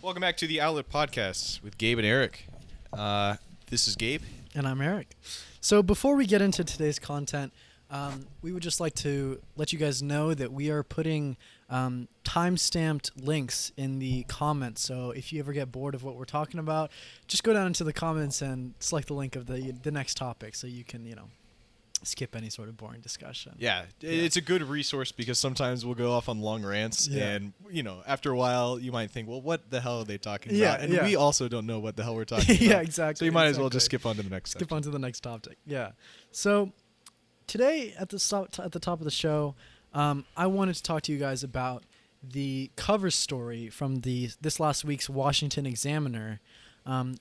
Welcome back to the Outlet Podcast with Gabe and Eric. This is Gabe. And I'm Eric. So before we get into today's content, we would just like to let you guys know that we are putting time-stamped links in the comments. So if you ever get bored of what we're talking about, just go down into the comments and select the link of the next topic so you can, skip any sort of boring discussion. Yeah, it's a good resource because sometimes we'll go off on long rants and, after a while you might think, well, what the hell are they talking about? And we also don't know what the hell we're talking about. Yeah, exactly. So you might as well just skip on to the next Skip on to the next topic. Yeah. So today at the top of the show, I wanted to talk to you guys about the cover story from this last week's Washington Examiner,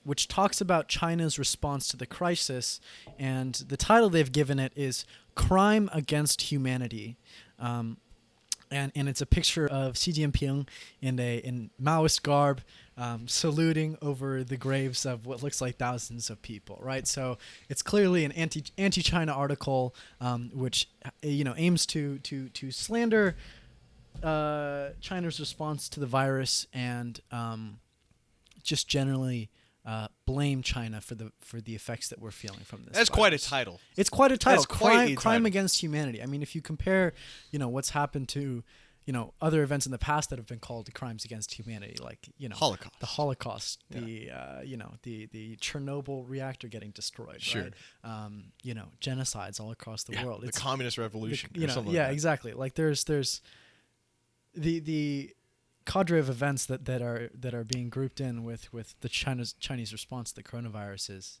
which talks about China's response to the crisis, and the title they've given it is "Crime Against Humanity," and it's a picture of Xi Jinping in Maoist garb, saluting over the graves of what looks like thousands of people. Right, so it's clearly an anti-China article, which aims to slander China's response to the virus and just generally blame China for the effects that we're feeling from this. That's virus. quite a title. It's quite a title. That's quite a Crime title. Against Humanity. I mean, if you compare, what's happened to, other events in the past that have been called crimes against humanity, like Holocaust. the Holocaust, Yeah. the Chernobyl reactor getting destroyed, Sure. right? Genocides all across the world. The Communist Revolution. Yeah, or something like that. exactly. Like there's the cadre of events that are being grouped in with the Chinese response to the coronavirus is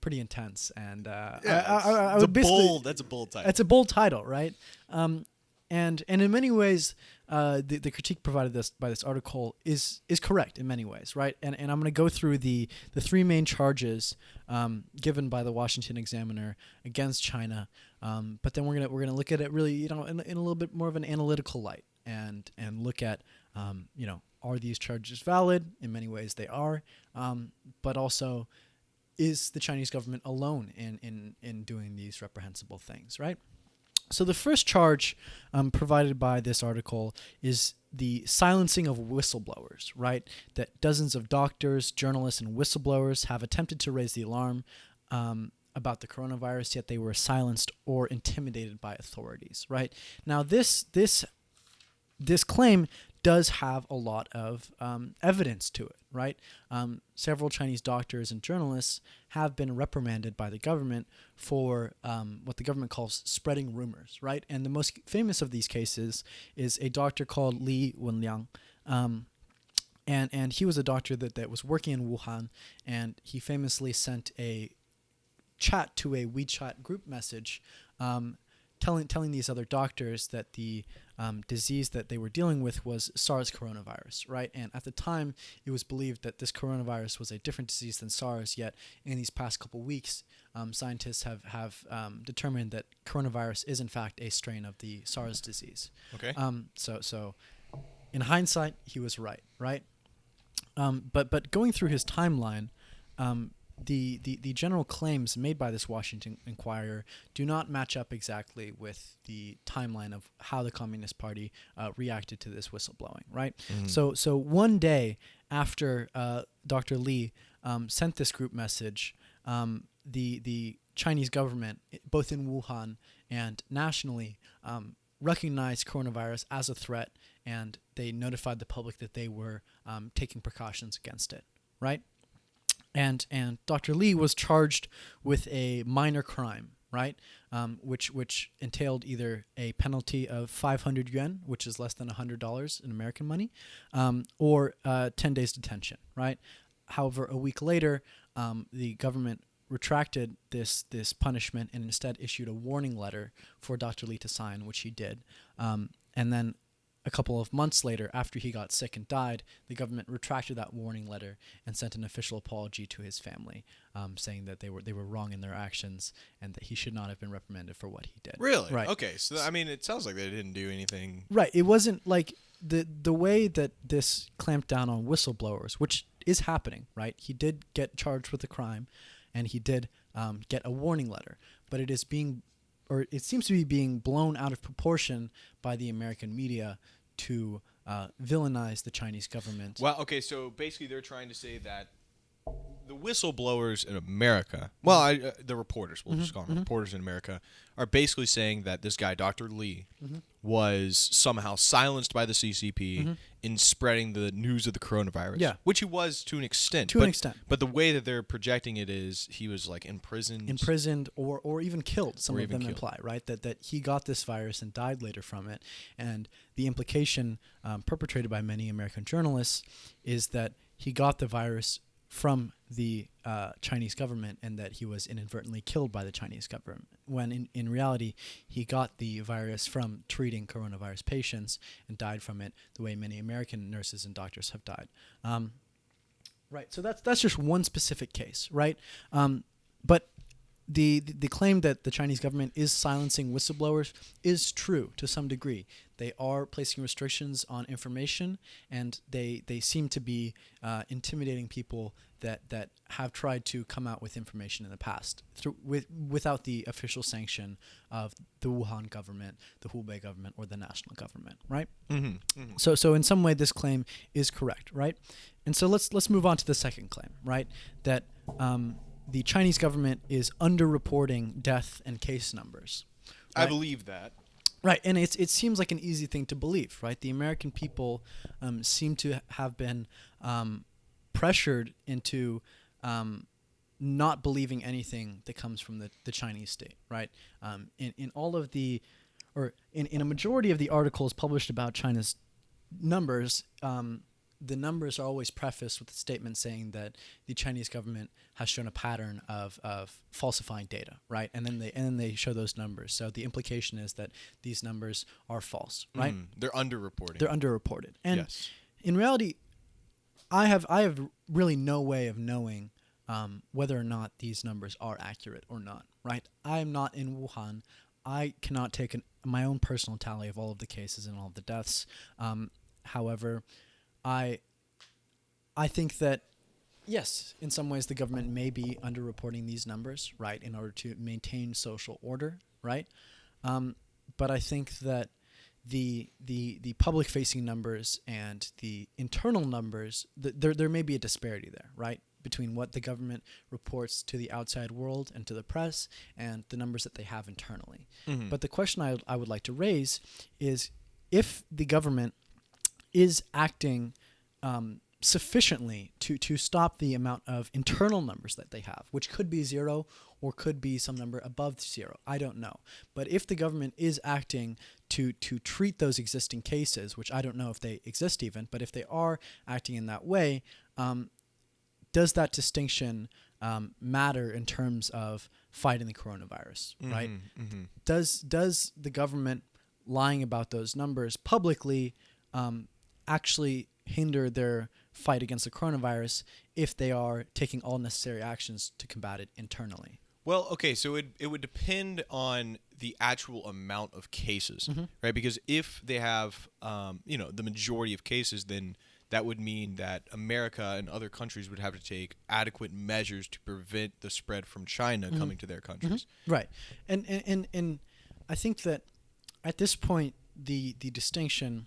pretty intense, and I would basically that's a bold title. it's a bold title, right? And in many ways, the critique provided by this article is correct in many ways, right? And I'm going to go through the three main charges given by the Washington Examiner against China, but then we're gonna look at it really in a little bit more of an analytical light and look at are these charges valid? In many ways they are, but also is the Chinese government alone in doing these reprehensible things, right? So the first charge provided by this article is the silencing of whistleblowers, right? That dozens of doctors, journalists, and whistleblowers have attempted to raise the alarm about the coronavirus, yet they were silenced or intimidated by authorities, right? Now this claim does have a lot of evidence to it, right? Several Chinese doctors and journalists have been reprimanded by the government for what the government calls spreading rumors, right? And the most famous of these cases is a doctor called Li Wenliang. And he was a doctor that was working in Wuhan, and he famously sent a chat to a WeChat group message telling these other doctors that the disease that they were dealing with was SARS coronavirus, right? And at the time, it was believed that this coronavirus was a different disease than SARS, yet in these past couple weeks, scientists have determined that coronavirus is in fact a strain of the SARS disease. Okay. So in hindsight, he was right? But going through his timeline, the general claims made by this Washington Inquirer do not match up exactly with the timeline of how the Communist Party reacted to this whistleblowing, right? Mm-hmm. So one day after Dr. Li sent this group message, the Chinese government, both in Wuhan and nationally, recognized coronavirus as a threat, and they notified the public that they were taking precautions against it, right? And Dr. Li was charged with a minor crime, right? Which entailed either a penalty of 500 yuan, which is less than $100 in American money, or 10 days detention, right? However, a week later, the government retracted this punishment and instead issued a warning letter for Dr. Li to sign, which he did. And then a couple of months later, after he got sick and died, the government retracted that warning letter and sent an official apology to his family, saying that they were wrong in their actions and that he should not have been reprimanded for what he did. Really? Right. Okay. So I mean, it sounds like they didn't do anything. Right. It wasn't like the way that this clamped down on whistleblowers, which is happening. Right. He did get charged with a crime, and he did get a warning letter, but it seems to be being blown out of proportion by the American media to villainize the Chinese government. Well, okay, so basically they're trying to say that the whistleblowers in America, well, the reporters, we'll just call them reporters in America, are basically saying that this guy, Dr. Lee, was somehow silenced by the CCP in spreading the news of the coronavirus. Yeah. Which he was to an extent. To an extent. But the way that they're projecting it is he was like imprisoned. Imprisoned or even killed, some Or of even them killed. imply, right? That he got this virus and died later from it. And the implication perpetrated by many American journalists is that he got the virus from the Chinese government and that he was inadvertently killed by the Chinese government, when in reality he got the virus from treating coronavirus patients and died from it the way many American nurses and doctors have died. Right, so that's just one specific case, right? But the claim that the Chinese government is silencing whistleblowers is true to some degree. They are placing restrictions on information, and they seem to be intimidating people that have tried to come out with information in the past without the official sanction of the Wuhan government, the Hubei government, or the national government, right? So in some way this claim is correct, right? And so let's move on to the second claim, right? That the Chinese government is underreporting death and case numbers. Right? I believe that. Right, and it seems like an easy thing to believe, right? The American people seem to have been pressured into not believing anything that comes from the Chinese state, right? In all of the, or in a majority of the articles published about China's numbers, the numbers are always prefaced with a statement saying that the Chinese government has shown a pattern of falsifying data, right? And then they show those numbers. So the implication is that these numbers are false, right? They're underreporting. They're underreported. And yes. in reality, I have really no way of knowing whether or not these numbers are accurate or not, right? I am not in Wuhan. I cannot take my own personal tally of all of the cases and all of the deaths. However, I think that, yes, in some ways the government may be underreporting these numbers, right, in order to maintain social order, right? But I think that the public-facing numbers and the internal numbers, there may be a disparity there, right, between what the government reports to the outside world and to the press and the numbers that they have internally. But the question I would like to raise is, if the government is acting sufficiently to stop the amount of internal numbers that they have, which could be 0 or could be some number above 0. I don't know. But if the government is acting to treat those existing cases, which I don't know if they exist even, but if they are acting in that way, does that distinction matter in terms of fighting the coronavirus, right? Does the government lying about those numbers publicly actually hinder their fight against the coronavirus if they are taking all necessary actions to combat it internally? Well, okay, so it would depend on the actual amount of cases, right? Because if they have, the majority of cases, then that would mean that America and other countries would have to take adequate measures to prevent the spread from China coming to their countries. Right. And I think that at this point, the distinction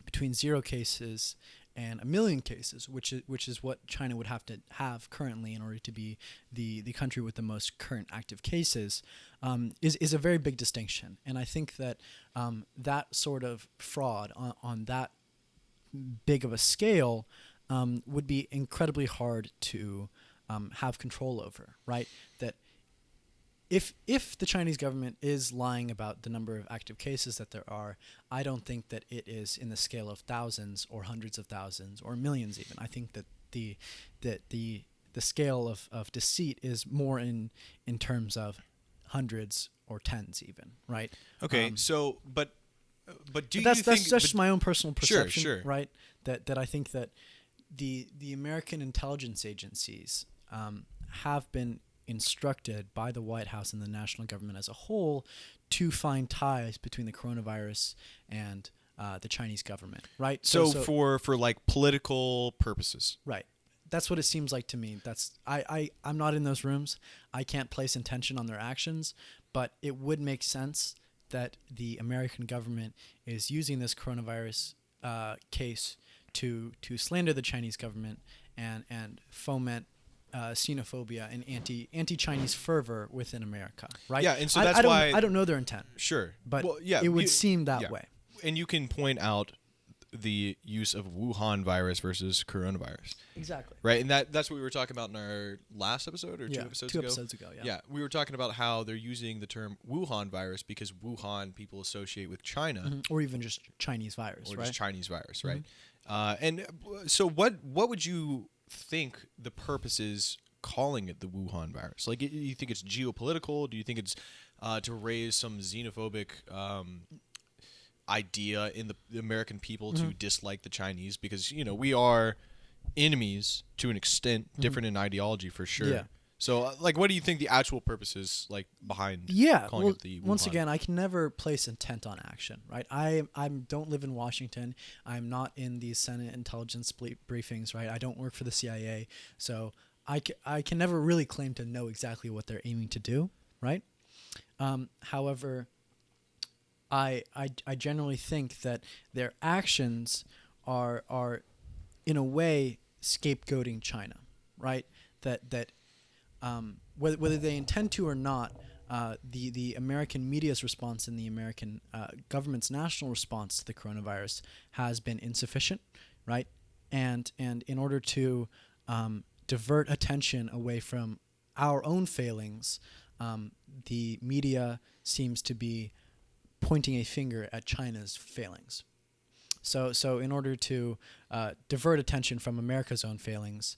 between 0 cases and 1 million cases, which is what China would have to have currently in order to be the country with the most current active cases, is a very big distinction. And I think that that sort of fraud on that big of a scale would be incredibly hard to have control over, right? That if the Chinese government is lying about the number of active cases that there are, I don't think that it is in the scale of thousands or hundreds of thousands or millions even. I think that the scale of deceit is more in terms of hundreds or tens even, right? Okay, so but do that's you think that's just my own personal perception, sure. right? That I think that the American intelligence agencies have been instructed by the White House and the national government as a whole to find ties between the coronavirus and the Chinese government, right? So for like political purposes, right? That's what it seems like to me. I'm not in those rooms. I can't place intention on their actions, but it would make sense that the American government is using this coronavirus case to slander the Chinese government and foment xenophobia and anti-Chinese fervor within America, right? Yeah, and so I that's don't, why I don't know their intent, sure, but well, yeah, it would seem that way. And you can point out the use of Wuhan virus versus coronavirus. Exactly. Right, and that's what we were talking about in our last episode or two episodes two ago. episodes ago. Yeah. Yeah, we were talking about how they're using the term Wuhan virus because Wuhan people associate with China, Or even just Chinese virus, or right? just Chinese virus, right? So what would you think the purpose is calling it the Wuhan virus? Like, you think it's geopolitical? Do you think it's to raise some xenophobic idea in the American people to dislike the Chinese? Because we are enemies to an extent, different in ideology for sure. Yeah. So, like, what do you think the actual purpose is, like, behind calling it the Wuhan? Once again, I can never place intent on action, right? I don't live in Washington. I'm not in these Senate intelligence briefings, right? I don't work for the CIA, so I can never really claim to know exactly what they're aiming to do, right? However, I generally think that their actions are in a way scapegoating China, right? That whether they intend to or not, the American media's response and the American government's national response to the coronavirus has been insufficient, right? And in order to divert attention away from our own failings, the media seems to be pointing a finger at China's failings. So in order to divert attention from America's own failings,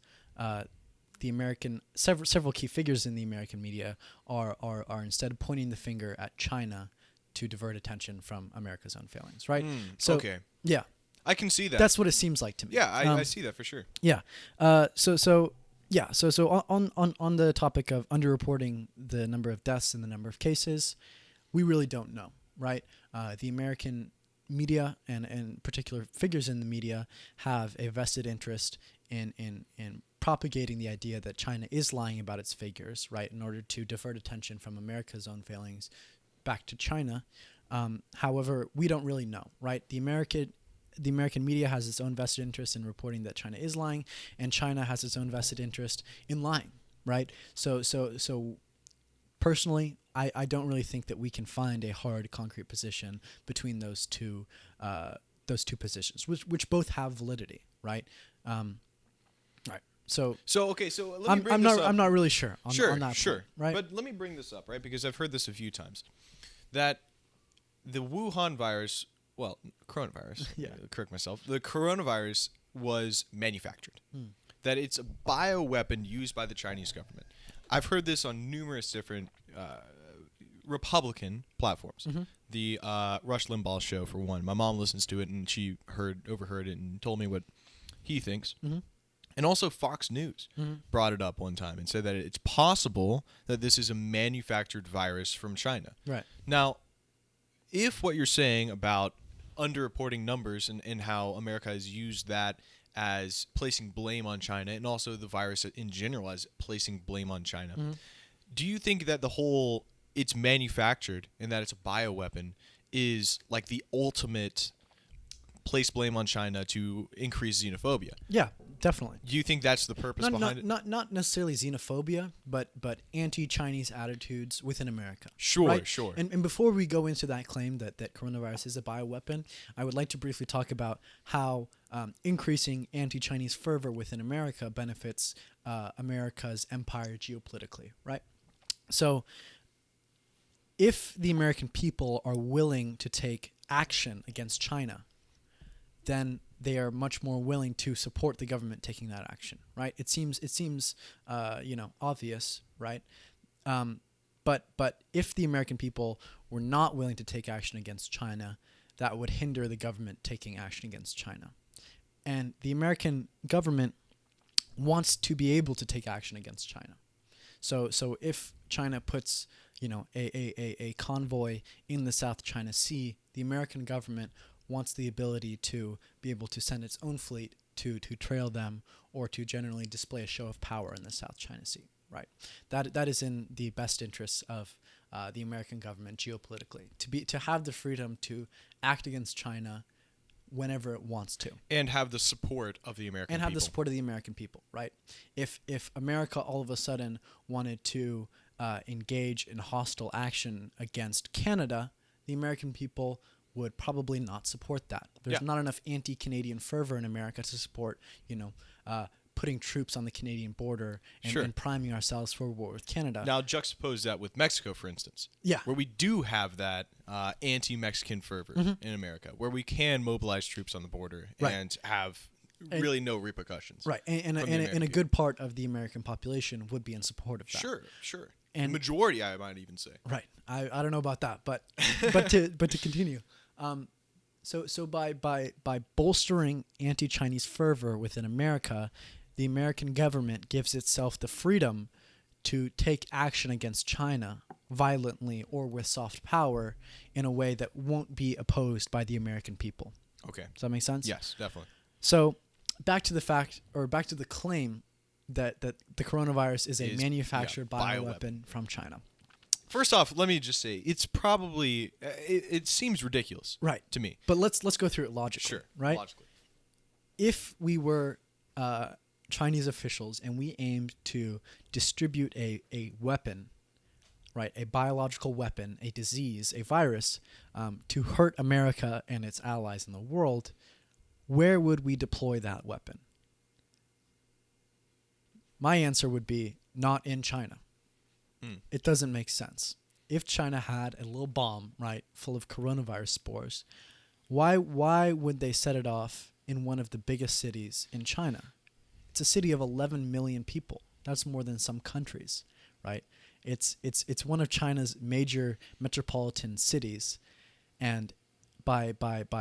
the American several key figures in the American media are instead pointing the finger at China to divert attention from America's own failings, right? Okay. Yeah, I can see that. that's what it seems like to me. Yeah, I see that for sure. Yeah. So on the topic of underreporting the number of deaths and the number of cases, we really don't know, right? The American media and particular figures in the media have a vested interest in propagating the idea that China is lying about its figures, right, in order to divert attention from America's own failings back to China. However, we don't really know, right? The American media has its own vested interest in reporting that China is lying, and China has its own vested interest in lying, right? So personally, I don't really think that we can find a hard, concrete position between those two positions, which both have validity, right? Right. So okay, so let me bring I'm this not up. I'm not really sure on that Sure. point, right? But let me bring this up, right? Because I've heard this a few times, that the Wuhan virus, well, coronavirus. Yeah. Correct myself. The coronavirus was manufactured. That it's a bioweapon used by the Chinese government. I've heard this on numerous different Republican platforms. The Rush Limbaugh show, for one. My mom listens to it, and she overheard it and told me what he thinks. And also Fox News brought it up one time and said that it's possible that this is a manufactured virus from China. Right. Now, if what you're saying about underreporting numbers and how America has used that as placing blame on China, and also the virus in general as placing blame on China, do you think that the whole it's manufactured and that it's a bioweapon is like the ultimate place blame on China to increase xenophobia? Yeah, definitely. Do you think that's the purpose behind it? Not necessarily xenophobia, but anti-Chinese attitudes within America. Sure, right? sure. And before we go into that claim that coronavirus is a bioweapon, I would like to briefly talk about how increasing anti-Chinese fervor within America benefits America's empire geopolitically, right? So if the American people are willing to take action against China, then they are much more willing to support the government taking that action, right? It seems obvious, right? But if the American people were not willing to take action against China, that would hinder the government taking action against China. And the American government wants to be able to take action against China. So if China puts a convoy in the South China Sea, the American government wants the ability to be able to send its own fleet to to them or to generally display a show of power in the South China Sea, right? That is in the best interests of the American government geopolitically, to have the freedom to act against China whenever it wants to. And have the support of the American And have people. the support of the American people, right? If America all of a sudden wanted to engage in hostile action against Canada, the American people would probably not support that. There's Yeah. not enough anti-Canadian fervor in America to support, putting troops on the Canadian border and, Sure. and priming ourselves for war with Canada. Now juxtapose that with Mexico, for instance. Yeah. Where we do have that anti-Mexican fervor in America, where we can mobilize troops on the border Right. and have really no repercussions. Right, and from the a American good part of the American population would be in support of that. Sure. And- majority, I might even say. Right. I don't know about that, but to continue, so by bolstering anti-Chinese fervor within America, the American government gives itself the freedom to take action against China violently or with soft power in a way that won't be opposed by the American people. Okay. Does that make sense? Yes, definitely. So back to the claim that the coronavirus is a Is- manufactured yeah, bioweapon from China. First off, let me just say it's probably it seems ridiculous, Right. to me. But let's go through it logically. Sure. Right? Logically. If we were Chinese officials and we aimed to distribute a weapon, right, a biological weapon, a disease, a virus, to hurt America and its allies in the world, where would we deploy that weapon? My answer would be not in China. It doesn't make sense. If China had a little bomb, right, full of coronavirus spores, why would they set it off in one of the biggest cities in China? It's a city of 11 million people. That's more than some countries, right? It's one of China's major metropolitan cities, and by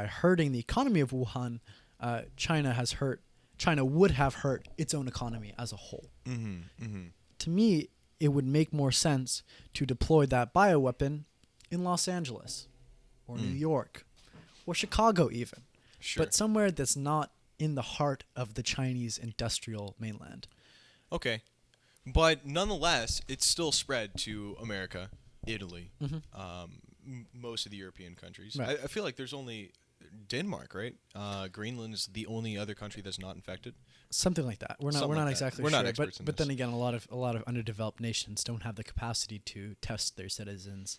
hurting the economy of Wuhan, China would have hurt its own economy as a whole. To me, it would make more sense to deploy that bioweapon in Los Angeles or New York or Chicago even, Sure. but somewhere that's not in the heart of the Chinese industrial mainland. Okay. But nonetheless, it's still spread to America, Italy, most of the European countries. Right. I feel like there's only Denmark, right? Greenland is the only other country that's not infected. Something like that. We're Something not like that. exactly We're sure. not experts in but this. then again, a lot of underdeveloped nations don't have the capacity to test their citizens.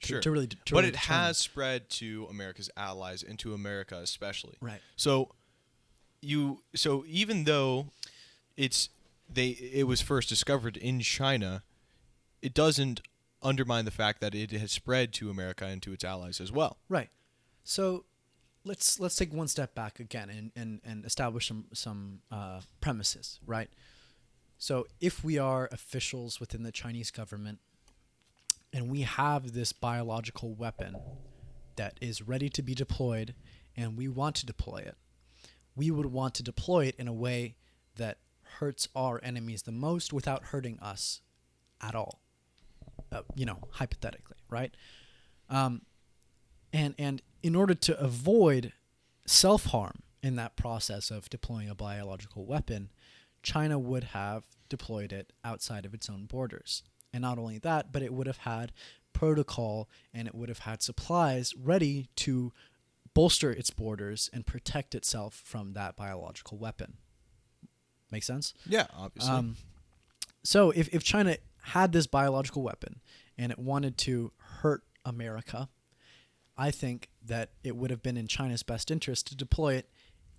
Sure. To really But really it determine. has spread to America's allies and to America especially. Right. So even though it was first discovered in China, it doesn't undermine the fact that it has spread to America and to its allies as well. Right. So let's take one step back again and establish some premises, right? So if we are officials within the Chinese government and we have this biological weapon that is ready to be deployed and we want to deploy it, we would want to deploy it in a way that hurts our enemies the most without hurting us at all. Hypothetically, right? And in order to avoid self-harm in that process of deploying a biological weapon, China would have deployed it outside of its own borders. And not only that, but it would have had protocol and it would have had supplies ready to bolster its borders and protect itself from that biological weapon. Make sense? Yeah, obviously. So if China had this biological weapon and it wanted to hurt America, I think that it would have been in China's best interest to deploy it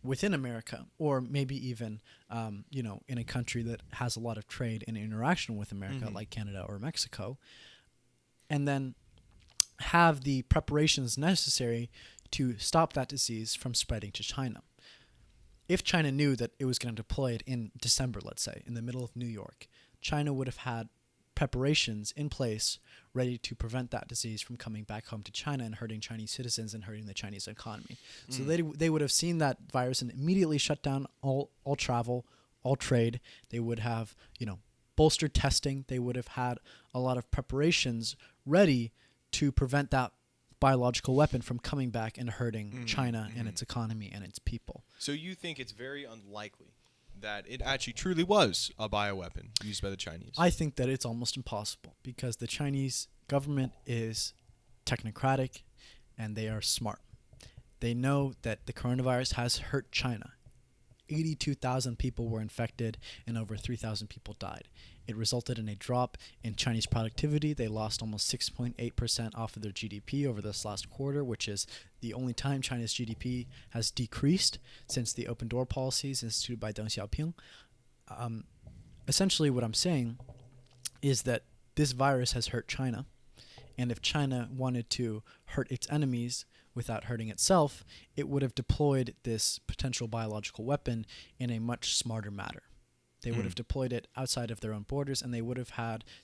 within America, or maybe even, in a country that has a lot of trade and interaction with America, like Canada or Mexico, and then have the preparations necessary to stop that disease from spreading to China. If China knew that it was going to deploy it in December, let's say, in the middle of New York, China would have had preparations in place ready to prevent that disease from coming back home to China and hurting Chinese citizens and hurting the Chinese economy. So they would have seen that virus and immediately shut down all travel, all trade. They would have, bolstered testing. They would have had a lot of preparations ready to prevent that biological weapon from coming back and hurting China and its economy and its people. So you think it's very unlikely that it actually truly was a bioweapon used by the Chinese? I think that it's almost impossible because the Chinese government is technocratic and they are smart. They know that the coronavirus has hurt China. 82,000 people were infected and over 3,000 people died. It resulted in a drop in Chinese productivity. They lost almost 6.8% off of their GDP over this last quarter, which is the only time China's GDP has decreased since the open door policies instituted by Deng Xiaoping. Essentially what I'm saying is that this virus has hurt China, and if China wanted to hurt its enemies without hurting itself, it would have deployed this potential biological weapon in a much smarter manner. They would have deployed it outside of their own borders, and they would have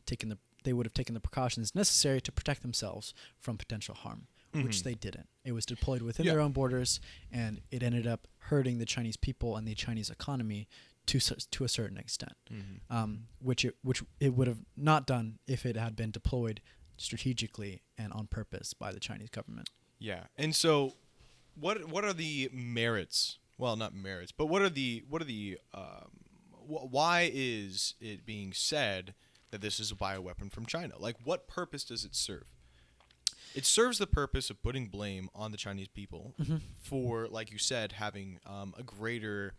taken the precautions necessary to protect themselves from potential harm, which they didn't. It was deployed within their own borders, and it ended up hurting the Chinese people and the Chinese economy to a certain extent, which it would have not done if it had been deployed strategically and on purpose by the Chinese government. Yeah, and so, what are the merits? Well, not merits, but what are the why is it being said that this is a bioweapon from China? Like, what purpose does it serve? It serves the purpose of putting blame on the Chinese people for, like you said, having a greater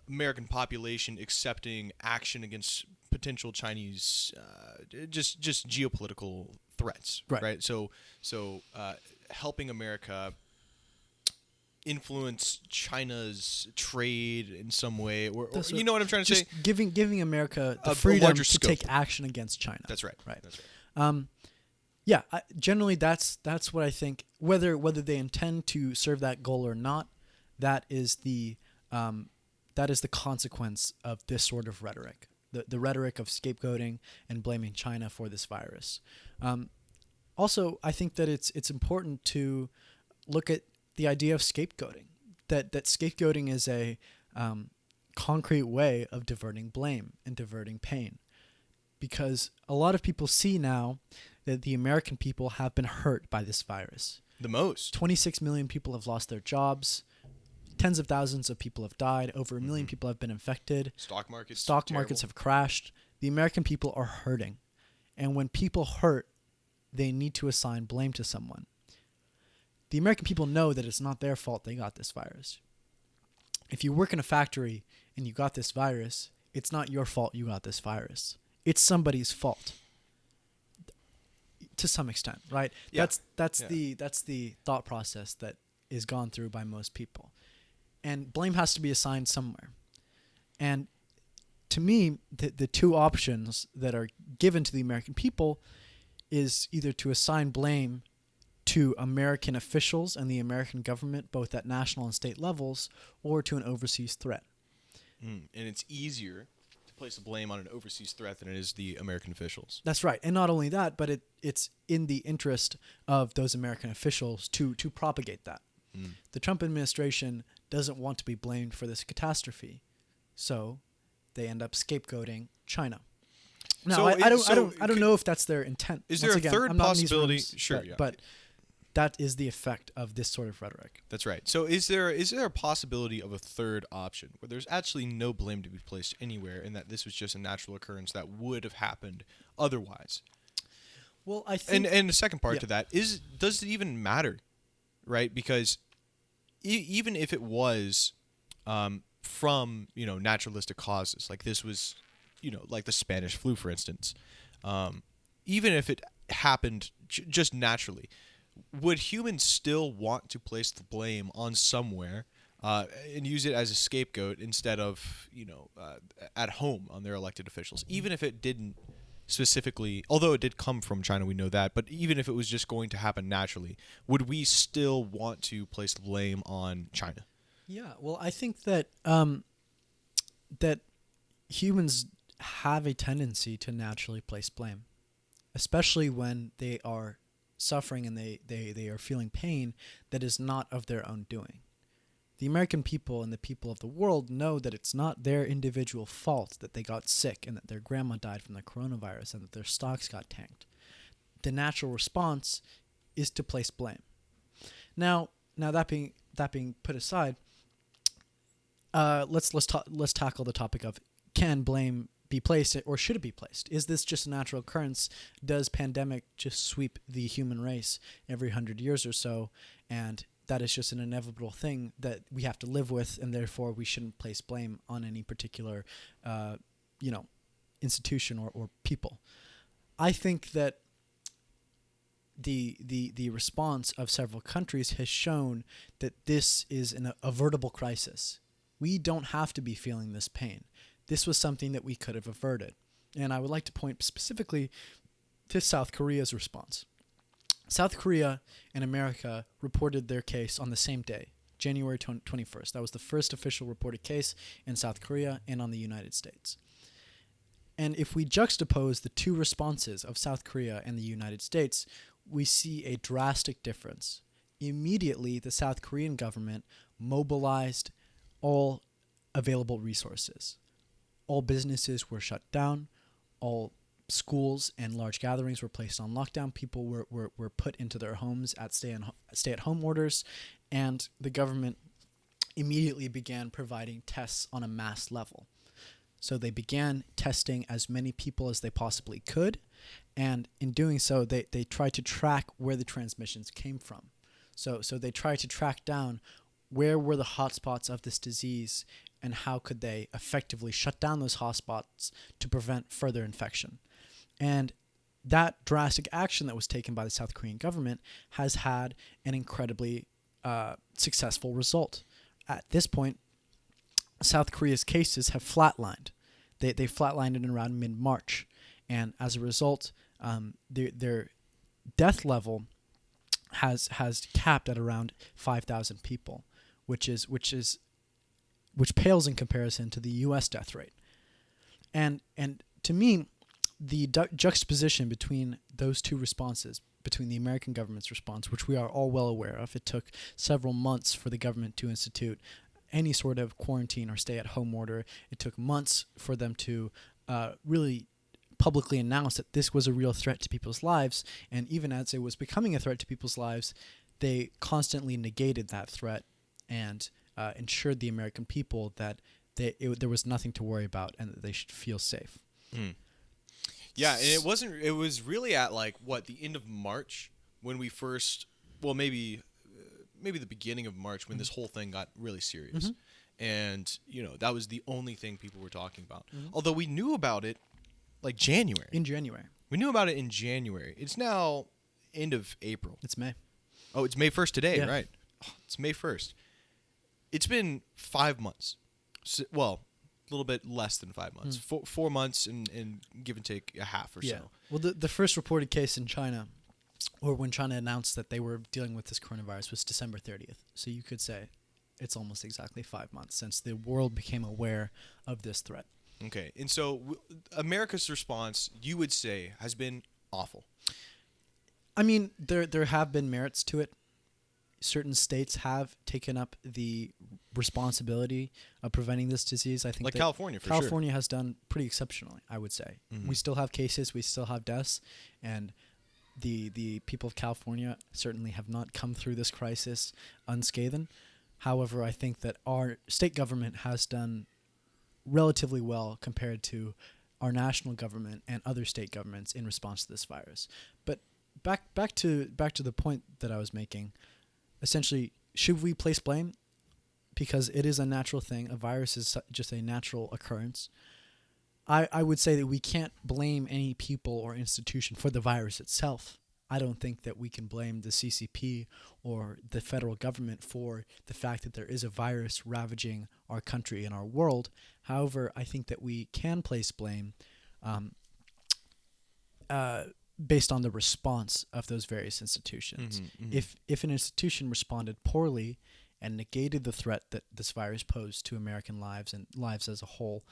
American population accepting action against potential Chinese, just geopolitical threats, right? So helping America influence China's trade in some way, or you know what I'm trying to say? Giving America the freedom to take action against China. That's right. That's right. Generally, that's what I think. Whether they intend to serve that goal or not, that is the consequence of this sort of rhetoric. The rhetoric of scapegoating and blaming China for this virus. Also, I think that it's important to look at the idea of scapegoating. That scapegoating is a concrete way of diverting blame and diverting pain, because a lot of people see now that the American people have been hurt by this virus. The most. 26 million people have lost their jobs. Tens of thousands of people have died. Over 1 million people have been infected. Stock markets have crashed. The American people are hurting. And when people hurt, they need to assign blame to someone. The American people know that it's not their fault they got this virus. If you work in a factory and you got this virus, it's not your fault you got this virus. It's somebody's fault. To some extent, right? Yeah. That's the thought process that is gone through by most people. And blame has to be assigned somewhere. And to me, the two options that are given to the American people is either to assign blame to American officials and the American government, both at national and state levels, or to an overseas threat. And it's easier to place the blame on an overseas threat than it is the American officials. That's right. And not only that, but it's in the interest of those American officials to propagate that. The Trump administration doesn't want to be blamed for this catastrophe, so they end up scapegoating China. Now, I don't know if that's their intent. Is there a third possibility? Sure, but that is the effect of this sort of rhetoric. That's right. So is there a possibility of a third option where there's actually no blame to be placed anywhere, and that this was just a natural occurrence that would have happened otherwise? Well, I think, and the second part to that is, does it even matter, right? Because even if it was from naturalistic causes, like this was, like the Spanish flu, for instance, even if it happened just naturally, would humans still want to place the blame on somewhere and use it as a scapegoat instead of at home on their elected officials, even if it didn't specifically, although it did come from China, we know that, but even if it was just going to happen naturally, would we still want to place the blame on China? Yeah, well, I think that that humans have a tendency to naturally place blame, especially when they are suffering and they are feeling pain that is not of their own doing. The American people and the people of the world know that it's not their individual fault that they got sick and that their grandma died from the coronavirus and that their stocks got tanked. The natural response is to place blame. Now that being put aside, let's tackle the topic of, can blame be placed or should it be placed? Is this just a natural occurrence? Does pandemic just sweep the human race every 100 years or so, and that is just an inevitable thing that we have to live with, and therefore we shouldn't place blame on any particular, institution or people. I think that the response of several countries has shown that this is an avertible crisis. We don't have to be feeling this pain. This was something that we could have averted. And I would like to point specifically to South Korea's response. South Korea and America reported their case on the same day, January 21st. That was the first official reported case in South Korea and on the United States. And if we juxtapose the two responses of South Korea and the United States, we see a drastic difference. Immediately, the South Korean government mobilized all available resources. All businesses were shut down. All schools and large gatherings were placed on lockdown. People were put into their homes at stay-at-home orders. And the government immediately began providing tests on a mass level. So they began testing as many people as they possibly could. And in doing so, they tried to track where the transmissions came from. So they tried to track down where were the hotspots of this disease and how could they effectively shut down those hotspots to prevent further infection. And that drastic action that was taken by the South Korean government has had an incredibly successful result. At this point, South Korea's cases have flatlined. They flatlined in around mid-March. And as a result, their death level has capped at around 5,000 people, which pales in comparison to the U.S. death rate. And to me, the juxtaposition between those two responses, between the American government's response, which we are all well aware of, it took several months for the government to institute any sort of quarantine or stay-at-home order. It took months for them to really publicly announce that this was a real threat to people's lives. And even as it was becoming a threat to people's lives, they constantly negated that threat and ensured the American people that there was nothing to worry about and that they should feel safe. Mm. Yeah, and it was really at the end of March when we first, maybe the beginning of March when this whole thing got really serious. Mm-hmm. And, that was the only thing people were talking about. Mm-hmm. Although we knew about it January. In January. We knew about it in January. It's now end of April. It's May. Oh, it's May 1st today, yeah. Right. Oh, it's May 1st. It's been 5 months. A little bit less than 5 months. 4 months and give and take a half or so. Well, the first reported case in China, or when China announced that they were dealing with this coronavirus, was December 30th. So you could say it's almost exactly 5 months since the world became aware of this threat. Okay. And so America's response, you would say, has been awful. I mean, there have been merits to it. Certain states have taken up the responsibility of preventing this disease. I think California, for California has done pretty exceptionally, I would say. Mm-hmm. We still have cases, we still have deaths, and the people of California certainly have not come through this crisis unscathed. However, I think that our state government has done relatively well compared to our national government and other state governments in response to this virus. But back to the point that I was making. Essentially, should we place blame? Because it is a natural thing. A virus is just a natural occurrence. I would say that we can't blame any people or institution for the virus itself. I don't think that we can blame the CCP or the federal government for the fact that there is a virus ravaging our country and our world. However, I think that we can place blame based on the response of those various institutions. Mm-hmm, mm-hmm. If an institution responded poorly and negated the threat that this virus posed to American lives and lives as a whole,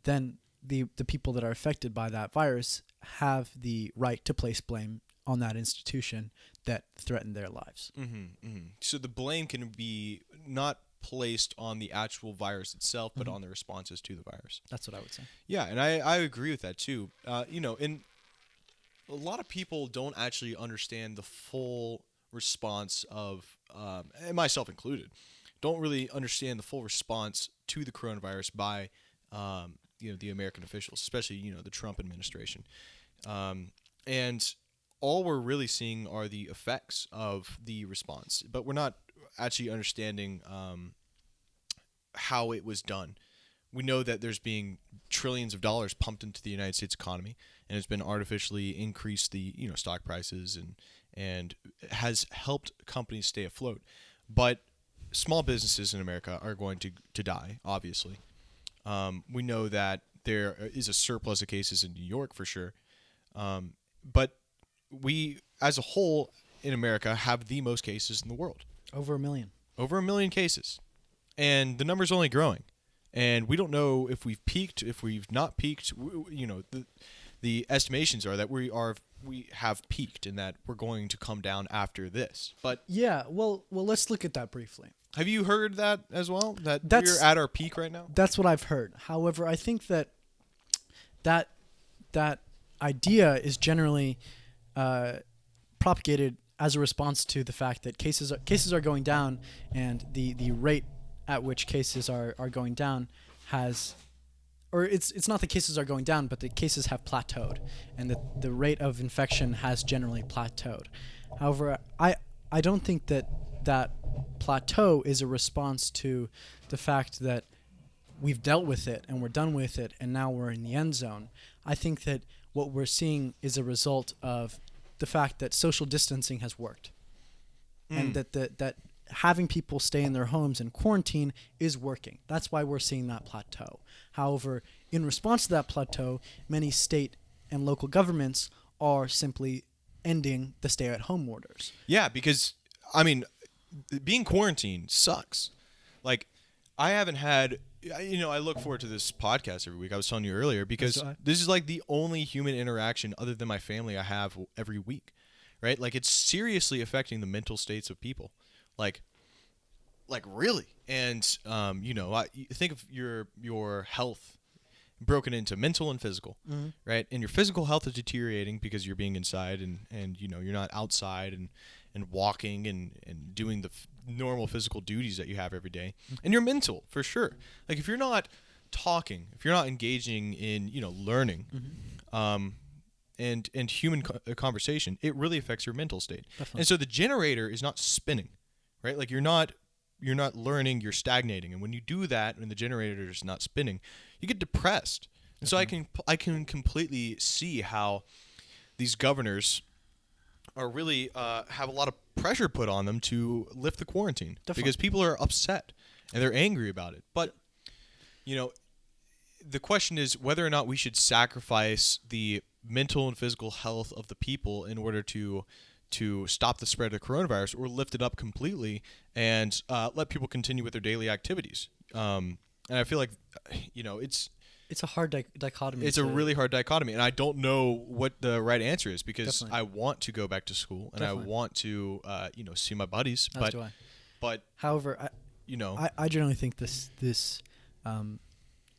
then the people that are affected by that virus have the right to place blame on that institution that threatened their lives. Mm-hmm, mm-hmm. So the blame can be not placed on the actual virus itself, but on the responses to the virus. That's what I would say. Yeah, and I agree with that too. And a lot of people don't actually understand the full response of, and myself included, don't really understand the full response to the coronavirus by, the American officials, especially, the Trump administration. And all we're really seeing are the effects of the response, but we're not actually understanding how it was done. We know that there's being trillions of dollars pumped into the United States economy, and it's been artificially increased the stock prices and has helped companies stay afloat. But small businesses in America are going to die, obviously. We know that there is a surplus of cases in New York for sure. But we, as a whole in America, have the most cases in the world. Over 1 million. Over 1 million cases. And the number's only growing. And we don't know if we've peaked, if we've not peaked. The estimations are that we have peaked and that we're going to come down after this. But yeah, well, let's look at that briefly. Have you heard that as well? That we're at our peak right now? That's what I've heard. However, I think that idea is generally propagated as a response to the fact that cases are going down, and the rate at which cases are going down it's not the cases are going down, but the cases have plateaued, and the rate of infection has generally plateaued. However, I don't think that plateau is a response to the fact that we've dealt with it and we're done with it and now we're in the end zone. I think that what we're seeing is a result of the fact that social distancing has worked, and that having people stay in their homes and quarantine is working. That's why we're seeing that plateau. However, in response to that plateau, many state and local governments are simply ending the stay-at-home orders. Yeah, because, I mean, being quarantined sucks. Like, I haven't had... I look forward to this podcast every week. I was telling you earlier, because this is like the only human interaction other than my family I have every week, right? Like, it's seriously affecting the mental states of people. Like really. And, I think of your health broken into mental and physical, right? And your physical health is deteriorating because you're being inside and you're not outside and walking and doing the normal physical duties that you have every day. And your mental, for sure. Like, if you're not talking, if you're not engaging in, learning, and human conversation, it really affects your mental state. Definitely. And so the generator is not spinning, right? Like, you're not learning, you're stagnating. And when you do that, when the generator is not spinning, you get depressed. And so I can completely see how these governors are really have a lot of pressure put on them to lift the quarantine. Definitely. Because people are upset and they're angry about it. But the question is whether or not we should sacrifice the mental and physical health of the people in order to stop the spread of coronavirus, or lift it up completely and let people continue with their daily activities. And I feel like, it's a hard dichotomy. It's a really hard dichotomy, and I don't know what the right answer is, because Definitely. I want to go back to school and Definitely. I want to, see my buddies. As do I. But however, I generally think this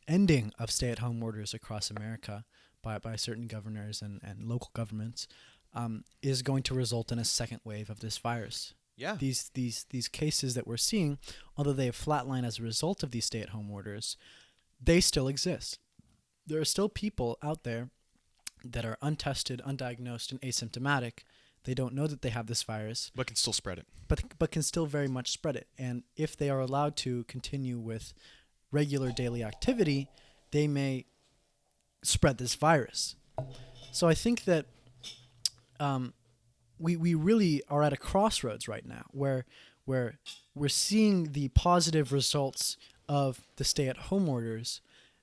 ending of stay-at-home orders across America by certain governors and local governments is going to result in a second wave of this virus. Yeah. These cases that we're seeing, although they have flatlined as a result of these stay-at-home orders, they still exist. There are still people out there that are untested, undiagnosed, and asymptomatic. They don't know that they have this virus, but can still spread it. But can still very much spread it. And if they are allowed to continue with regular daily activity, they may spread this virus. So I think that we really are at a crossroads right now, where we're seeing the positive results of the stay-at-home orders,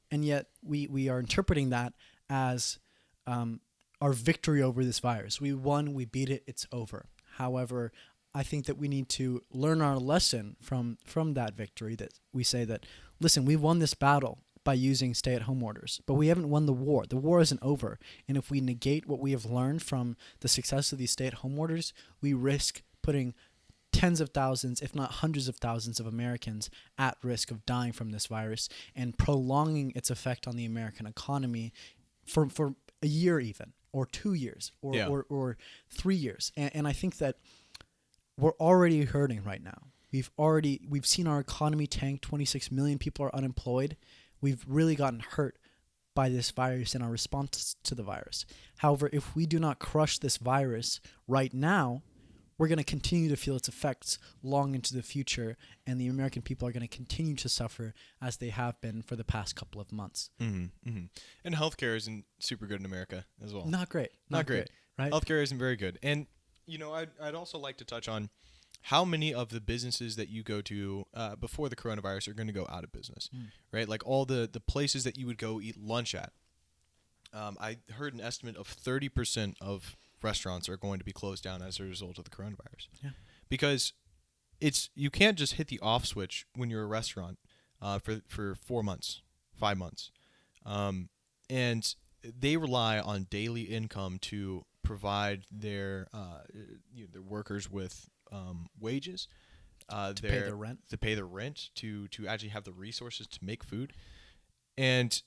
and yet we are interpreting that as our victory over this virus. We won, we beat it, it's over. However, I think that we need to learn our lesson from that victory, that we say that, listen, we won this battle by using stay-at-home orders, but we haven't won the war. The war isn't over, and if we negate what we have learned from the success of these stay-at-home orders, we risk putting tens of thousands, if not hundreds of thousands of Americans at risk of dying from this virus and prolonging its effect on the American economy for a year even, or 2 years, or 3 years. And I think that we're already hurting right now. We've seen our economy tank. 26 million people are unemployed. We've really gotten hurt by this virus and our response to the virus. However, if we do not crush this virus right now, we're going to continue to feel its effects long into the future, and the American people are going to continue to suffer as they have been for the past couple of months. And healthcare isn't super good in America as well. Not great. Not great. Right? Healthcare isn't very good. And, I'd also like to touch on how many of the businesses that you go to before the coronavirus are going to go out of business, right? Like all the places that you would go eat lunch at. I heard an estimate of 30% of restaurants are going to be closed down as a result of the coronavirus. Yeah. Because you can't just hit the off switch when you're a restaurant for 4 months, 5 months. And they rely on daily income to provide their workers with wages, To pay their rent. to actually have the resources to make food. And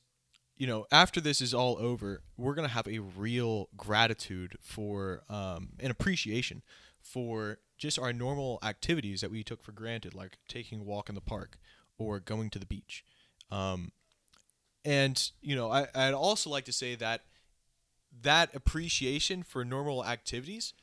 after this is all over, we're going to have a real gratitude for an appreciation for just our normal activities that we took for granted, like taking a walk in the park or going to the beach. I'd also like to say that appreciation for normal activities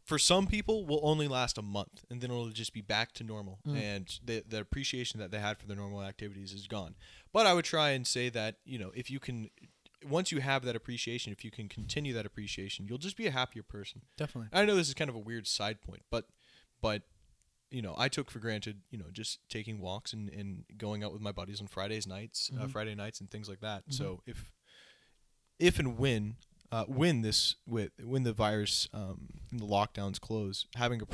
for some people will only last a month, and then it'll just be back to normal, and the appreciation that they had for their normal activities is gone. But I would try and say that, if you can, once you have that appreciation, if you can continue that appreciation, you'll just be a happier person. Definitely. I know this is kind of a weird side point, but I took for granted, just taking walks and going out with my buddies on Friday nights and things like that. So if and when the virus and the lockdowns close, having a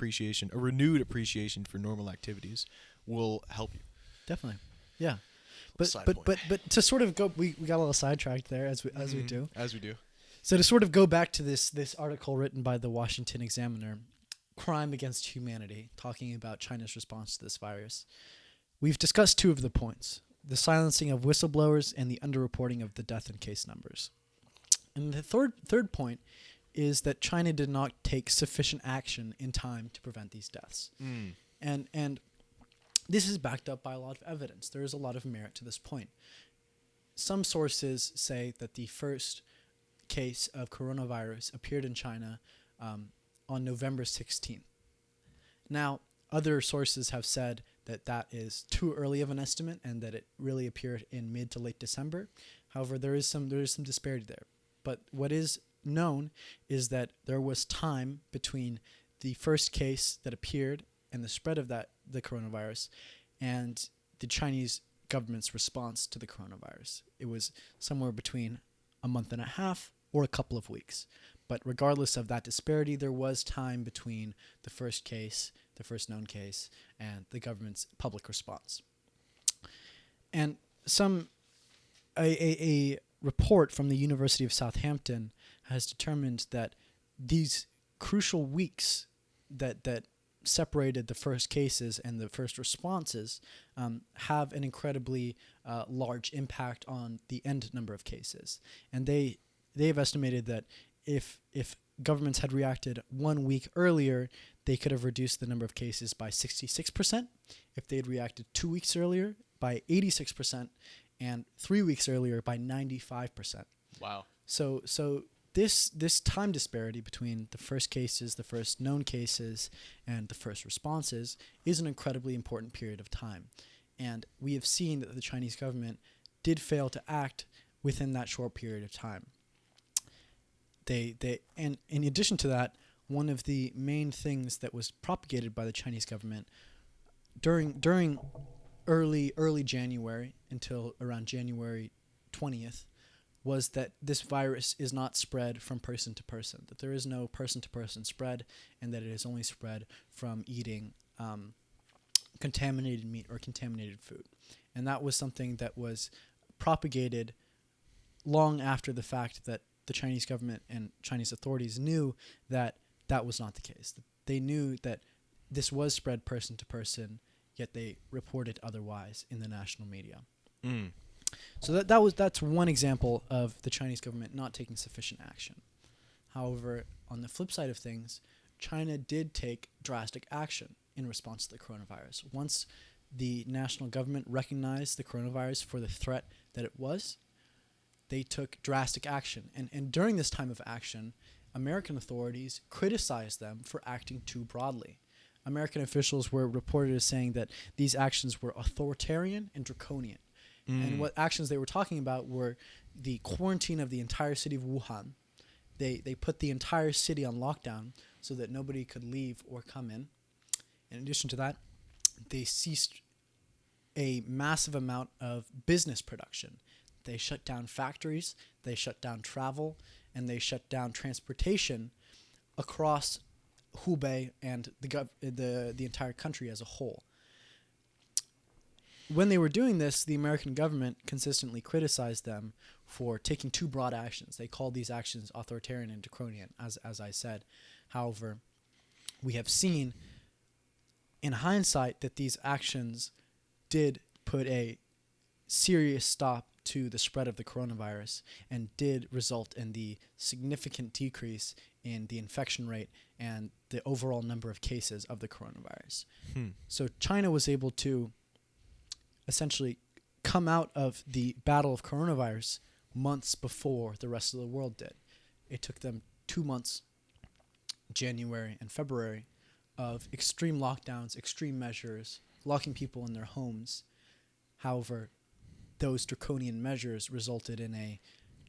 renewed appreciation for normal activities will help you. Definitely. Yeah. But to sort of go, we got a little sidetracked there as we do. As we do. So to sort of go back to this article written by the Washington Examiner, Crime Against Humanity, talking about China's response to this virus. We've discussed two of the points: the silencing of whistleblowers and the underreporting of the death and case numbers. And the third point is that China did not take sufficient action in time to prevent these deaths. And this is backed up by a lot of evidence. There is a lot of merit to this point. Some sources say that the first case of coronavirus appeared in China on November 16th. Now, other sources have said that that is too early of an estimate and that it really appeared in mid to late December. However, there is some disparity there. But what is known is that there was time between the first case that appeared and the spread of the coronavirus and the Chinese government's response to the coronavirus. It was somewhere between a month and a half or a couple of weeks. But regardless of that disparity, there was time between the first case, the first known case, and the government's public response. And a report from the University of Southampton has determined that these crucial weeks that separated the first cases and the first responses have an incredibly large impact on the end number of cases. And they've estimated that if governments had reacted 1 week earlier, they could have reduced the number of cases by 66%. If they had reacted 2 weeks earlier, by 86%, and 3 weeks earlier by 95%. Wow. So this time disparity between the first cases, the first known cases, and the first responses is an incredibly important period of time. And we have seen that the Chinese government did fail to act within that short period of time. And in addition to that, one of the main things that was propagated by the Chinese government during early January until around January 20th was that this virus is not spread from person to person, that there is no person-to-person spread, and that it is only spread from eating contaminated meat or contaminated food. And that was something that was propagated long after the fact that the Chinese government and Chinese authorities knew that that was not the case. They knew that this was spread person to person, yet they reported otherwise in the national media. So that's one example of the Chinese government not taking sufficient action. However, on the flip side of things, China did take drastic action in response to the coronavirus. Once the national government recognized the coronavirus for the threat that it was, they took drastic action. And during this time of action, American authorities criticized them for acting too broadly. American officials were reported as saying that these actions were authoritarian and draconian. And what actions they were talking about were the quarantine of the entire city of Wuhan. They put the entire city on lockdown so that nobody could leave or come in. In addition to that, they ceased a massive amount of business production. They shut down factories, they shut down travel, and they shut down transportation across Hubei and the entire country as a whole. When they were doing this, the American government consistently criticized them for taking too broad actions. They called these actions authoritarian and draconian, as I said. However, we have seen in hindsight that these actions did put a serious stop to the spread of the coronavirus and did result in the significant decrease in the infection rate and the overall number of cases of the coronavirus. So China was able to essentially come out of the battle of coronavirus months before the rest of the world did. It took them 2 months, January and February, of extreme lockdowns, extreme measures, locking people in their homes. However, those draconian measures resulted in a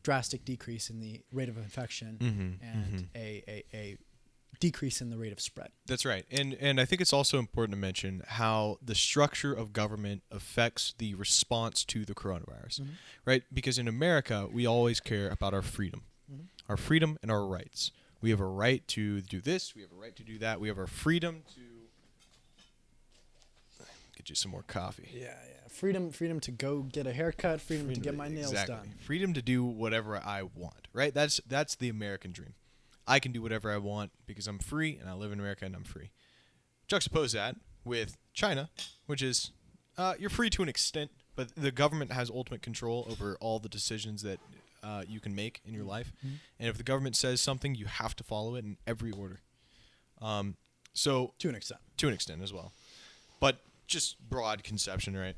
drastic decrease in the rate of infection and a decrease in the rate of spread. That's right. And I think it's also important to mention how the structure of government affects the response to the coronavirus, right? Because in America, we always care about our freedom and our rights. We have a right to do this. We have a right to do that. We have our freedom to get you some more coffee. Yeah. Freedom to go get a haircut, freedom to get my nails done. Freedom to do whatever I want, right? That's the American dream. I can do whatever I want because I'm free and I live in America and I'm free. Juxtapose that with China, which is you're free to an extent, but the government has ultimate control over all the decisions that you can make in your life. And if the government says something, you have to follow it in every order. So to an extent. To an extent as well. But just broad conception, right?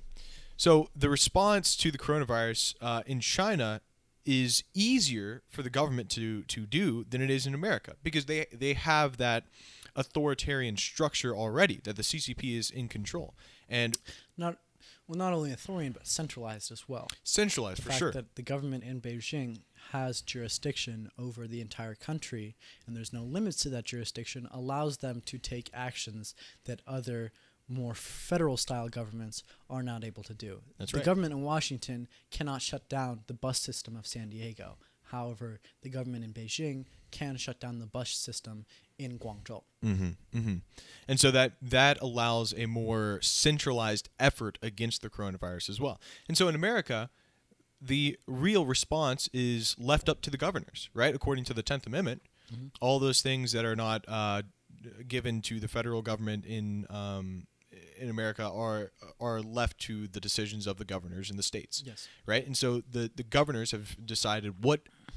So the response to the coronavirus in China is easier for the government to do than it is in America because they have that authoritarian structure already, that the CCP is in control. And not only authoritarian, but centralized as well. Centralized, for sure. The fact that the government in Beijing has jurisdiction over the entire country, and there's no limits to that jurisdiction, allows them to take actions that other more federal-style governments are not able to do. That's the right. government in Washington cannot shut down the bus system of San Diego. However, the government in Beijing can shut down the bus system in Guangzhou. And so that allows a more centralized effort against the coronavirus as well. And so in America, the real response is left up to the governors, right? According to the 10th Amendment, all those things that are not given to the federal government in America are left to the decisions of the governors in the states. Yes. Right? And so the governors have decided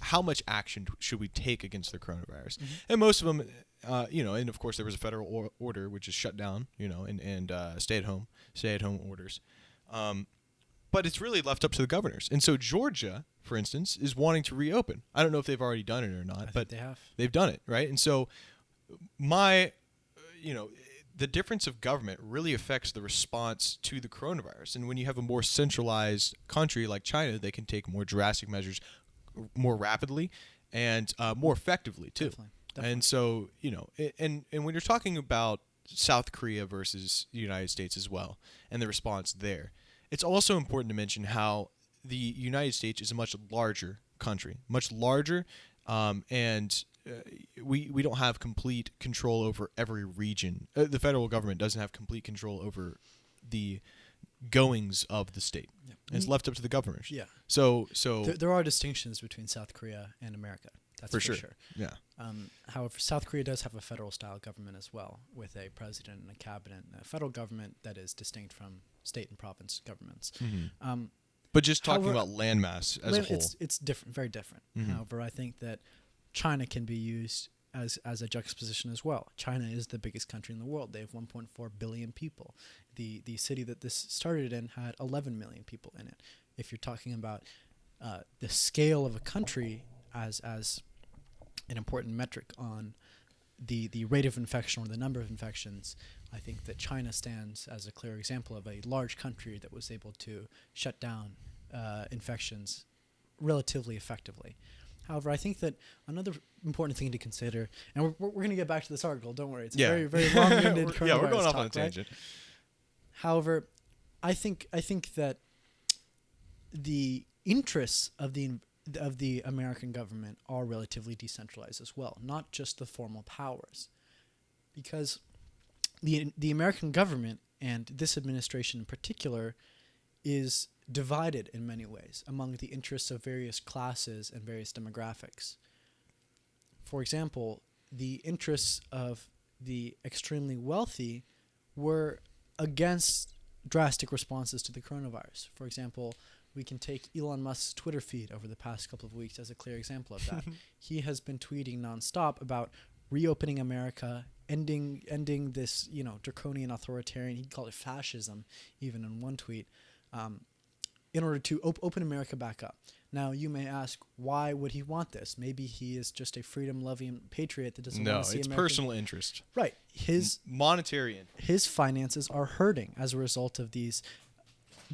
how much action should we take against the coronavirus. And most of them, and of course there was a federal order which is shut down, and stay-at-home orders. But it's really left up to the governors. And so Georgia, for instance, is wanting to reopen. I don't know if they've already done it or not, but they have. They've done it, right? And so the difference of government really affects the response to the coronavirus. And when you have a more centralized country like China, they can take more drastic measures more rapidly and more effectively too. Definitely. And so, and when you're talking about South Korea versus the United States as well and the response there, it's also important to mention how the United States is a much larger country, much larger, and we don't have complete control over every region. The federal government doesn't have complete control over the goings of the state. Yeah. And it's left up to the governors. Yeah. So there are distinctions between South Korea and America. That's for sure. Yeah. However, South Korea does have a federal-style government as well, with a president and a cabinet, and a federal government that is distinct from state and province governments. But just talking about landmass as a whole, it's different, very different. However, I think that China can be used as a juxtaposition as well. China is the biggest country in the world. They have 1.4 billion people. The city that this started in had 11 million people in it. If you're talking about the scale of a country as an important metric on the rate of infection or the number of infections, I think that China stands as a clear example of a large country that was able to shut down infections relatively effectively. However, I think that another important thing to consider, and we're going to get back to this article, don't worry. It's a very, very long-winded coronavirus yeah, we're going off talk, on a tangent. Right? However, I think that the interests of the American government are relatively decentralized as well, not just the formal powers, because the American government and this administration in particular is divided in many ways among the interests of various classes and various demographics. For example, the interests of the extremely wealthy were against drastic responses to the coronavirus. For example, we can take Elon Musk's Twitter feed over the past couple of weeks as a clear example of that. He has been tweeting nonstop about reopening America, ending this, draconian authoritarian, he'd call it fascism, even in one tweet, in order to open America back up. Now, you may ask, why would he want this? Maybe he is just a freedom-loving patriot that doesn't want to see No, it's American... personal interest. Right. Monetary interest. His finances are hurting as a result of these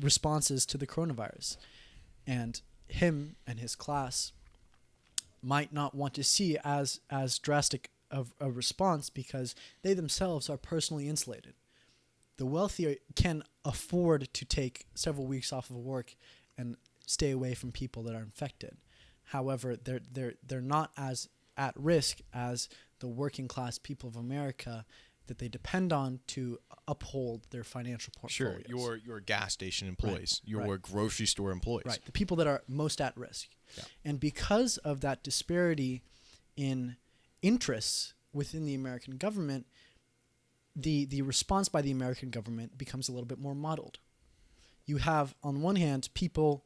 responses to the coronavirus. And him and his class might not want to see as drastic of a response because they themselves are personally insulated. The wealthy can afford to take several weeks off of work and stay away from people that are infected. However, they're not as at risk as the working class people of America that they depend on to uphold their financial portfolios. Sure, your gas station employees, Right, your right. grocery store employees. Right, the people that are most at risk. Yeah. And because of that disparity in interests within the American government, the response by the American government becomes a little bit more muddled. You have, on one hand, people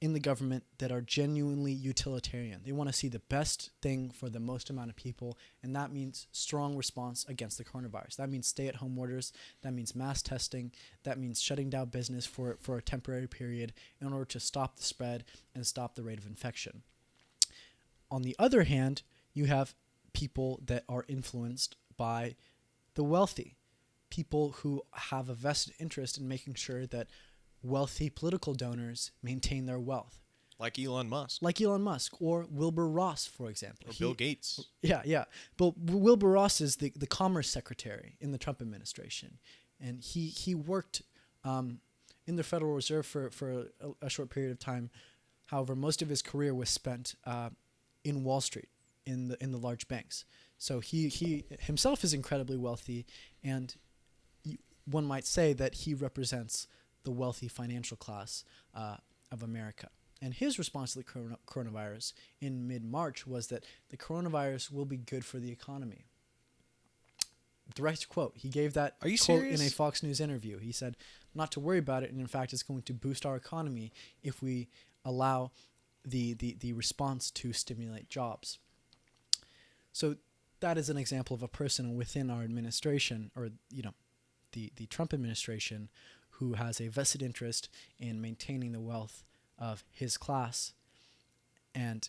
in the government that are genuinely utilitarian. They want to see the best thing for the most amount of people, and that means strong response against the coronavirus. That means stay-at-home orders. That means mass testing. That means shutting down business for a temporary period in order to stop the spread and stop the rate of infection. On the other hand, you have people that are influenced by the wealthy, people who have a vested interest in making sure that wealthy political donors maintain their wealth. Like Elon Musk. Like Elon Musk or Wilbur Ross, for example. Or Bill Gates. Yeah. But Wilbur Ross is the Commerce Secretary in the Trump administration. And he worked in the Federal Reserve for a short period of time. However, most of his career was spent in Wall Street, in the large banks. So he himself is incredibly wealthy, and one might say that he represents the wealthy financial class of America. And his response to the coronavirus in mid-March was that the coronavirus will be good for the economy. Direct quote. He gave that Are you quote serious? in a Fox News interview. He said, not to worry about it, and in fact, it's going to boost our economy if we allow the response to stimulate jobs. So that is an example of a person within our administration, or the Trump administration, who has a vested interest in maintaining the wealth of his class and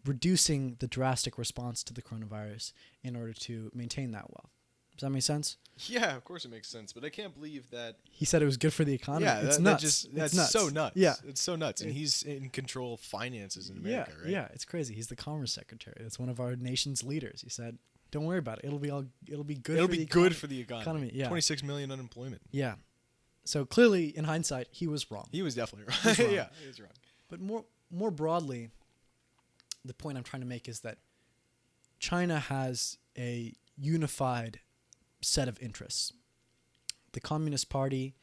reducing the drastic response to the coronavirus in order to maintain that wealth. Does that make sense? Yeah, of course it makes sense, but I can't believe that. He said it was good for the economy. Yeah, it's nuts. nuts. That's it's nuts. so nuts. Yeah, it's so nuts, and he's in control of finances in America, right? Yeah, it's crazy. He's the Commerce Secretary. That's one of our nation's leaders. He said, "Don't worry about it. It'll be good. It'll for be the good for the economy. Yeah, 26 million unemployment. Yeah. So clearly, in hindsight, he was wrong. He was definitely wrong. He was wrong. Yeah, he was wrong. But more broadly, the point I'm trying to make is that China has a unified set of interests. The Communist Party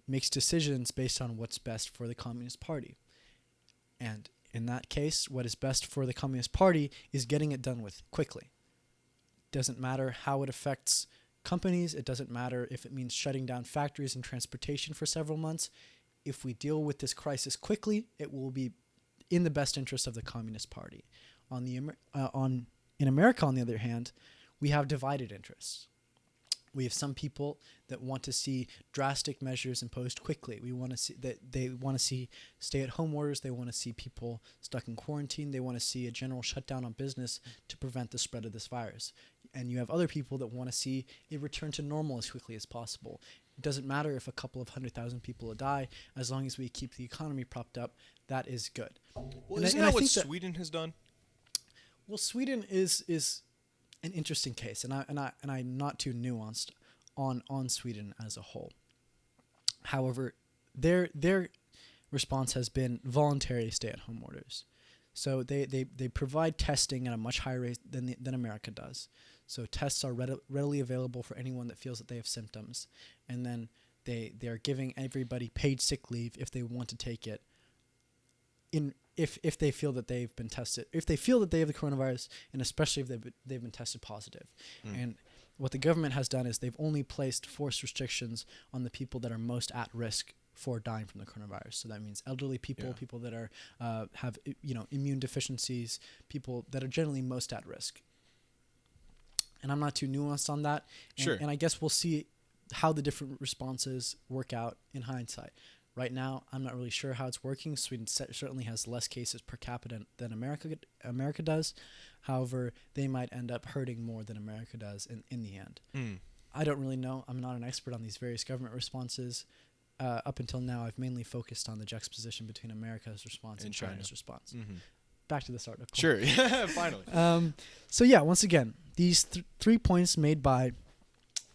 makes decisions based on what's best for the Communist Party. And in that case, what is best for the Communist Party is getting it done with quickly. Doesn't matter how it affects companies. It doesn't matter if it means shutting down factories and transportation for several months. If we deal with this crisis quickly, it will be in the best interest of the Communist Party. In America, on the other hand, we have divided interests. We have some people that want to see drastic measures imposed quickly. We want to see that they want to see stay-at-home orders. They want to see people stuck in quarantine. They want to see a general shutdown on business to prevent the spread of this virus. And you have other people that want to see it return to normal as quickly as possible. It doesn't matter if a couple of 100,000 people die, as long as we keep the economy propped up. That is good. Well, isn't that what Sweden has done? Well, Sweden is an interesting case, and I'm not too nuanced on Sweden as a whole. However, their response has been voluntary stay-at-home orders. So they provide testing at a much higher rate than America does. So tests are readily available for anyone that feels that they have symptoms, and then they are giving everybody paid sick leave if they want to take it. If they feel that they've been tested, if they feel that they have the coronavirus, and especially if they've been tested positive. And what the government has done is they've only placed forced restrictions on the people that are most at risk for dying from the coronavirus. So that means elderly people, people that are have immune deficiencies, people that are generally most at risk. And I'm not too nuanced on that. And I guess we'll see how the different responses work out in hindsight. Right now, I'm not really sure how it's working. Sweden certainly has less cases per capita than America does. However, they might end up hurting more than America does in the end. I don't really know. I'm not an expert on these various government responses. Up until now, I've mainly focused on the juxtaposition between America's response and China's response. Back to this article. Sure. Finally. So yeah, once again, these 3 points made by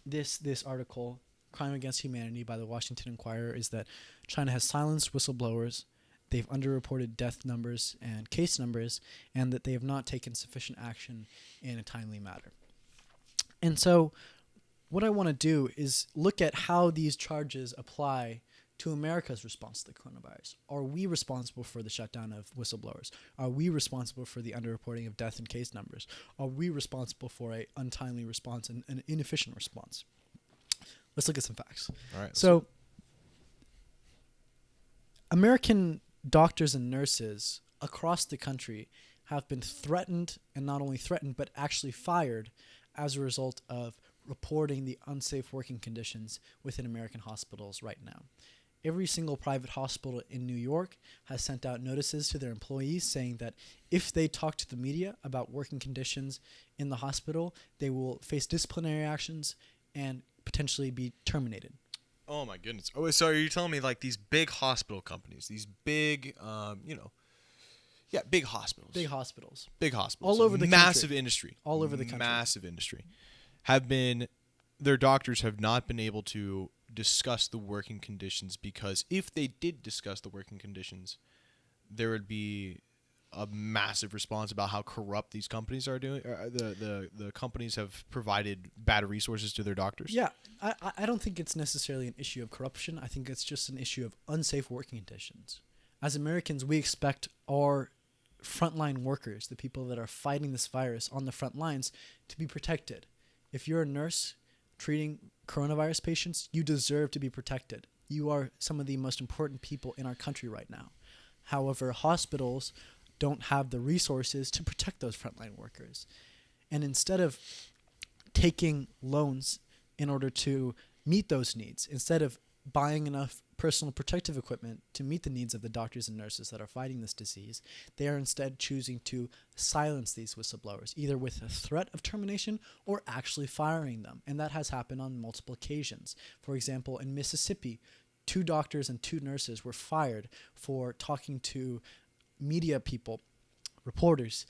this article, Crime Against Humanity by the Washington Inquirer, is that China has silenced whistleblowers, they've underreported death numbers and case numbers, and that they have not taken sufficient action in a timely manner. And so what I want to do is look at how these charges apply to America's response to the coronavirus. Are we responsible for the shutdown of whistleblowers? Are we responsible for the underreporting of death and case numbers? Are we responsible for an untimely response and an inefficient response? Let's look at some facts. All right. So, American doctors and nurses across the country have been threatened, and not only threatened, but actually fired as a result of reporting the unsafe working conditions within American hospitals right now. Every single private hospital in New York has sent out notices to their employees saying that if they talk to the media about working conditions in the hospital, they will face disciplinary actions and potentially be terminated. Oh my goodness. Oh, so are you telling me like these big hospital companies, these big, big hospitals. Big hospitals. Big hospitals. All over the massive country. industry. All over the country. Massive industry. Their doctors have not been able to discuss the working conditions, because if they did discuss the working conditions, there would be a massive response about how corrupt these companies are doing. The companies have provided bad resources to their doctors. Yeah, I don't think it's necessarily an issue of corruption. I think it's just an issue of unsafe working conditions. As Americans, we expect our frontline workers, the people that are fighting this virus on the front lines, to be protected. If you're a nurse treating coronavirus patients, you deserve to be protected. You are some of the most important people in our country right now. However, hospitals don't have the resources to protect those frontline workers. And instead of taking loans in order to meet those needs, instead of buying enough personal protective equipment to meet the needs of the doctors and nurses that are fighting this disease, they are instead choosing to silence these whistleblowers, either with a threat of termination or actually firing them. And that has happened on multiple occasions. For example, in Mississippi, 2 doctors and 2 nurses were fired for talking to media people, reporters,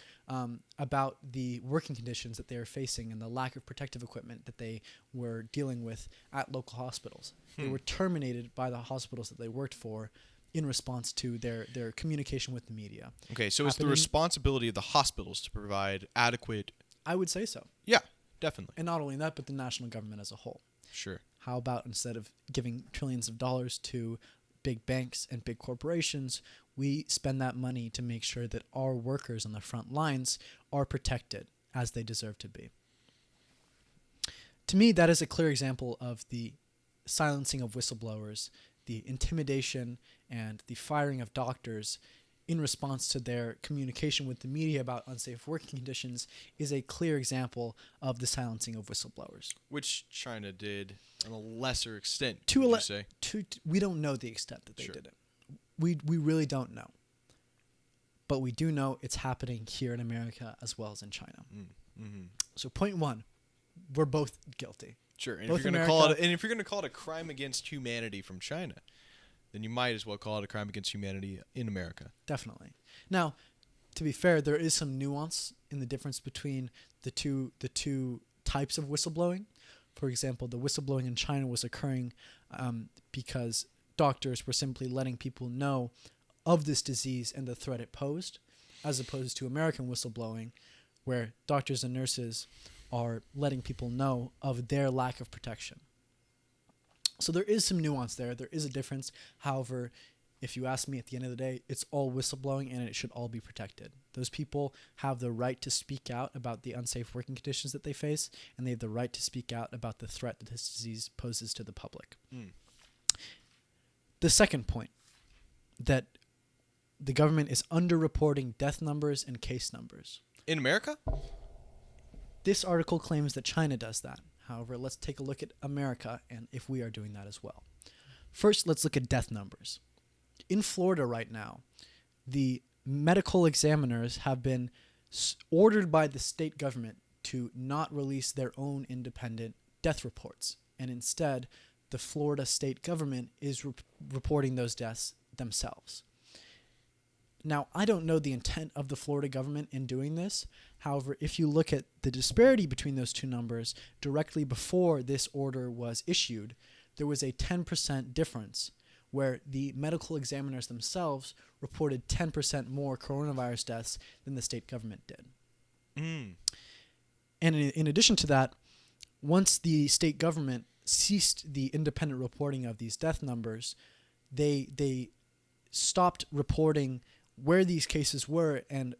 about the working conditions that they were facing and the lack of protective equipment that they were dealing with at local hospitals. They were terminated by the hospitals that they worked for in response to their communication with the media. Okay, so it's the responsibility of the hospitals to provide adequate... I would say so. Yeah, definitely. And not only that, but the national government as a whole. Sure. How about instead of giving trillions of dollars to big banks and big corporations, we spend that money to make sure that our workers on the front lines are protected as they deserve to be. To me, that is a clear example of the silencing of whistleblowers, the intimidation and the firing of doctors in response to their communication with the media about unsafe working conditions is a clear example of the silencing of whistleblowers. Which China did on a lesser extent, To would a you le- say? we don't know the extent that they Sure. did it. We really don't know. But we do know it's happening here in America as well as in China. Mm-hmm. So point one, we're both guilty. Sure. And Both if you're going to call it, America- and if you're going to call it a crime against humanity from China, then you might as well call it a crime against humanity in America. Definitely. Now, to be fair, there is some nuance in the difference between the two types of whistleblowing. For example, the whistleblowing in China was occurring because doctors were simply letting people know of this disease and the threat it posed, as opposed to American whistleblowing, where doctors and nurses are letting people know of their lack of protection. So there is some nuance there. There is a difference. However, if you ask me at the end of the day, it's all whistleblowing and it should all be protected. Those people have the right to speak out about the unsafe working conditions that they face, and they have the right to speak out about the threat that this disease poses to the public. The second point, that the government is underreporting death numbers and case numbers. In America? This article claims that China does that. However, let's take a look at America and if we are doing that as well. First, let's look at death numbers. In Florida right now, the medical examiners have been ordered by the state government to not release their own independent death reports. And instead, the Florida state government is reporting those deaths themselves. Now, I don't know the intent of the Florida government in doing this. However, if you look at the disparity between those two numbers, directly before this order was issued, there was a 10% difference where the medical examiners themselves reported 10% more coronavirus deaths than the state government did. And in addition to that, once the state government ceased the independent reporting of these death numbers, they stopped reporting where these cases were and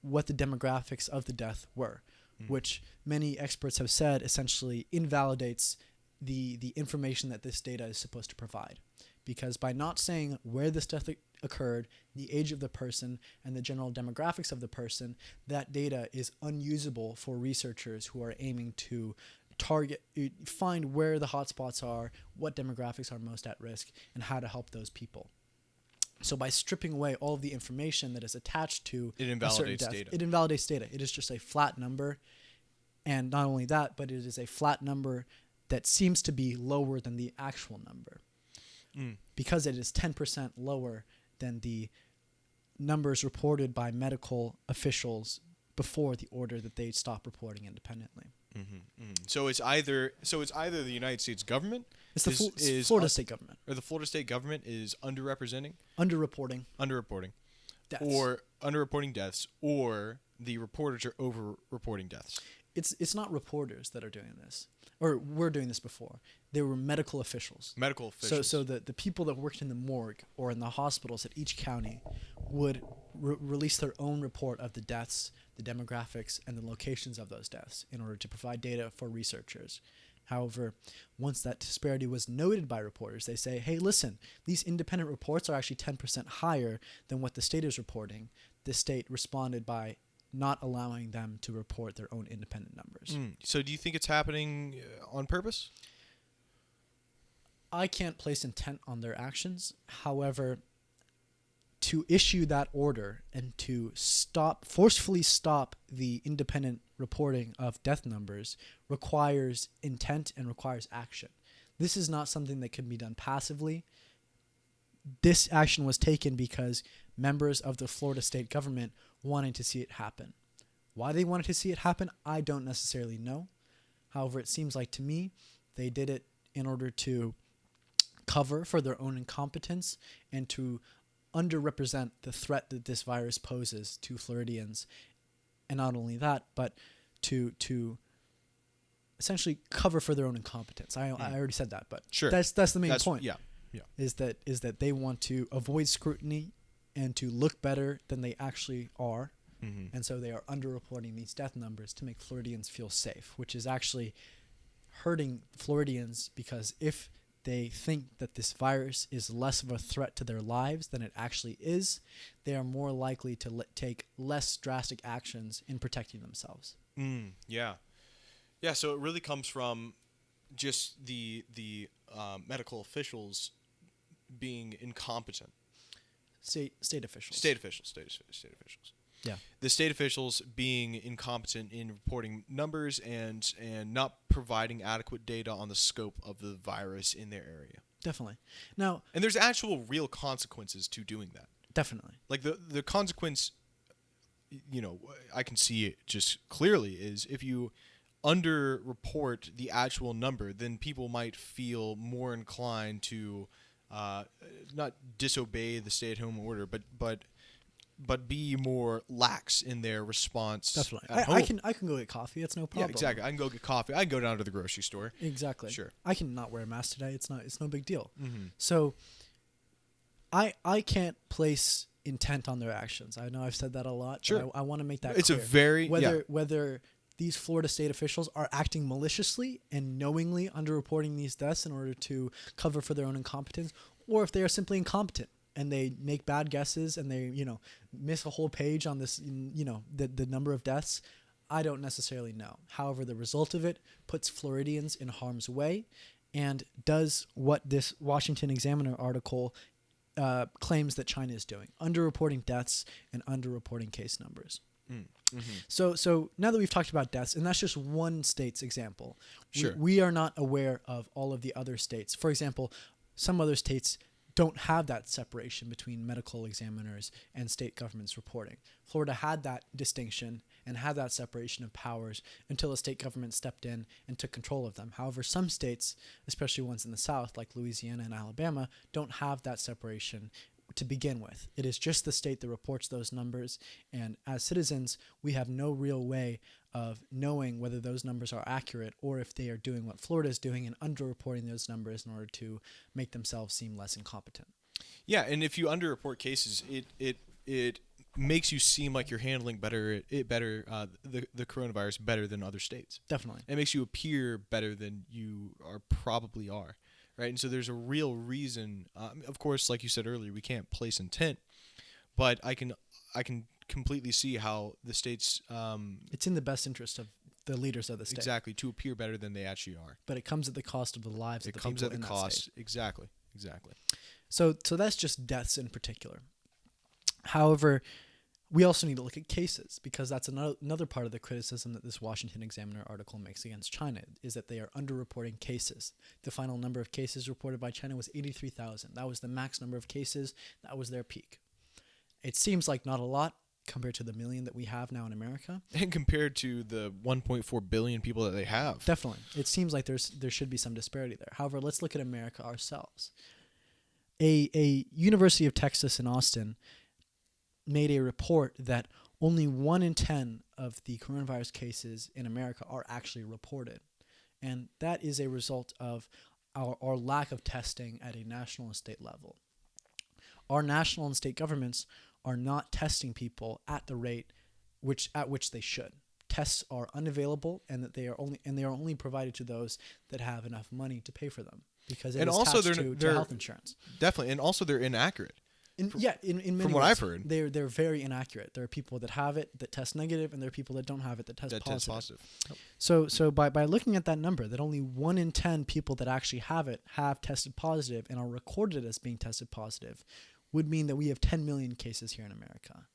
what the demographics of the death were, which many experts have said essentially invalidates the information that this data is supposed to provide. Because by not saying where this death occurred, the age of the person, and the general demographics of the person, that data is unusable for researchers who are aiming to find where the hotspots are, what demographics are most at risk, and how to help those people. So by stripping away all of the information that is attached to It a certain invalidates death, data. it invalidates data. It is just a flat number. And not only that, but it is a flat number that seems to be lower than the actual number. Because it is 10% lower than the numbers reported by medical officials before the order that they stopped reporting independently. So it's either the United States government It's the Florida state government or the Florida state government is underrepresenting, underreporting deaths, deaths. or underreporting deaths, or the reporters are over-reporting deaths. It's not reporters that are doing this, or were doing this before. They were medical officials. Medical officials. So the people that worked in the morgue or in the hospitals at each county would release their own report of the deaths, the demographics, and the locations of those deaths in order to provide data for researchers. However, once that disparity was noted by reporters, they say, hey, listen, these independent reports are actually 10% higher than what the state is reporting. The state responded by not allowing them to report their own independent numbers. So do you think it's happening on purpose? I can't place intent on their actions. However, to issue that order and to forcefully stop the independent reporting of death numbers requires intent and requires action. This is not something that can be done passively. This action was taken because members of the Florida state government wanted to see it happen. Why they wanted to see it happen, I don't necessarily know. However, it seems like to me they did it in order to cover for their own incompetence and to underrepresent the threat that this virus poses to Floridians. And not only that, but to essentially cover for their own incompetence. I already said that, but Sure. that's the main point. Yeah. Is that they want to avoid scrutiny and to look better than they actually are. And so they are underreporting these death numbers to make Floridians feel safe, which is actually hurting Floridians, because if they think that this virus is less of a threat to their lives than it actually is, they are more likely to take less drastic actions in protecting themselves. Yeah. Yeah, so it really comes from just the medical officials being incompetent. State officials. State officials. Yeah. The state officials being incompetent in reporting numbers and not providing adequate data on the scope of the virus in their area. Definitely. Now, And there's actual real consequences to doing that. definitely. Like the consequence, I can see it just clearly is if you underreport the actual number, then people might feel more inclined to not disobey the stay-at-home order, but be more lax in their response. Definitely. At home. I can go get coffee. It's no Yeah, problem. exactly. I can go get coffee. I can go down to the grocery store. Exactly. Sure. I can not wear a mask today. It's no big deal. Mm-hmm. So I can't place intent on their actions. I know I've said that a lot. Sure. But I want to make that It's clear. a very whether these Florida state officials are acting maliciously and knowingly underreporting these deaths in order to cover for their own incompetence, or if they are simply incompetent and they make bad guesses and they miss a whole page on this the number of deaths. I don't necessarily know. However, the result of it puts Floridians in harm's way and does what this Washington Examiner article claims that China is doing: underreporting deaths and underreporting case numbers. Mm-hmm. So now that we've talked about deaths, and that's just one state's example, Sure. we are not aware of all of the other states. For example, some other states don't have that separation between medical examiners and state governments reporting. Florida had that distinction and had that separation of powers until the state government stepped in and took control of them. However, some states, especially ones in the South like Louisiana and Alabama, don't have that separation to begin with. It is just the state that reports those numbers, and as citizens, we have no real way of knowing whether those numbers are accurate or if they are doing what Florida is doing and underreporting those numbers in order to make themselves seem less incompetent. Yeah, and if you underreport cases, it makes you seem like you're handling the coronavirus better than other states. Definitely. It makes you appear better than you probably are, right? And so there's a real reason. Of course, like you said earlier, we can't place intent, but I can completely see how the states. It's in the best interest of the leaders of the state. Exactly, to appear better than they actually are. But it comes at the cost of the lives of the people in that state. It comes at the cost. Exactly. So that's just deaths in particular. However, we also need to look at cases, because that's another part of the criticism that this Washington Examiner article makes against China, is that they are underreporting cases. The final number of cases reported by China was 83,000. That was the max number of cases. That was their peak. It seems like not a lot compared to the million that we have now in America. And compared to the 1.4 billion people that they have. Definitely. It seems like there should be some disparity there. However, let's look at America ourselves. A University of Texas in Austin made a report that only 1 in 10 of the coronavirus cases in America are actually reported. And that is a result of our lack of testing at a national and state level. Our national and state governments are not testing people at the rate at which they should. Tests are unavailable, and that they are only provided to those that have enough money to pay for them, because it is attached to health insurance. Definitely, and also they're inaccurate. In many ways, from what I've heard, they're very inaccurate. There are people that have it that test negative, and there are people that don't have it that test positive. So by looking at that number, that only 1 in 10 people that actually have it have tested positive and are recorded as being tested positive, would mean that we have 10 million cases here in America.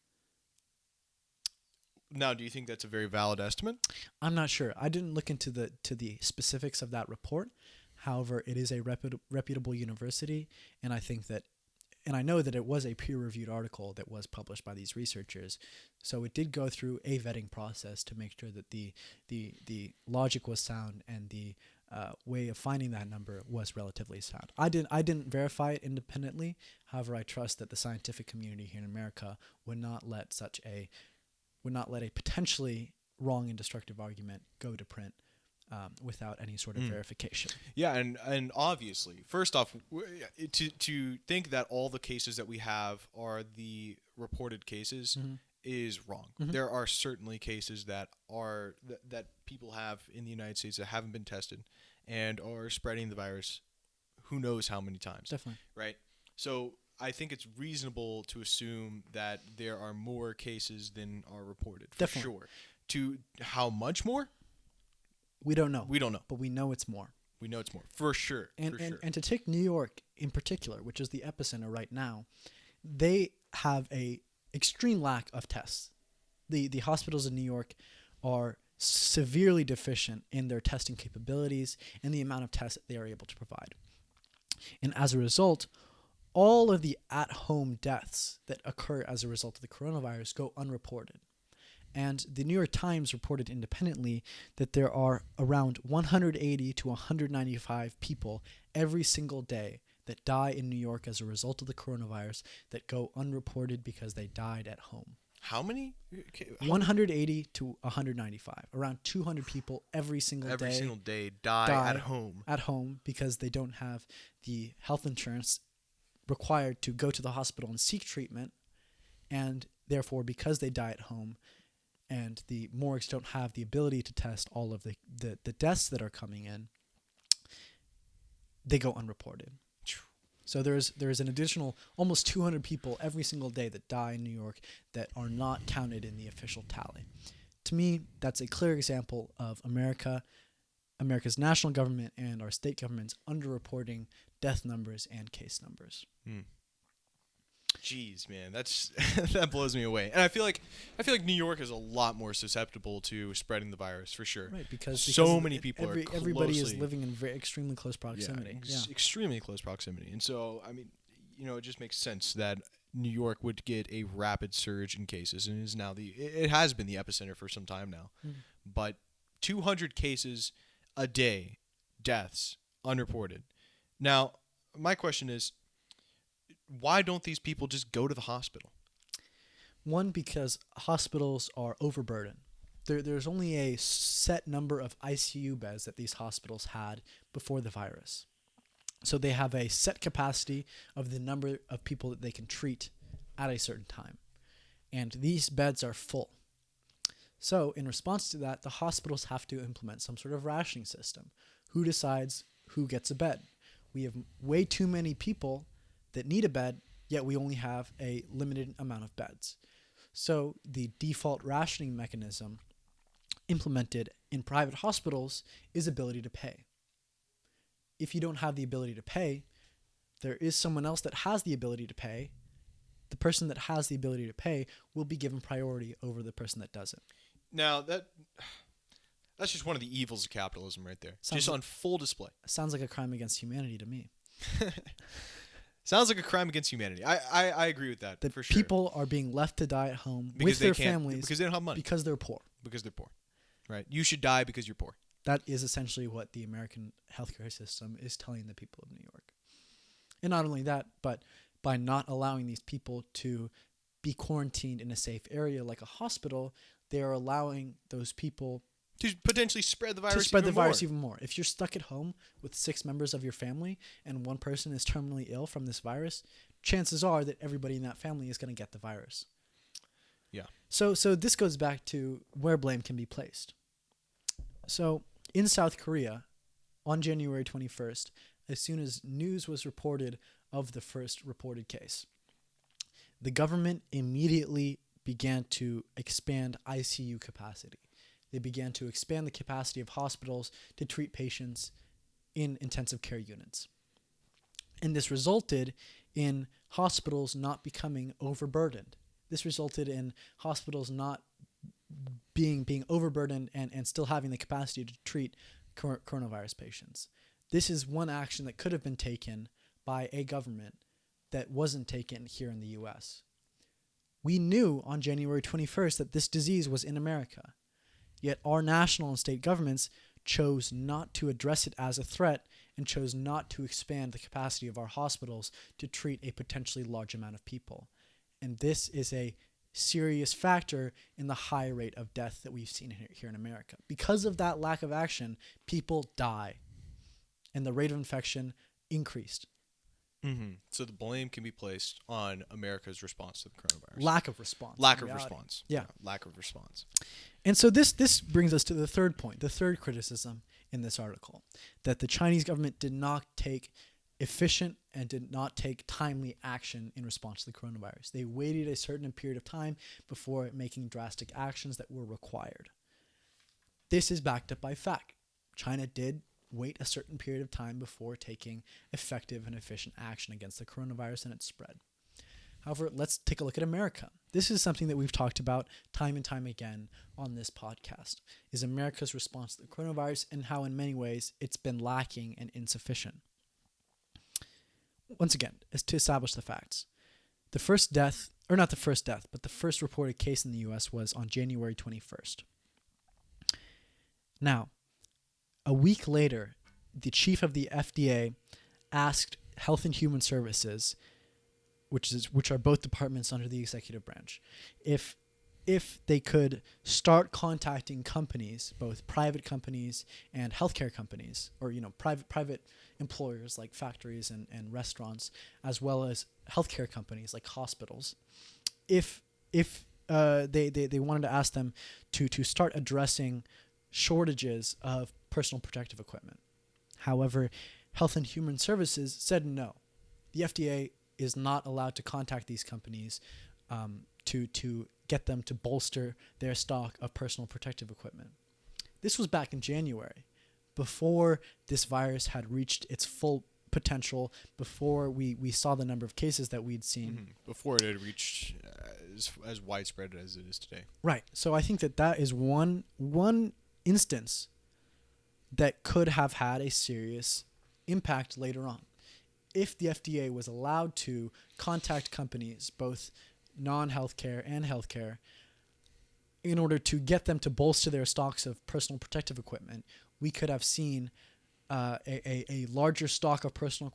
Now, do you think that's a very valid estimate? I'm not sure. I didn't look into the specifics of that report. However, it is a reputable university, and I know that it was a peer-reviewed article that was published by these researchers. So it did go through a vetting process to make sure that the logic was sound and the way of finding that number was relatively sound. I didn't verify it independently. However, I trust that the scientific community here in America would not let a potentially wrong and destructive argument go to print without any sort of verification. Yeah, and obviously, first off, to think that all the cases that we have are the reported cases is wrong. Mm-hmm. There are certainly cases that people have in the United States that haven't been tested and are spreading the virus who knows how many times. Definitely. Right? So I think it's reasonable to assume that there are more cases than are reported, for Definitely. sure. To how much more? We don't know. We don't know. But we know it's more. We know it's more, for sure. And to take New York in particular, which is the epicenter right now, they have a extreme lack of tests. The hospitals in New York are severely deficient in their testing capabilities and the amount of tests that they are able to provide. And as a result, all of the at-home deaths that occur as a result of the coronavirus go unreported. And the New York Times reported independently that there are around 180 to 195 people every single day that die in New York as a result of the coronavirus that go unreported because they died at home. How many? 180 to 195. Around 200 people every single day die at home. At home because they don't have the health insurance required to go to the hospital and seek treatment. And therefore, because they die at home, and the morgues don't have the ability to test all of the deaths that are coming in, they go unreported. So there is an additional almost 200 people every single day that die in New York that are not counted in the official tally. To me, that's a clear example of America's national government and our state governments underreporting death numbers and case numbers. Jeez, man, that's that blows me away. And I feel like New York is a lot more susceptible to spreading the virus, for sure. Right, because so many people everybody is living in extremely close proximity. Extremely close proximity. And so, I mean, it just makes sense that New York would get a rapid surge in cases, and is now it has been the epicenter for some time now. But 200 cases a day, deaths unreported. Now, my question is, why don't these people just go to the hospital? One, because hospitals are overburdened. There's only a set number of ICU beds that these hospitals had before the virus. So they have a set capacity of the number of people that they can treat at a certain time. And these beds are full. So in response to that, the hospitals have to implement some sort of rationing system. Who decides who gets a bed? We have way too many people that need a bed, yet we only have a limited amount of beds. So the default rationing mechanism implemented in private hospitals is ability to pay. If you don't have the ability to pay, there is someone else that has the ability to pay. The person that has the ability to pay will be given priority over the person that doesn't. Now, that's just one of the evils of capitalism right there. Just on full display. Sounds like a crime against humanity to me. Sounds like a crime against humanity. I agree with that, for sure. People are being left to die at home with their families because they don't have money. Because they're poor. Because they're poor. Right? You should die because you're poor. That is essentially what the American healthcare system is telling the people of New York. And not only that, but by not allowing these people to be quarantined in a safe area like a hospital, they are allowing those people to potentially spread the virus even more. If you're stuck at home with 6 members of your family and one person is terminally ill from this virus, chances are that everybody in that family is going to get the virus. Yeah. So this goes back to where blame can be placed. So in South Korea, on January 21st, as soon as news was reported of the first reported case, the government immediately began to expand ICU capacity. They began to expand the capacity of hospitals to treat patients in intensive care units. And this resulted in hospitals not becoming overburdened. This resulted in hospitals not being overburdened and still having the capacity to treat coronavirus patients. This is one action that could have been taken by a government that wasn't taken here in the U.S. We knew on January 21st that this disease was in America. Yet our national and state governments chose not to address it as a threat and chose not to expand the capacity of our hospitals to treat a potentially large amount of people. And this is a serious factor in the high rate of death that we've seen here in America. Because of that lack of action, people die, and the rate of infection increased. Mm-hmm. So the blame can be placed on America's response to the coronavirus. Lack of response. Yeah. Lack of response. And so this brings us to the third point, the third criticism in this article, that the Chinese government did not take efficient and did not take timely action in response to the coronavirus. They waited a certain period of time before making drastic actions that were required. This is backed up by fact. China did wait a certain period of time before taking effective and efficient action against the coronavirus and its spread. However, let's take a look at America. This is something that we've talked about time and time again on this podcast, is America's response to the coronavirus and how in many ways it's been lacking and insufficient. Once again, is to establish the facts. The first death, or not the first death, but the first reported case in the U.S. was on January 21st. Now, a week later, the chief of the FDA asked Health and Human Services, which are both departments under the executive branch, if they could start contacting companies, both private companies and healthcare companies, or private employers like factories and restaurants, as well as healthcare companies like hospitals, if they wanted to ask them to start addressing shortages of personal protective equipment. However, Health and Human Services said no. The FDA is not allowed to contact these companies to get them to bolster their stock of personal protective equipment. This was back in January, before this virus had reached its full potential, before we saw the number of cases that we'd seen. Before it had reached as widespread as it is today. Right. So I think that is one instance that could have had a serious impact later on. If the FDA was allowed to contact companies, both non-healthcare and healthcare, in order to get them to bolster their stocks of personal protective equipment, we could have seen a larger stock of personal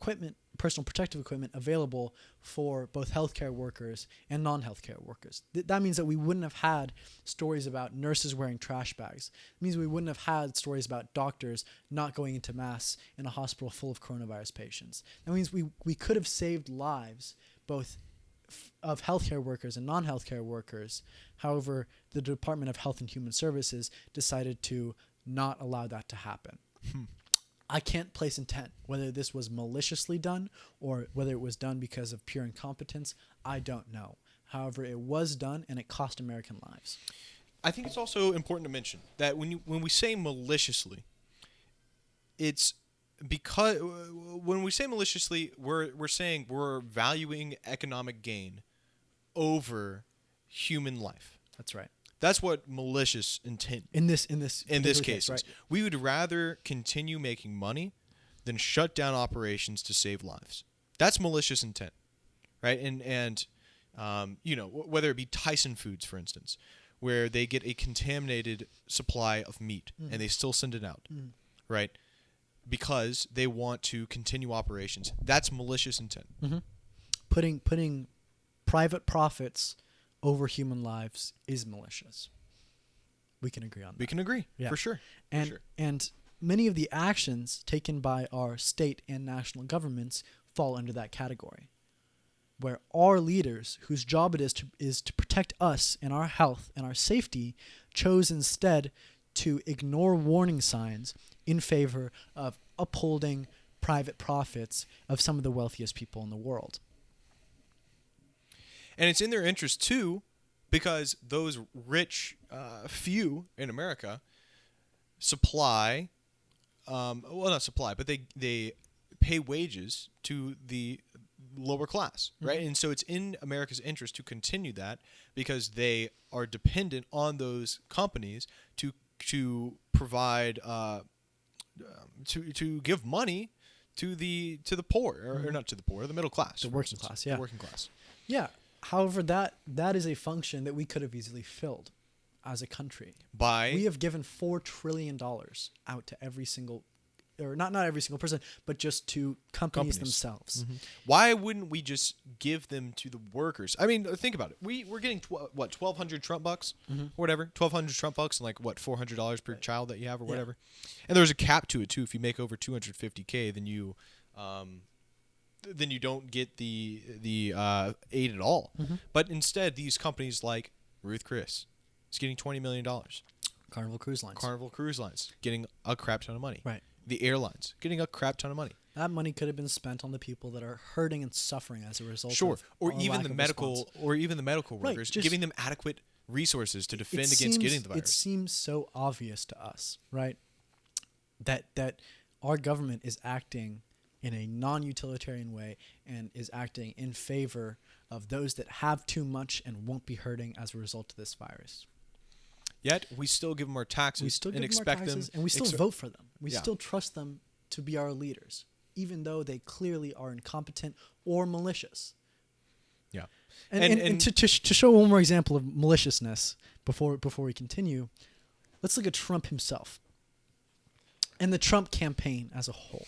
protective equipment available for both healthcare workers and non-healthcare workers. That means that we wouldn't have had stories about nurses wearing trash bags. It means we wouldn't have had stories about doctors not going into mass in a hospital full of coronavirus patients. That means we could have saved lives, both of healthcare workers and non-healthcare workers. However, the Department of Health and Human Services decided to not allow that to happen. I can't place intent, whether this was maliciously done or whether it was done because of pure incompetence. I don't know. However, it was done and it cost American lives. I think it's also important to mention that when we say maliciously, it's because when we say maliciously, we're saying we're valuing economic gain over human life. That's right. That's what malicious intent in this case, right? We would rather continue making money than shut down operations to save lives. That's malicious intent, right? And whether it be Tyson Foods, for instance, where they get a contaminated supply of meat and they still send it out, right? Because they want to continue operations. That's malicious intent. Putting private profits over human lives is malicious. We can agree on that. We can agree, for sure. And many of the actions taken by our state and national governments fall under that category, where our leaders, whose job it is to protect us and our health and our safety, chose instead to ignore warning signs in favor of upholding private profits of some of the wealthiest people in the world. And it's in their interest, too, because those rich few in America supply, not supply, but they pay wages to the lower class, right? And so it's in America's interest to continue that because they are dependent on those companies to provide, to give money to the poor, or not to the poor, the middle class. The working class, yeah. The working class. Yeah. However, that is a function that we could have easily filled as a country. We have given $4 trillion out to every single, or not every single person, but just to companies themselves. Why wouldn't we just give them to the workers? I mean, think about it. We're getting $1,200 Trump bucks, or whatever, $1,200 Trump bucks, and like $400 per child that you have, or whatever. And there's a cap to it too. If you make over $250K, then you don't get the aid at all. But instead, these companies like Ruth Chris is getting $20 million. Carnival Cruise Lines Carnival Cruise Lines getting a crap ton of money. Right. The airlines getting a crap ton of money. That money could have been spent on the people that are hurting and suffering as a result Sure, of or our even lack the of medical, response. or even the medical Right, workers, just- giving them adequate resources to defend against seems, getting the It virus. seems so obvious to us, right? That our government is acting in a non-utilitarian way and is acting in favor of those that have too much and won't be hurting as a result of this virus. Yet we still give them our taxes We still and give them our expect taxes, them, and we still vote for them. We Yeah. still trust them to be our leaders, even though they clearly are incompetent or malicious. Yeah, And to show one more example of maliciousness before we continue, let's look at Trump himself and the Trump campaign as a whole.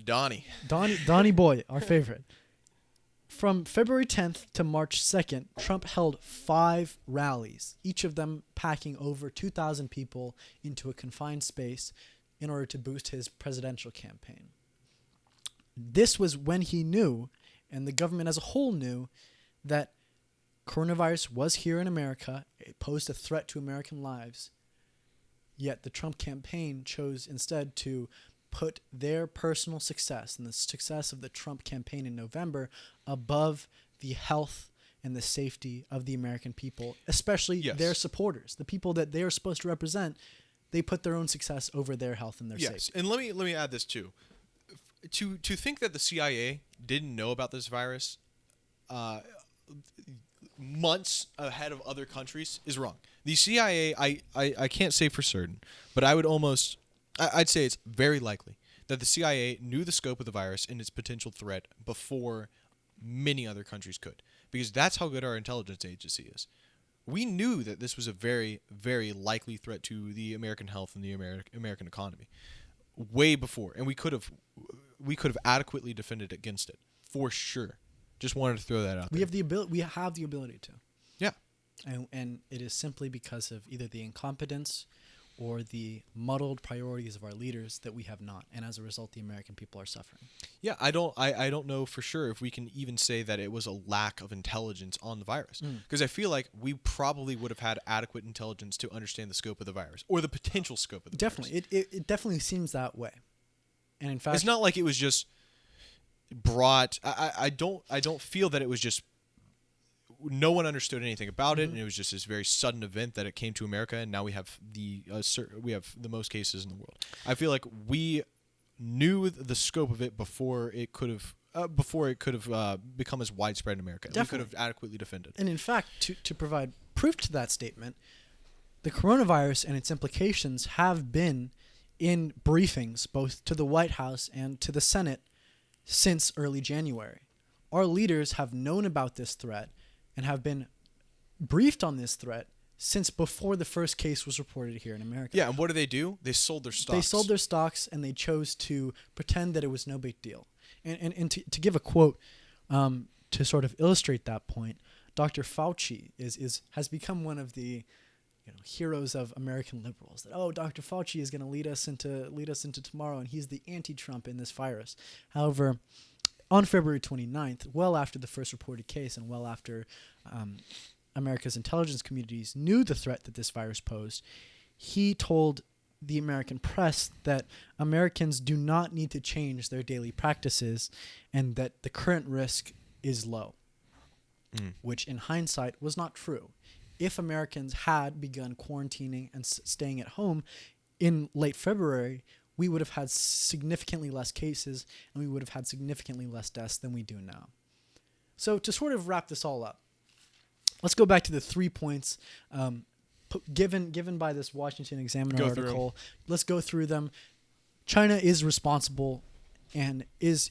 Donnie Boy, our favorite. From February 10th to March 2nd, Trump held 5 rallies, each of them packing over 2,000 people into a confined space in order to boost his presidential campaign. This was when he knew, and the government as a whole knew, that coronavirus was here in America. It posed a threat to American lives. Yet the Trump campaign chose instead to put their personal success and the success of the Trump campaign in November above the health and the safety of the American people, especially Yes. their supporters, the people that they are supposed to represent. They put their own success over their health and their Yes, safety. and let me add this too. To think that the CIA didn't know about this virus months ahead of other countries is wrong. The CIA, I can't say for certain, but I'd say it's very likely that the CIA knew the scope of the virus and its potential threat before many other countries could, because that's how good our intelligence agency is. We knew that this was a very, very likely threat to the American health and the American economy way before, and we could have adequately defended against it for sure. Just wanted to throw that out there. We have the ability to. Yeah. And it is simply because of either the incompetence or the muddled priorities of our leaders that we have not, and as a result, the American people are suffering. Yeah, I don't know for sure if we can even say that it was a lack of intelligence on the virus, because I feel like we probably would have had adequate intelligence to understand the scope of the virus or the potential scope of the virus. Definitely, it definitely seems that way. And in fact, It's not like it was just brought. I don't feel that it was just. No one understood anything about it, and it was just this very sudden event that it came to America, and now we have the most cases in the world. I feel like we knew the scope of it before it could have become as widespread in America. And we could have adequately defended. And in fact, to provide proof to that statement, the coronavirus and its implications have been in briefings both to the White House and to the Senate since early January. Our leaders have known about this threat and have been briefed on this threat since before the first case was reported here in America. Yeah, and what do? They sold their stocks. They sold their stocks, and they chose to pretend that it was no big deal. And to give a quote to sort of illustrate that point, Dr. Fauci has become one of the heroes of American liberals. That Dr. Fauci is going to lead us into tomorrow, and he's the anti-Trump in this virus. However, on February 29th, well after the first reported case and well after America's intelligence communities knew the threat that this virus posed, he told the American press that Americans do not need to change their daily practices and that the current risk is low, which in hindsight was not true. If Americans had begun quarantining and staying at home in late February, we would have had significantly less cases and we would have had significantly less deaths than we do now. So to sort of wrap this all up, let's go back to the 3 points given by this Washington Examiner article. Let's go through them. China is responsible and is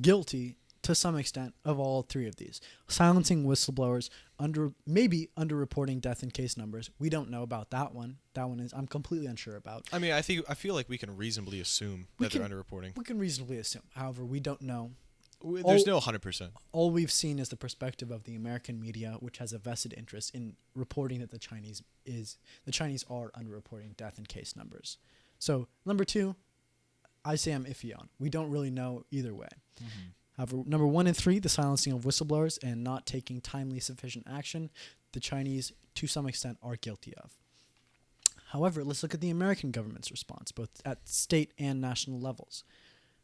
guilty to some extent of all 3 of these. Silencing whistleblowers, maybe underreporting death and case numbers. We don't know about that one. That one I'm completely unsure about. I mean, I feel like we can reasonably assume that they're underreporting. We can reasonably assume. However, we don't know. There's no 100%. All we've seen is the perspective of the American media, which has a vested interest in reporting that the Chinese are underreporting death and case numbers. So number 2, I say I'm iffy on. We don't really know either way. Mm-hmm. However, number 1 and 3, the silencing of whistleblowers and not taking timely sufficient action, the Chinese, to some extent, are guilty of. However, let's look at the American government's response, both at state and national levels.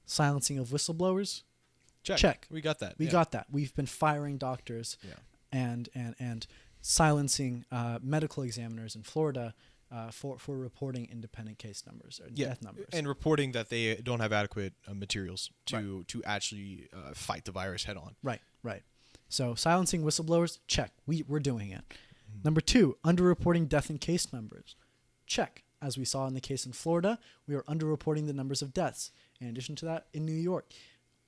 Silencing of whistleblowers. Check. Check. We got that. We Yeah. got that. We've been firing doctors Yeah. and silencing medical examiners in Florida for reporting independent case numbers or Yeah. death numbers. And reporting that they don't have adequate materials to actually fight the virus head on. Right. So silencing whistleblowers, check. We're doing it. Number 2, underreporting death and case numbers. Check. As we saw in the case in Florida, we are underreporting the numbers of deaths. In addition to that, in New York,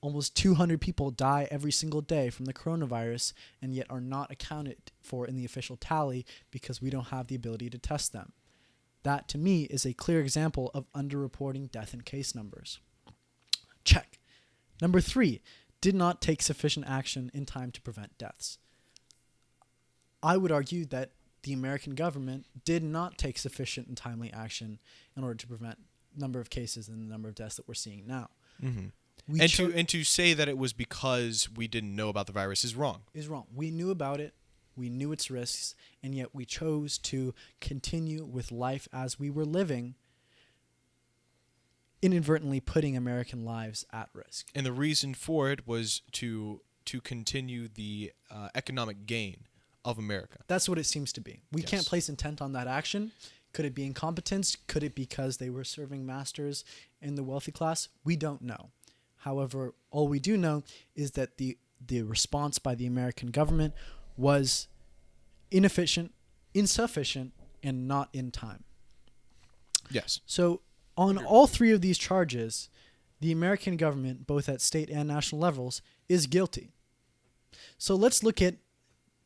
almost 200 people die every single day from the coronavirus and yet are not accounted for in the official tally because we don't have the ability to test them. That, to me, is a clear example of underreporting death and case numbers. Check. Number 3, did not take sufficient action in time to prevent deaths. I would argue that the American government did not take sufficient and timely action in order to prevent number of cases and the number of deaths that we're seeing now. Mm-hmm. And to say that it was because we didn't know about the virus is wrong. Is wrong. We knew about it. We knew its risks, and yet we chose to continue with life as we were living, inadvertently putting American lives at risk. And the reason for it was to continue the economic gain of America. That's what it seems to be. We Yes. can't place intent on that action. Could it be incompetence? Could it be because they were serving masters in the wealthy class? We don't know. However, all we do know is that the response by the American government was inefficient, insufficient, and not in time. Yes. So on all 3 of these charges, the American government, both at state and national levels, is guilty. So let's look at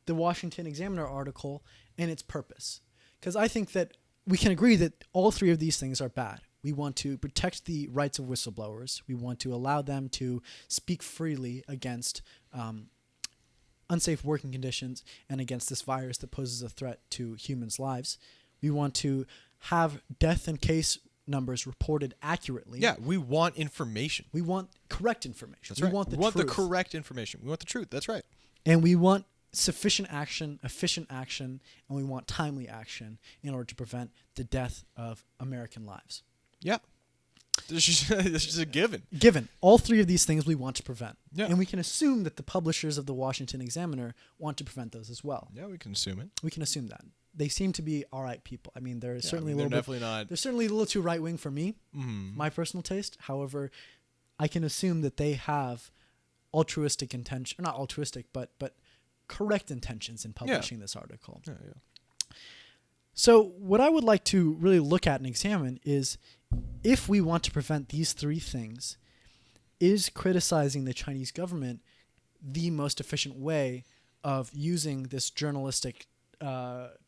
the Washington Examiner article and its purpose. Because I think that we can agree that all 3 of these things are bad. We want to protect the rights of whistleblowers. We want to allow them to speak freely against unsafe working conditions and against this virus that poses a threat to humans' lives. We want to have death and case numbers reported accurately. Yeah, we want information. We want correct information. That's right. We want the we want the truth. correct information. We want the truth. That's right. And we want sufficient action, efficient action, and we want timely action in order to prevent the death of American lives. Yeah. This is a given. Given all 3 of these things we want to prevent. Yeah. And we can assume that the publishers of the Washington Examiner want to prevent those as well. Yeah, we can assume it. We can assume that. They seem to be all right people. I mean, they're certainly they're a little definitely not. They're certainly a little too right-wing for me, my personal taste. However, I can assume that they have altruistic intention, not altruistic, but correct intentions in publishing this article. Yeah. So what I would like to really look at and examine is if we want to prevent these 3 things, is criticizing the Chinese government the most efficient way of using this journalistic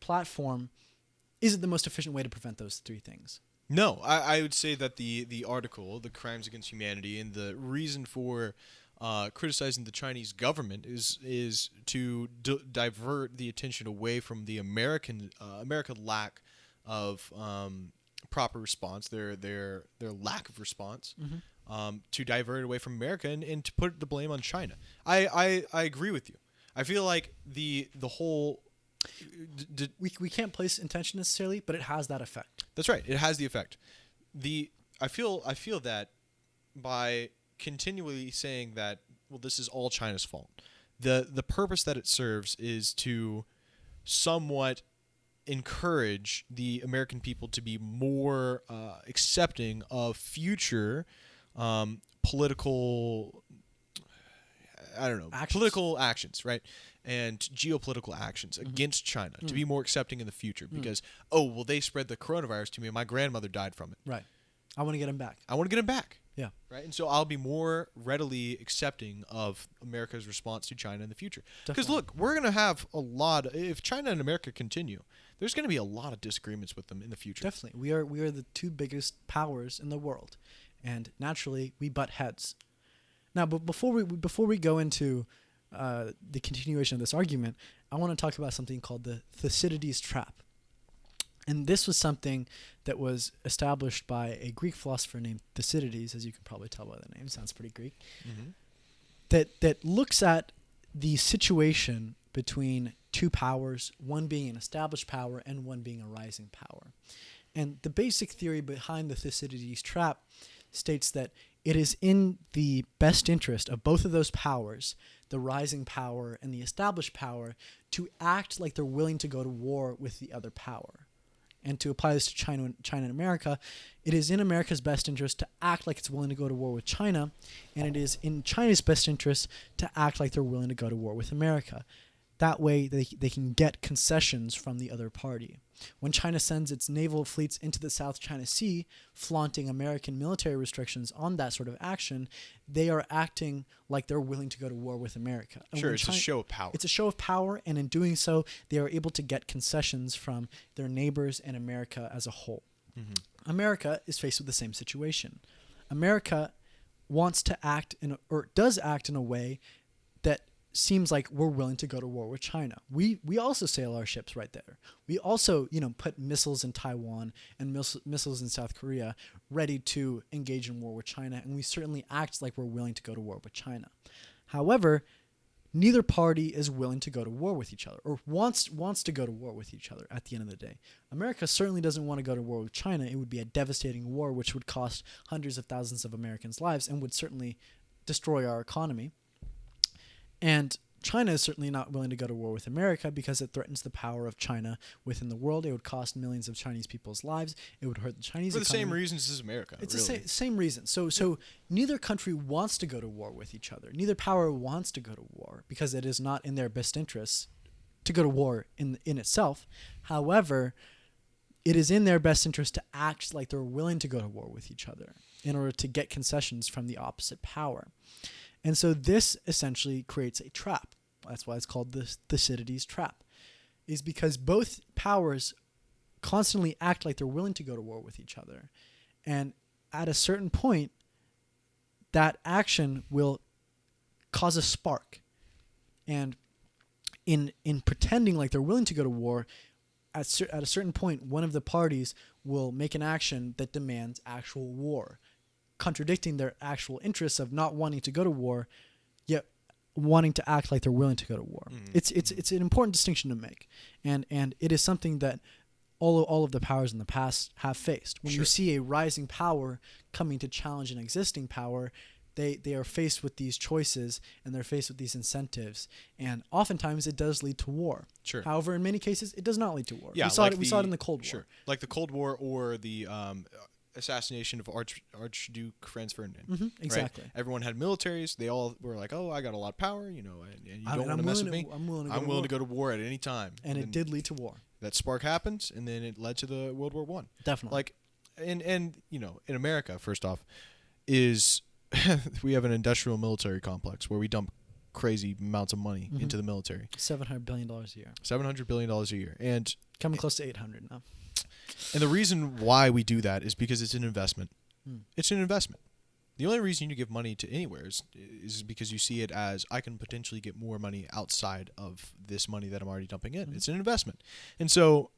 platform? Is it the most efficient way to prevent those 3 things? No, I would say that the article, the crimes against humanity, and the reason for criticizing the Chinese government is to divert the attention away from the American lack of proper response, their lack of response, to divert it away from America and to put the blame on China. I agree with you. I feel like the whole We can't place intention necessarily, but it has that effect. That's right. It has the effect. I feel that by continually saying that, well, this is all China's fault, the purpose that it serves is to somewhat encourage the American people to be more accepting of future political, political actions, right? And geopolitical actions against China, to be more accepting in the future because, they spread the coronavirus to me and my grandmother died from it. Right. I want to get him back. I want to get him back. Yeah. Right. And so I'll be more readily accepting of America's response to China in the future. Because look, we're going to have if China and America continue, there's going to be a lot of disagreements with them in the future. Definitely. We are the 2 biggest powers in the world. And naturally, we butt heads. Now, but before we go into the continuation of this argument, I want to talk about something called the Thucydides trap. And this was something that was established by a Greek philosopher named Thucydides, as you can probably tell by the name. Sounds pretty Greek. That looks at the situation between 2 powers, one being an established power and one being a rising power. And the basic theory behind the Thucydides trap states that it is in the best interest of both of those powers, the rising power and the established power, to act like they're willing to go to war with the other power. And to apply this to China and America, it is in America's best interest to act like it's willing to go to war with China, and it is in China's best interest to act like they're willing to go to war with America. That way, they can get concessions from the other party. When China sends its naval fleets into the South China Sea, flaunting American military restrictions on that sort of action, they are acting like they're willing to go to war with America. And Sure, it's a show of power. It's a show of power, and in doing so, they are able to get concessions from their neighbors and America as a whole. Mm-hmm. America is faced with the same situation. America wants to act or does act in a way that seems like we're willing to go to war with China. We also sail our ships right there. We also, put missiles in Taiwan and missiles in South Korea ready to engage in war with China, and we certainly act like we're willing to go to war with China. However, neither party is willing to go to war with each other or wants to go to war with each other at the end of the day. America certainly doesn't want to go to war with China. It would be a devastating war which would cost hundreds of thousands of Americans' lives and would certainly destroy our economy. And China is certainly not willing to go to war with America because it threatens the power of China within the world. It would cost millions of Chinese people's lives. It would hurt the Chinese economy. For the same reasons as America. It's really. the same reason. So neither country wants to go to war with each other. Neither power wants to go to war because it is not in their best interests to go to war in itself. However, it is in their best interest to act like they're willing to go to war with each other in order to get concessions from the opposite power. And so this essentially creates a trap. That's why it's called the Thucydides trap, is because both powers constantly act like they're willing to go to war with each other. And at a certain point, that action will cause a spark. And in pretending like they're willing to go to war, at a certain point, one of the parties will make an action that demands actual war, contradicting their actual interests of not wanting to go to war, yet wanting to act like they're willing to go to war. Mm-hmm. It's an important distinction to make, and it is something that all of the powers in the past have faced. When you see a rising power coming to challenge an existing power, they are faced with these choices and they're faced with these incentives, and oftentimes it does lead to war. Sure. However, in many cases, it does not lead to war. Yeah, we saw it in the Cold War. Sure. Like the Cold War or the assassination of Archduke Franz Ferdinand. Mm-hmm, exactly. Right? Everyone had militaries. They all were like, "Oh, I got a lot of power, and you don't want to mess with me. I'm willing to go to war at any time." And it did lead to war. That spark happens, and then it led to the World War I. Definitely. Like, and in America, first off, is we have an industrial military complex where we dump crazy amounts of money into the military. $700 billion a year. $700 billion a year, and coming close to 800 now. And the reason why we do that is because it's an investment. It's an investment. The only reason you give money to anywhere is because you see it as, I can potentially get more money outside of this money that I'm already dumping in. It's an investment. And so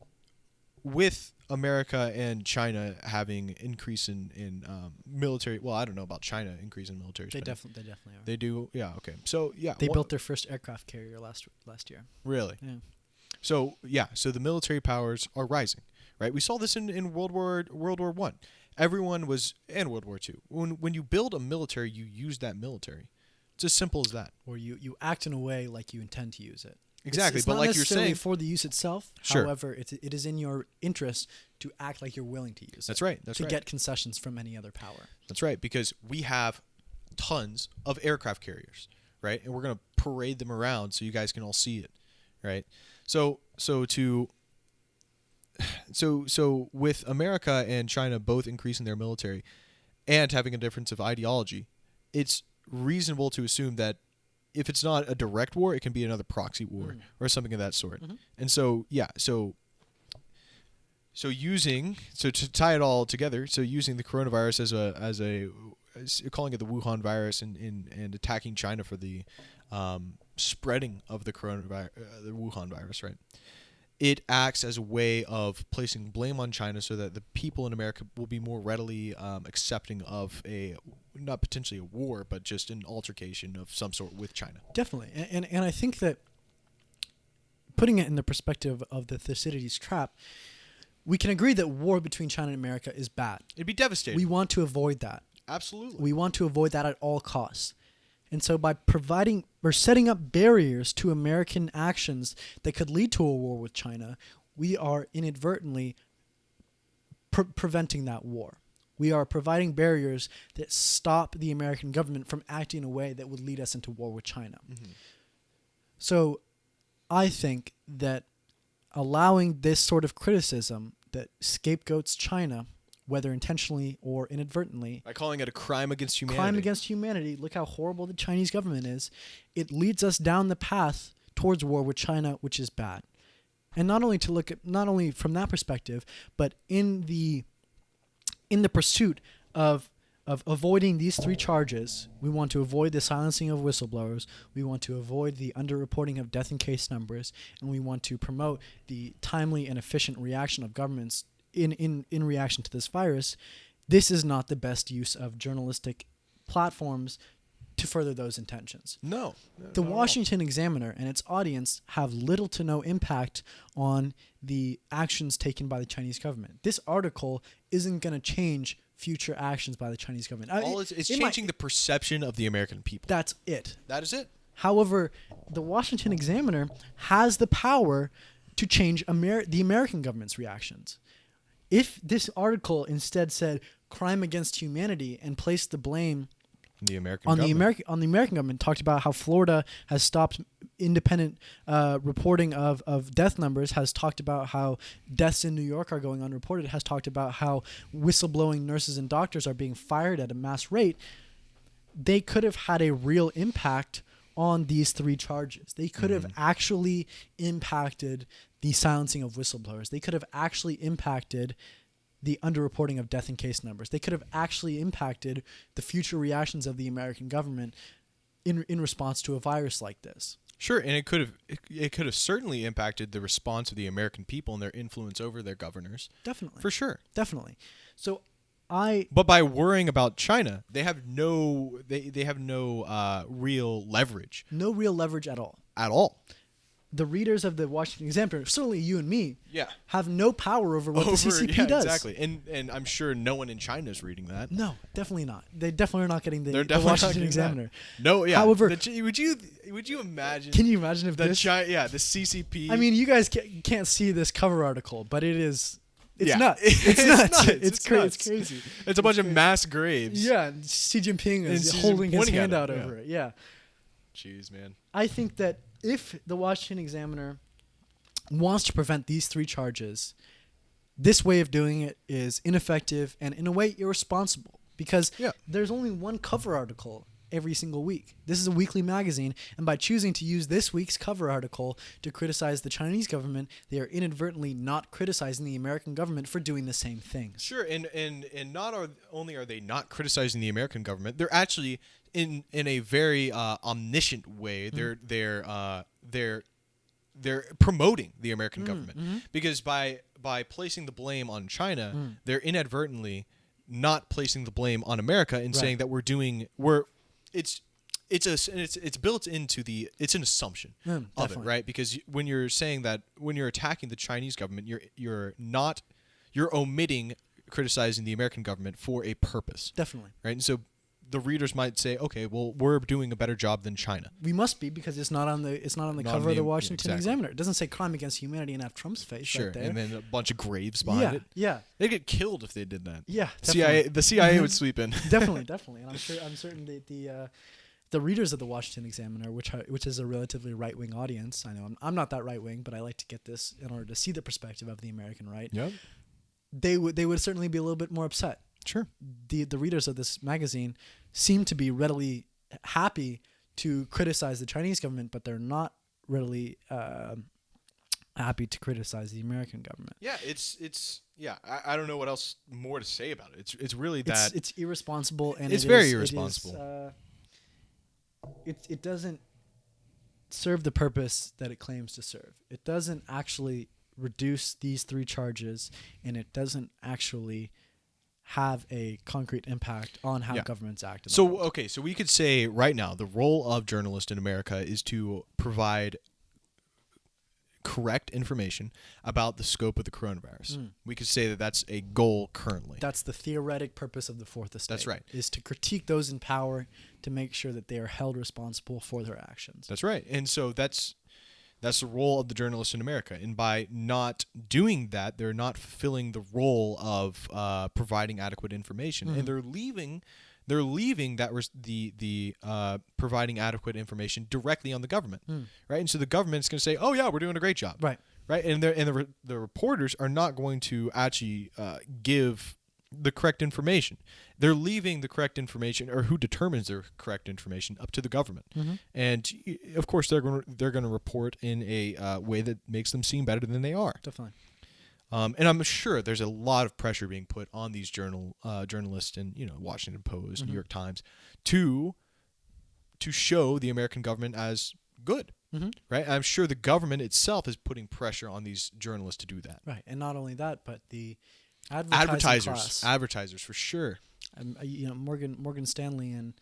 with America and China having increase in military, well, I don't know about China increase in military spending. They definitely are. They do, yeah, okay. So, yeah. They built their first aircraft carrier last year. Really? Yeah. So, yeah, so the military powers are rising. Right, we saw this in World War I. Everyone was, and World War II. When you build a military, you use that military. It's as simple as that. Or you act in a way like you intend to use it. Exactly, it's but not like you're saying, for the use itself. Sure. However, it is in your interest to act like you're willing to use it. That's right. To get concessions from any other power. That's right, because we have tons of aircraft carriers, right, and we're gonna parade them around so you guys can all see it, right? So with America and China both increasing their military and having a difference of ideology, it's reasonable to assume that if it's not a direct war, it can be another proxy war or something of that sort. And so, yeah, so to tie it all together, so using the coronavirus as calling it the Wuhan virus and attacking China for the spreading of the coronavirus, the Wuhan virus, right? It acts as a way of placing blame on China so that the people in America will be more readily accepting of not potentially a war, but just an altercation of some sort with China. Definitely. And I think that putting it in the perspective of the Thucydides trap, we can agree that war between China and America is bad. It'd be devastating. We want to avoid that. Absolutely. We want to avoid that at all costs. And so by providing or setting up barriers to American actions that could lead to a war with China, we are inadvertently preventing that war. We are providing barriers that stop the American government from acting in a way that would lead us into war with China. Mm-hmm. So I think that allowing this sort of criticism that scapegoats China, whether intentionally or inadvertently, By calling it a crime against humanity. crime against humanity, look how horrible the Chinese government is, it leads us down the path towards war with China, which is bad. And not only from that perspective, but in the pursuit of avoiding these three charges, we want to avoid the silencing of whistleblowers, we want to avoid the underreporting of death and case numbers, and we want to promote the timely and efficient reaction of governments in reaction to this virus. This is not the best use of journalistic platforms to further those intentions. No. The Washington Examiner and its audience have little to no impact on the actions taken by the Chinese government. This article isn't going to change future actions by the Chinese government. It's changing the perception of the American people. That's it. That is it. However, the Washington Examiner has the power to change the American government's reactions. If this article instead said crime against humanity and placed the blame The American on government. the American government, talked about how Florida has stopped independent reporting of death numbers, has talked about how deaths in New York are going unreported, has talked about how whistleblowing nurses and doctors are being fired at a mass rate, they could have had a real impact on these three charges. They could have actually impacted the silencing of whistleblowers. They could have actually impacted the underreporting of death and case numbers. They could have actually impacted the future reactions of the American government in response to a virus like this. Sure, and it could have certainly impacted the response of the American people and their influence over their governors. Definitely. For sure. Definitely. So But by worrying about China, they have no real leverage no real leverage at all. at all. The readers of the Washington Examiner, certainly you and me, Yeah. have no power over what the CCP does. Exactly. And I'm sure no one in China is reading that. No, definitely not. They definitely are not getting They're the definitely not Washington getting Examiner. that. No, yeah. However, would you imagine? Can you imagine if the this? the CCP? I mean, you guys can't see this cover article, but it is. It's Yeah. nuts. It's nuts. nuts. It's It's crazy. nuts. It's crazy. It's a bunch of mass graves. Yeah, and Xi Jinping is And Xi holding his pointing at hand it, out yeah. over it. Yeah. Jeez, man. I think that if the Washington Examiner wants to prevent these three charges, this way of doing it is ineffective and in a way irresponsible, because Yeah. there's only one cover article every single week. This is a weekly magazine, and by choosing to use this week's cover article to criticize the Chinese government, they are inadvertently not criticizing the American government for doing the same things. Sure, and not only are they not criticizing the American government, they're actually in a very omniscient way. They're promoting the American government because by placing the blame on China, they're inadvertently not placing the blame on America and saying that it's built into it's an assumption of it, definitely. right? Because when you're saying that, when you're attacking the Chinese government, you're omitting criticizing the American government for a purpose, Definitely. right? And so the readers might say, okay, well, we're doing a better job than China. We must be, because it's not on the Not cover of the yeah, Washington exactly. Examiner. It doesn't say crime against humanity and have Trump's face Sure, right there. and then a bunch of graves behind it. Yeah. They'd get killed if they did that. Yeah. The CIA would sweep in. definitely, and I'm certain that the readers of the Washington Examiner, which is a relatively right wing audience, I know I'm not that right wing, but I like to get this in order to see the perspective of the American right. Yep. They would certainly be a little bit more upset. Sure. The readers of this magazine seem to be readily happy to criticize the Chinese government, but they're not readily happy to criticize the American government. Yeah, I don't know what else more to say about it. It's really that It's irresponsible, and it's very irresponsible. It doesn't serve the purpose that it claims to serve. It doesn't actually reduce these three charges, and it doesn't actually have a concrete impact on how governments act. So we could say right now the role of journalists in America is to provide correct information about the scope of the coronavirus. Mm. We could say that that's a goal currently. That's the theoretic purpose of the fourth estate. That's right. Is to critique those in power to make sure that they are held responsible for their actions. That's right. And so that's the role of the journalists in America. And by not doing that, they're not fulfilling the role of providing adequate information, and they're leaving the providing adequate information directly on the government, right? And so the government's going to say, "Oh yeah, we're doing a great job," Right. And the reporters are not going to actually give the correct information. They're leaving the correct information, or who determines the correct information, up to the government. And of course, they're going to report in a way that makes them seem better than they are. Definitely. And I'm sure there's a lot of pressure being put on these journalists in Washington Post, New York Times, to show the American government as good, right? I'm sure the government itself is putting pressure on these journalists to do that. Right. And not only that, but the advertisers for sure. Morgan Stanley and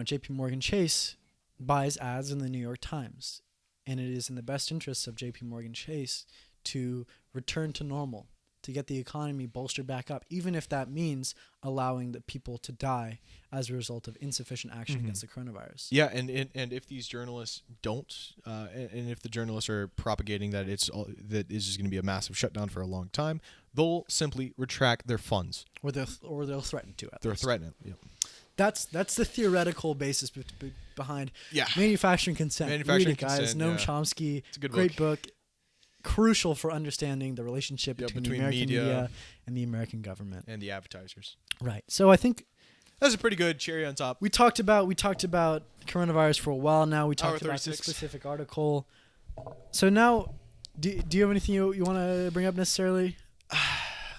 J.P. Morgan Chase buys ads in the New York Times, and it is in the best interests of J.P. Morgan Chase to return to normal, to get the economy bolstered back up, even if that means allowing the people to die as a result of insufficient action against the coronavirus. Yeah, and if these journalists don't, and if the journalists are propagating that that is just going to be a massive shutdown for a long time, they'll simply retract their funds, or they'll threaten to. They're threatening. Yeah. That's the theoretical basis behind Yeah. Manufacturing Consent. Manufacturing Read it, guys. Consent, Noam yeah. Chomsky. It's a good great book. Crucial for understanding the relationship between the American media and the American government and the advertisers. Right. So I think that's a pretty good cherry on top. We talked about coronavirus for a while now. We talked about this 36. specific article. So now, do you have anything you want to bring up necessarily?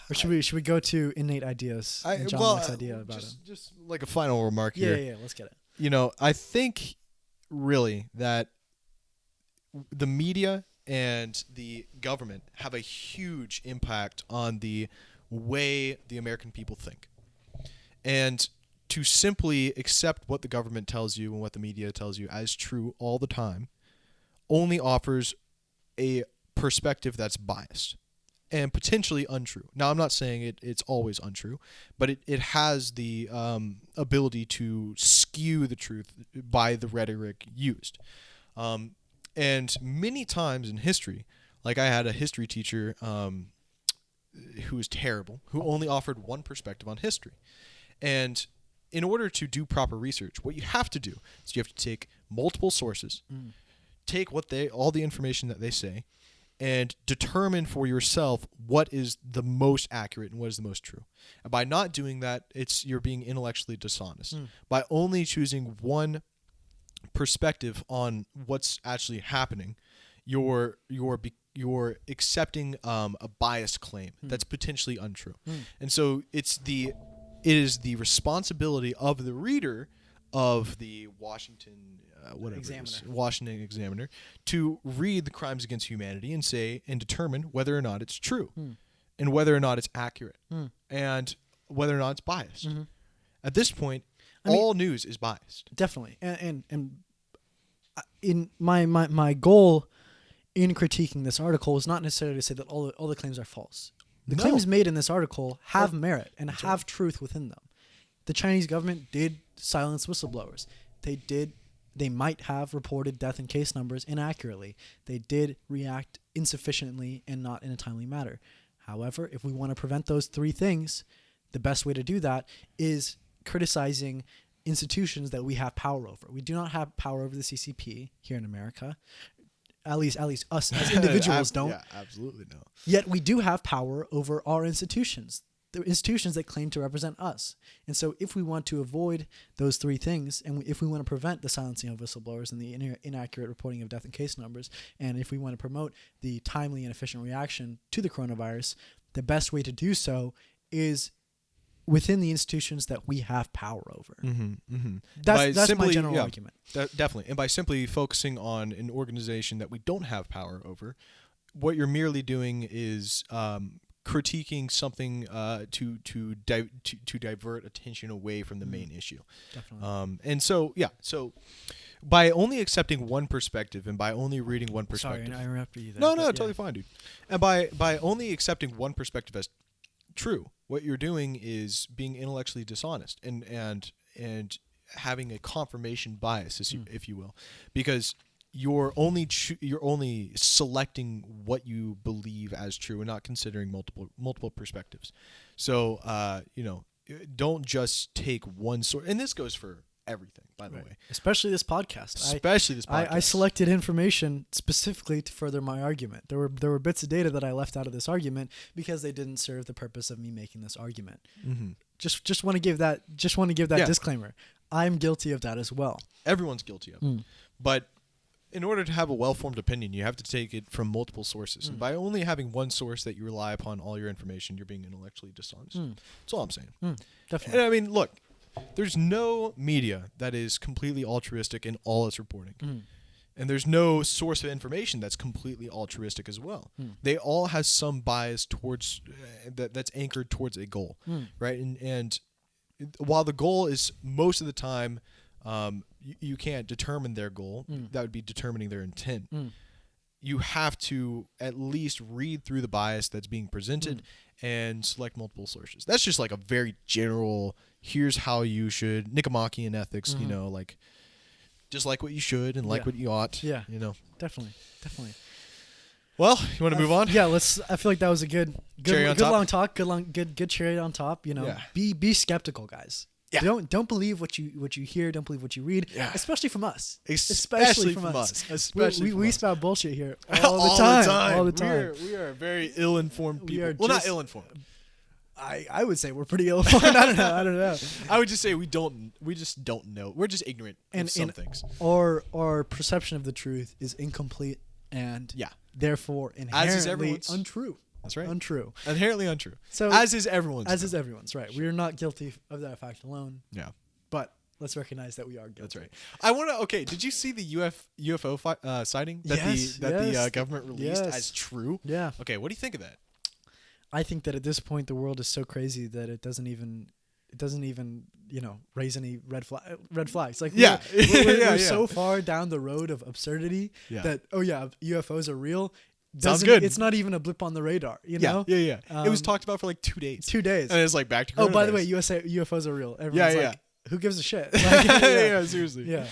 Or should we go to innate ideas? And John Locke's idea about it. Just like a final remark Yeah, here. yeah, let's get it. I think really that the media and the government have a huge impact on the way the American people think. And to simply accept what the government tells you and what the media tells you as true all the time only offers a perspective that's biased and potentially untrue. Now, I'm not saying it's always untrue, but it has the ability to skew the truth by the rhetoric used. And many times in history, like I had a history teacher who was terrible, who only offered one perspective on history. And in order to do proper research, what you have to do is you have to take multiple sources, take all the information that they say, and determine for yourself what is the most accurate and what is the most true. And by not doing that, you're being intellectually dishonest. By only choosing one perspective on what's actually happening, you're accepting a biased claim that's potentially untrue. And so it is the responsibility of the reader of the Washington Examiner to read the Crimes Against Humanity and determine whether or not it's true and whether or not it's accurate and whether or not it's biased. At this point, all news is biased. Definitely. And in my goal in critiquing this article is not necessarily to say that all the claims are false. The claims made in this article have merit and have truth within them. The Chinese government did silence whistleblowers. They might have reported death and case numbers inaccurately. They did react insufficiently and not in a timely manner. However, if we want to prevent those three things, the best way to do that is criticizing institutions that we have power over. We do not have power over the CCP here in America. At least us as individuals don't. Yeah, absolutely no. Yet we do have power over our institutions, the institutions that claim to represent us. And so if we want to avoid those three things, and if we want to prevent the silencing of whistleblowers and the inaccurate reporting of death and case numbers, and if we want to promote the timely and efficient reaction to the coronavirus, the best way to do so within the institutions that we have power over. That's my general argument. Definitely. And by simply focusing on an organization that we don't have power over, what you're merely doing is critiquing something to divert attention away from the main issue. Definitely. And so, yeah. So by only accepting one perspective and by only reading one perspective. Sorry, I interrupted you there. No, but totally fine, dude. And by only accepting one perspective as true, what you're doing is being intellectually dishonest and having a confirmation bias, if you will, because you're only selecting what you believe as true and not considering multiple perspectives. So don't just take one source, and this goes for everything, by the way. Especially this podcast. I selected information specifically to further my argument. There were bits of data that I left out of this argument because they didn't serve the purpose of me making this argument. Mm-hmm. Just want to give that disclaimer. I'm guilty of that as well. Everyone's guilty of it. But in order to have a well-formed opinion, you have to take it from multiple sources. And by only having one source that you rely upon all your information, you're being intellectually dishonest. That's all I'm saying. Definitely. And I mean, look, there's no media that is completely altruistic in all its reporting. And there's no source of information that's completely altruistic as well. They all have some bias towards that's anchored towards a goal, right? And while the goal is most of the time you can't determine their goal, that would be determining their intent. You have to at least read through the bias that's being presented and select multiple sources. That's just like a very general, here's how you should, Nicomachean ethics, like just like what you should and like what you ought. Yeah. Definitely. Well, you want to move on? Yeah, I feel like that was a good long talk, good cherry on top, Be skeptical, guys. Yeah. Don't believe what you hear, don't believe what you read, especially from us. Especially from us. We spout bullshit here all the time. We are very ill-informed people. Not ill-informed. I would say we're pretty ill-informed. I don't know. I would just say we just don't know. We're just ignorant of some things. Our perception of the truth is incomplete and therefore inherently untrue. That's right. Untrue. Inherently untrue. So as is everyone's. As is everyone's, right. We are not guilty of that fact alone. Yeah. But let's recognize that we are guilty. That's right. I want to. Okay. Did you see the UFO sighting that the government released as true? Yeah. Okay. What do you think of that? I think that at this point the world is so crazy that it doesn't even raise any red flags. Like we're so far down the road of absurdity that UFOs are real. Sounds good. It's not even a blip on the radar, know? Yeah. It was talked about for like 2 days. 2 days. And it's like back to coronavirus. Oh, by the way, UFOs are real. Everyone's like, who gives a shit? Like, yeah, seriously. Yeah.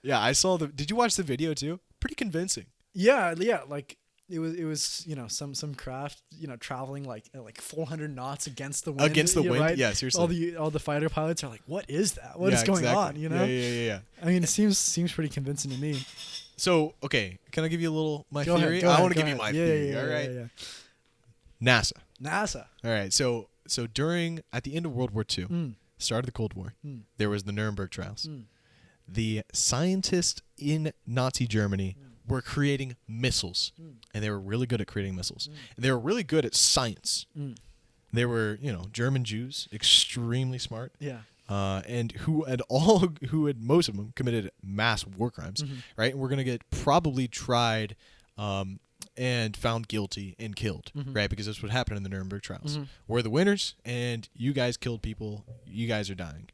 Yeah, I saw did you watch the video too? Pretty convincing. Yeah, like it was some craft, traveling like 400 knots against the wind. Against the wind? Right? Yeah, seriously. All the fighter pilots are like, what is that? What is going on, Yeah. I mean, it seems pretty convincing to me. So, okay, can I give you a little theory? I want to give you my theory, all right? Yeah. NASA. All right, so at the end of World War II, start of the Cold War, there was the Nuremberg trials. The scientists in Nazi Germany were creating missiles, and they were really good at creating missiles. And they were really good at science. They were, German Jews, extremely smart. Yeah. And most of them committed mass war crimes, right? And we're going to get probably tried and found guilty and killed, right? Because that's what happened in the Nuremberg trials. We're the winners, and you guys killed people. You guys are dying.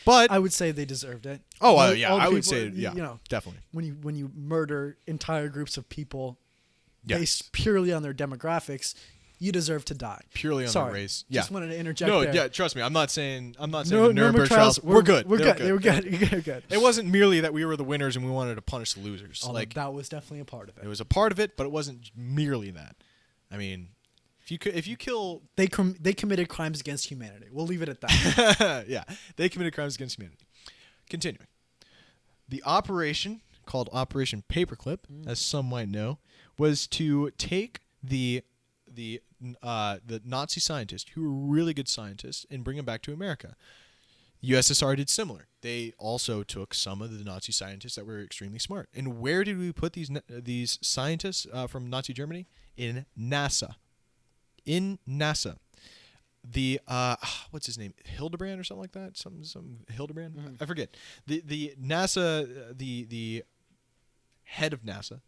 But I would say they deserved it. Oh, I would say, definitely. When you murder entire groups of people based purely on their demographics, you deserve to die. Purely on the race. Yeah. Just wanted to interject there. Yeah, trust me. I'm not saying the Nuremberg trials. We're good. We're good. It wasn't merely that we were the winners and we wanted to punish the losers. That was definitely a part of it. It was a part of it, but it wasn't merely that. I mean, if you kill, they committed crimes against humanity. We'll leave it at that. Yeah, they committed crimes against humanity. Continuing, the operation called Operation Paperclip, as some might know, was to take the Nazi scientists who were really good scientists and bring them back to America. USSR did similar. They also took some of the Nazi scientists that were extremely smart. And where did we put these scientists from Nazi Germany? In NASA. The what's his name? Hildebrand or something like that? Some Hildebrand? I forget. The NASA the head of NASA,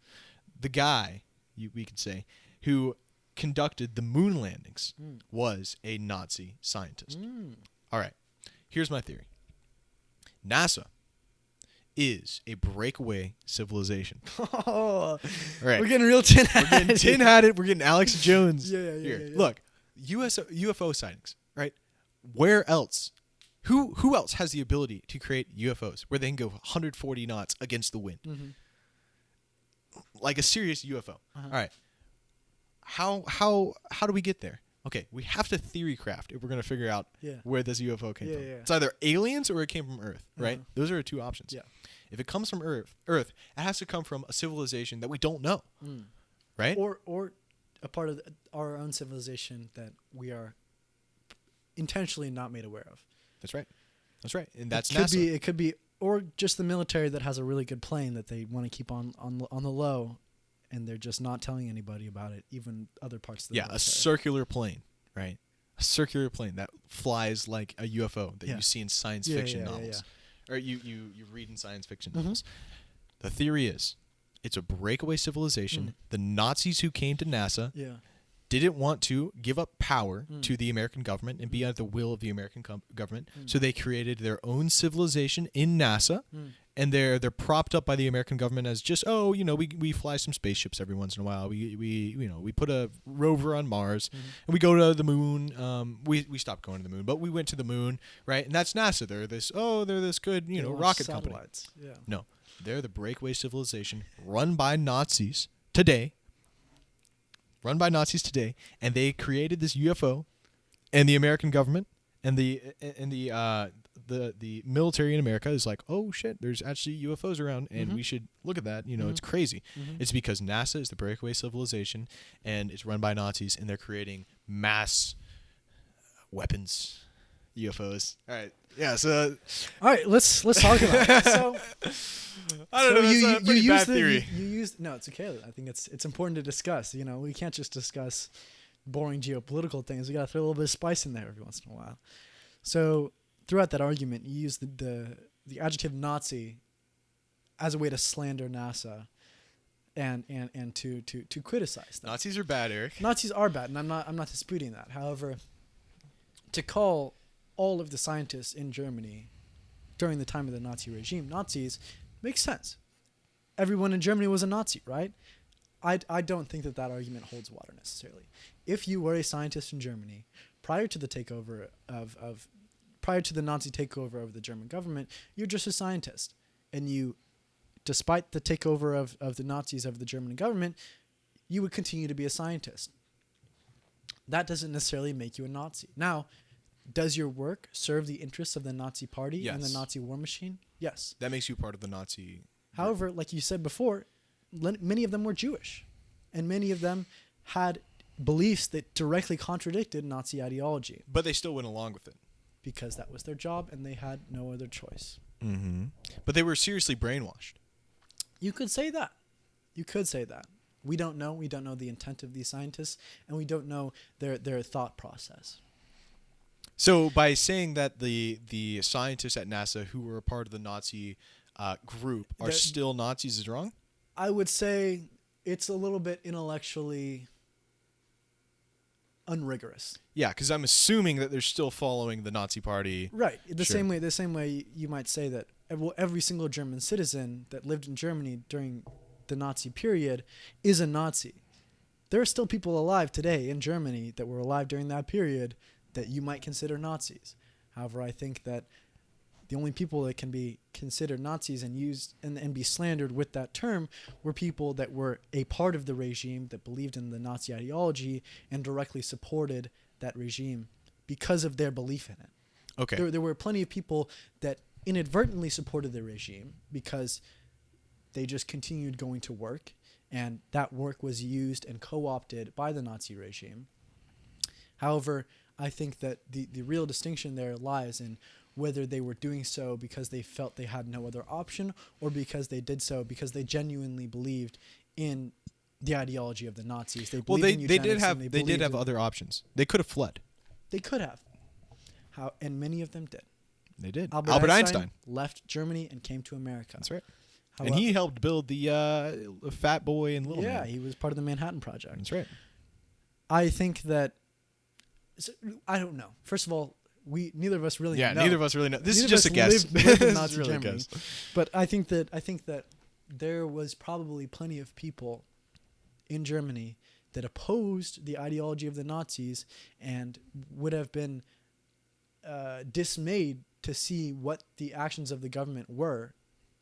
the guy we could say who conducted the moon landings was a Nazi scientist. All right. Here's my theory. NASA is a breakaway civilization. Oh, All right. we're getting real tin hat. We're getting tin-hatted. We're getting Alex Jones. Yeah. Here. Look, UFO sightings, right? Where else? Who else has the ability to create UFOs where they can go 140 knots against the wind? Mm-hmm. Like a serious UFO. Uh-huh. All right. How do we get there? Okay, we have to theory craft if we're going to figure out Yeah. where this UFO came Yeah, from. yeah. It's either aliens or it came from Earth, right? Uh-huh. Those are the two options. Yeah. If it comes from Earth, it has to come from a civilization that we don't know, Mm. right? Or a part of our own civilization that we are intentionally not made aware of. That's right. That's right. And that's It NASA. could be, or just the military that has a really good plane that they want to keep on the low, and they're just not telling anybody about it, even other parts of the Yeah, military. a circular plane, right? A circular plane that flies like a UFO that Yeah. you see in science Yeah, fiction yeah, yeah, novels. Or you read in science fiction Mhm. novels. The theory is it's a breakaway civilization. The Nazis who came to NASA Yeah. didn't want to give up power Mm. to the American government and be at the will of the American government. So they created their own civilization in NASA. Mm. And they're propped up by the American government as just we fly some spaceships every once in a while. We put a rover on Mars and we go to the moon. We stopped going to the moon, but we went to the moon, right? And that's NASA. They're this good They launch rocket company. satellites. Yeah. No, they're the breakaway civilization run by Nazis today. And they created this UFO, and the American government and the military in America is like, oh shit, there's actually UFOs around, and we should look at that. It's crazy. It's because NASA is the breakaway civilization, and it's run by Nazis, and they're creating mass weapons, UFOs. All right, yeah. So All right, let's talk about it. So I don't know. That's a pretty bad theory. You used no, it's okay. I think it's important to discuss. We can't just discuss boring geopolitical things. We got to throw a little bit of spice in there every once in a while. So throughout that argument, you used the adjective Nazi as a way to slander NASA and to criticize them. Nazis are bad, Eric. Nazis are bad, and I'm not disputing that. However, to call all of the scientists in Germany during the time of the Nazi regime Nazis makes sense. Everyone in Germany was a Nazi, right? I don't think that argument holds water necessarily. If you were a scientist in Germany prior to the takeover prior to the Nazi takeover of the German government, you're just a scientist, and you, despite the takeover of the Nazis of the German government, you would continue to be a scientist. That doesn't necessarily make you a Nazi. Now, does your work serve the interests of the Nazi party and the Yes. Nazi war machine? Yes. That makes you part of the Nazi. However, like you said before, many of them were Jewish, and many of them had beliefs that directly contradicted Nazi ideology But they still went along with it. because that was their job and they had no other choice. Mm-hmm. But they were seriously brainwashed. You could say that. You could say that. We don't know. We don't know the intent of these scientists, and we don't know their thought process. So by saying that the scientists at NASA who were a part of the Nazi group are The- still Nazis is wrong? I would say it's a little bit intellectually unrigorous. Yeah, because I'm assuming that they're still following the Nazi party. Right. The Sure. same way you might say that every single German citizen that lived in Germany during the Nazi period is a Nazi. There are still people alive today in Germany that were alive during that period that you might consider Nazis. However, I think that the only people that can be considered Nazis and used and be slandered with that term were people that were a part of the regime that believed in the Nazi ideology and directly supported that regime because of their belief in it. Okay. There were plenty of people that inadvertently supported the regime because they just continued going to work, and that work was used and co-opted by the Nazi regime. However, I think that the real distinction there lies in whether they were doing so because they felt they had no other option or because they did so because they genuinely believed in the ideology of the Nazis. They Well, believed in they did eugenics have and they did believed have in- other options. They could have fled. They could have. And many of them did. They did. Albert Einstein left Germany and came to America. That's right. However, And he helped build the Fat Boy and Little yeah, Man. he was part of the Manhattan Project. That's right. I think that I don't know. First of all, neither of us really Yeah, know. neither of us really know. This is Neither just a of us guess. lived in This is Nazi really a Germany. guess. But I think that there was probably plenty of people in Germany that opposed the ideology of the Nazis and would have been dismayed to see what the actions of the government were,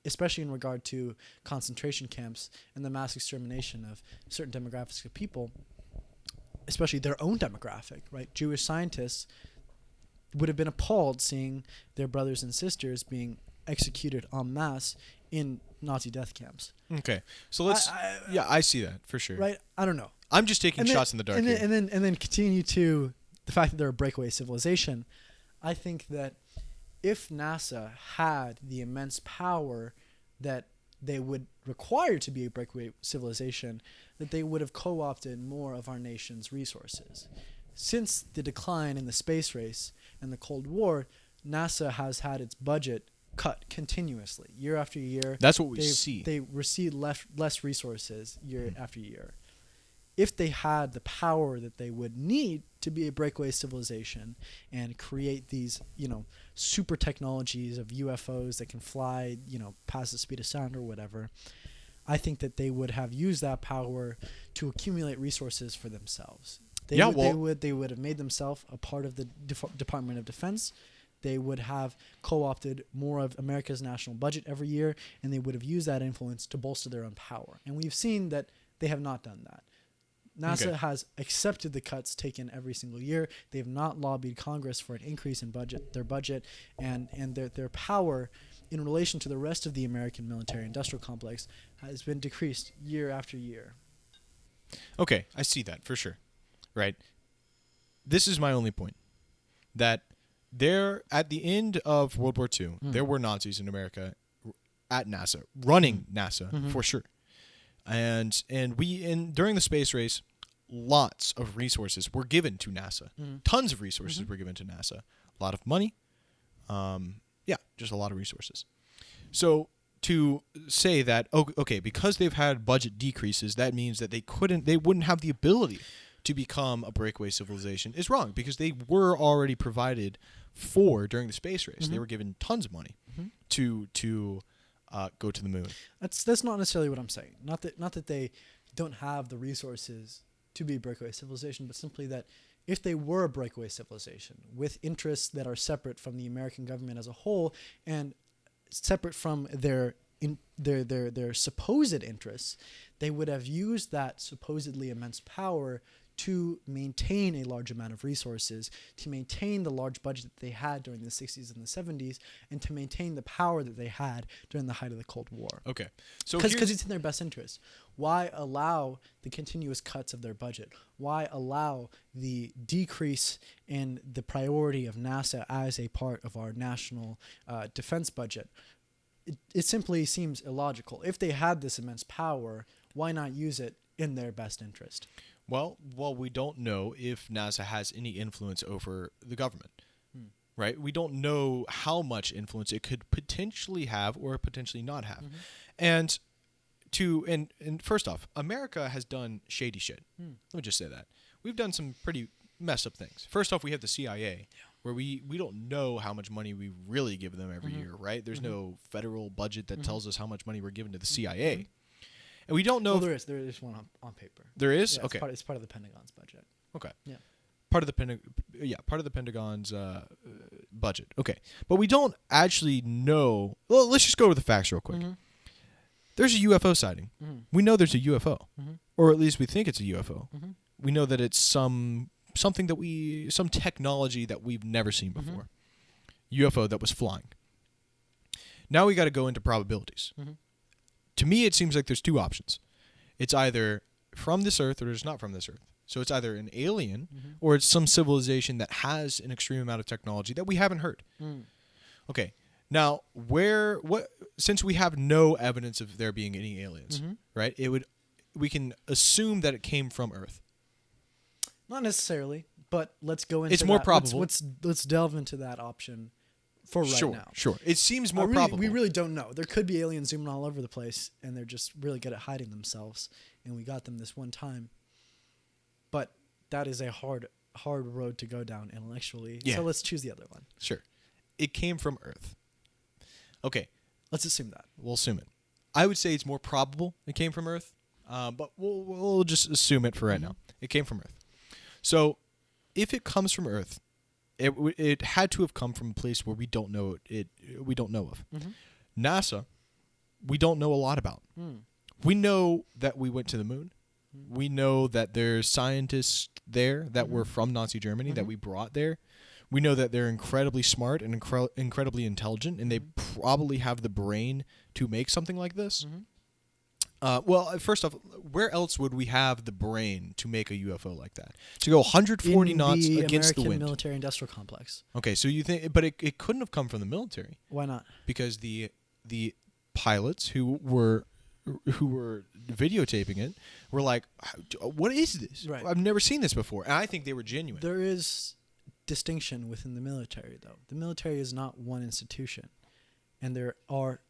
especially in regard to concentration camps and the mass extermination of certain demographics of people, especially their own demographic, right? Jewish scientists would have been appalled seeing their brothers and sisters being executed en masse in Nazi death camps. Okay, so let's. I see that for sure. Right? I don't know. I'm just taking shots in the dark and here. then continue to the fact that they're a breakaway civilization. I think that if NASA had the immense power that they would require to be a breakaway civilization, that they would have co-opted more of our nation's resources. Since the decline in the space race and the Cold War, NASA has had its budget cut continuously, year after year. That's what we see. They receive less resources year after year. If they had the power that they would need to be a breakaway civilization and create these, super technologies of UFOs that can fly, past the speed of sound or whatever, I think that they would have used that power to accumulate resources for themselves. They would have made themselves a part of the Department of Defense. They would have co-opted more of America's national budget every year, and they would have used that influence to bolster their own power. And we've seen that they have not done that. NASA has accepted the cuts taken every single year. They have not lobbied Congress for an increase in their budget, and their power in relation to the rest of the American military-industrial complex has been decreased year after year. Okay, I see that for sure. Right. This is my only point. That there, at the end of World War II, there were Nazis in America at NASA, running NASA for sure. And during the space race, lots of resources were given to NASA. Tons of resources were given to NASA. A lot of money. Just a lot of resources. So to say that, because they've had budget decreases, that means that they wouldn't have the ability to become a breakaway civilization is wrong, because they were already provided for during the space race. They were given tons of money to go to the moon. That's not necessarily what I'm saying. Not that they don't have the resources to be a breakaway civilization, but simply that if they were a breakaway civilization with interests that are separate from the American government as a whole and separate from their supposed interests, they would have used that supposedly immense power to maintain a large amount of resources, to maintain the large budget that they had during the 60s and the 70s, and to maintain the power that they had during the height of the Cold War. Okay. So because it's in their best interest. Why allow the continuous cuts of their budget? Why allow the decrease in the priority of NASA as a part of our national defense budget? It simply seems illogical. If they had this immense power, why not use it in their best interest? Well, we don't know if NASA has any influence over the government, right? We don't know how much influence it could potentially have or potentially not have. And first off, America has done shady shit. Let me just say that. We've done some pretty messed up things. First off, we have the CIA, where we don't know how much money we really give them every year, right? There's no federal budget that tells us how much money we're giving to the CIA. And we don't know. There is one on paper. There is? Yeah, okay. It's part of the Pentagon's budget. Okay. Yeah. Part of the Pentagon's budget. Okay. But we don't actually know. Well, let's just go over the facts real quick. There's a UFO sighting. We know there's a UFO. Or at least we think it's a UFO. We know that it's some technology that we've never seen before. UFO that was flying. Now we got to go into probabilities. To me, it seems like there's two options. It's either from this Earth or it's not from this Earth. So it's either an alien or it's some civilization that has an extreme amount of technology that we haven't heard. Okay. Now, since we have no evidence of there being any aliens, right? We can assume that it came from Earth. Not necessarily, but let's go into It's more probable. Let's delve into that option for right now. Sure. It seems more probable. We really don't know. There could be aliens zooming all over the place, and they're just really good at hiding themselves, and we got them this one time. But that is a hard hard road to go down intellectually. Yeah. So let's choose the other one. Sure. It came from Earth. Okay, Let's assume that. we'll assume it. I would say it's more probable it came from Earth, but we'll just assume it for right now. It came from Earth. So, if it comes from Earth, it had to have come from a place where we don't know it. We don't know of. NASA, we don't know a lot about. We know that we went to the moon. We know that there's scientists there that were from Nazi Germany that we brought there. We know that they're incredibly smart and incredibly intelligent, and they probably have the brain to make something like this. Well, first off, where else would we have the brain to make a UFO like that? To go 140 knots in the against the American wind. military-industrial complex. Okay, so you think, but it couldn't have come from the military Why not? because the pilots who were videotaping it were like, "What is this? Right. I've never seen this before." And I think they were genuine. There is distinction within the military, though. The military is not one institution, and there are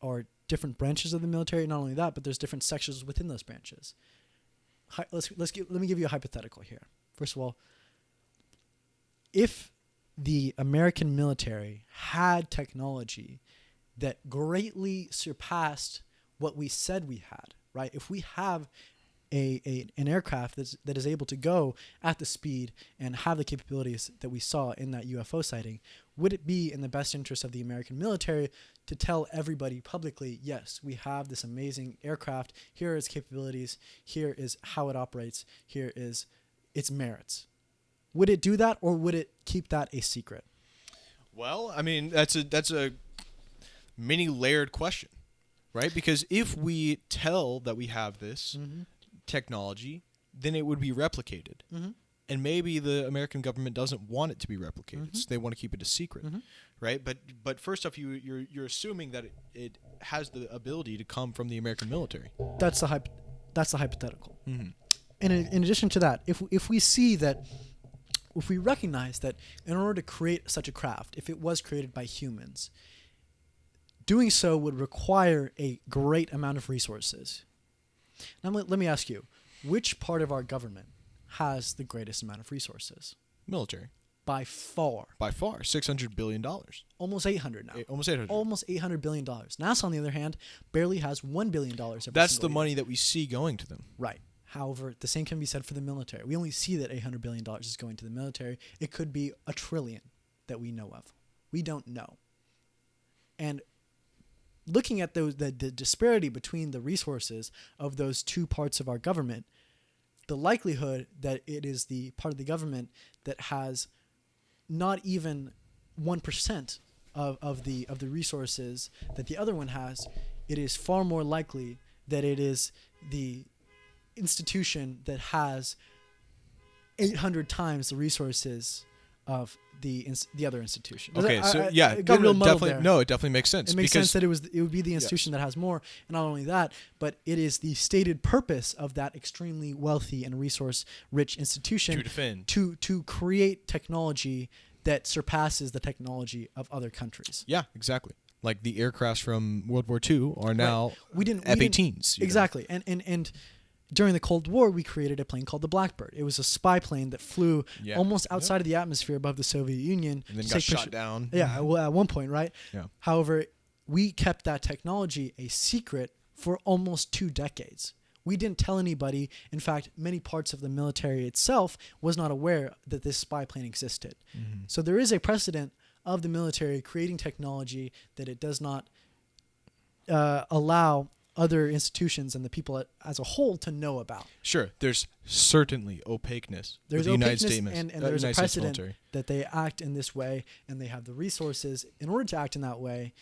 different branches of the military. Not only that, but there's different sections within those branches. Let me give you a hypothetical here. First of all, if the American military had technology that greatly surpassed what we said we had, right? If we have an aircraft that is able to go at the speed and have the capabilities that we saw in that UFO sighting, would it be in the best interest of the American military to tell everybody publicly, yes, we have this amazing aircraft, here are its capabilities, here is how it operates, here is its merits? Would it do that, or would it keep that a secret? Well, I mean, that's a many layered question, right? Because if we tell that we have this technology, then it would be replicated. And maybe the American government doesn't want it to be replicated, so they want to keep it a secret, right? But first off, you're assuming that it has the ability to come from the American military. That's the hypothetical. And in addition to that, if we see that, if we recognize that in order to create such a craft, if it was created by humans, doing so would require a great amount of resources. Now, let me ask you, which part of our government has the greatest amount of resources? Military. By far. By far, $600 billion. Almost 800 now. Almost 800. Almost $800 billion. NASA, on the other hand, barely has $1 billion every That's single the year. money that we see going to them. Right. However, the same can be said for the military. We only see that $800 billion is going to the military. It could be $1 trillion that we know of. We don't know. And looking at the disparity between the resources of those two parts of our government, the likelihood that it is the part of the government that has not even 1% of the resources that the other one has, it is far more likely that it is the institution that has 800 times the resources of the other institution. Okay, it got real muddled definitely there. No, it definitely makes sense. It makes because sense that it would be the institution that has more, and not only that, but it is the stated purpose of that extremely wealthy and resource-rich institution to defend. to create technology that surpasses the technology of other countries. Yeah, exactly. Like the aircrafts from World War II are now F-18s. Exactly, and during the Cold War, we created a plane called the Blackbird. It was a spy plane that flew almost outside of the atmosphere above the Soviet Union. And then got shot down. Yeah, well, at one point, right? Yeah. However, we kept that technology a secret for almost 2 decades. We didn't tell anybody. In fact, many parts of the military itself was not aware that this spy plane existed. So there is a precedent of the military creating technology that it does not allow other institutions and the people as a whole to know about. Sure, there's certainly opaqueness. There's with the United opaqueness, States, and there's a United States precedent military. that they act in this way, and they have the resources in order to act in that way.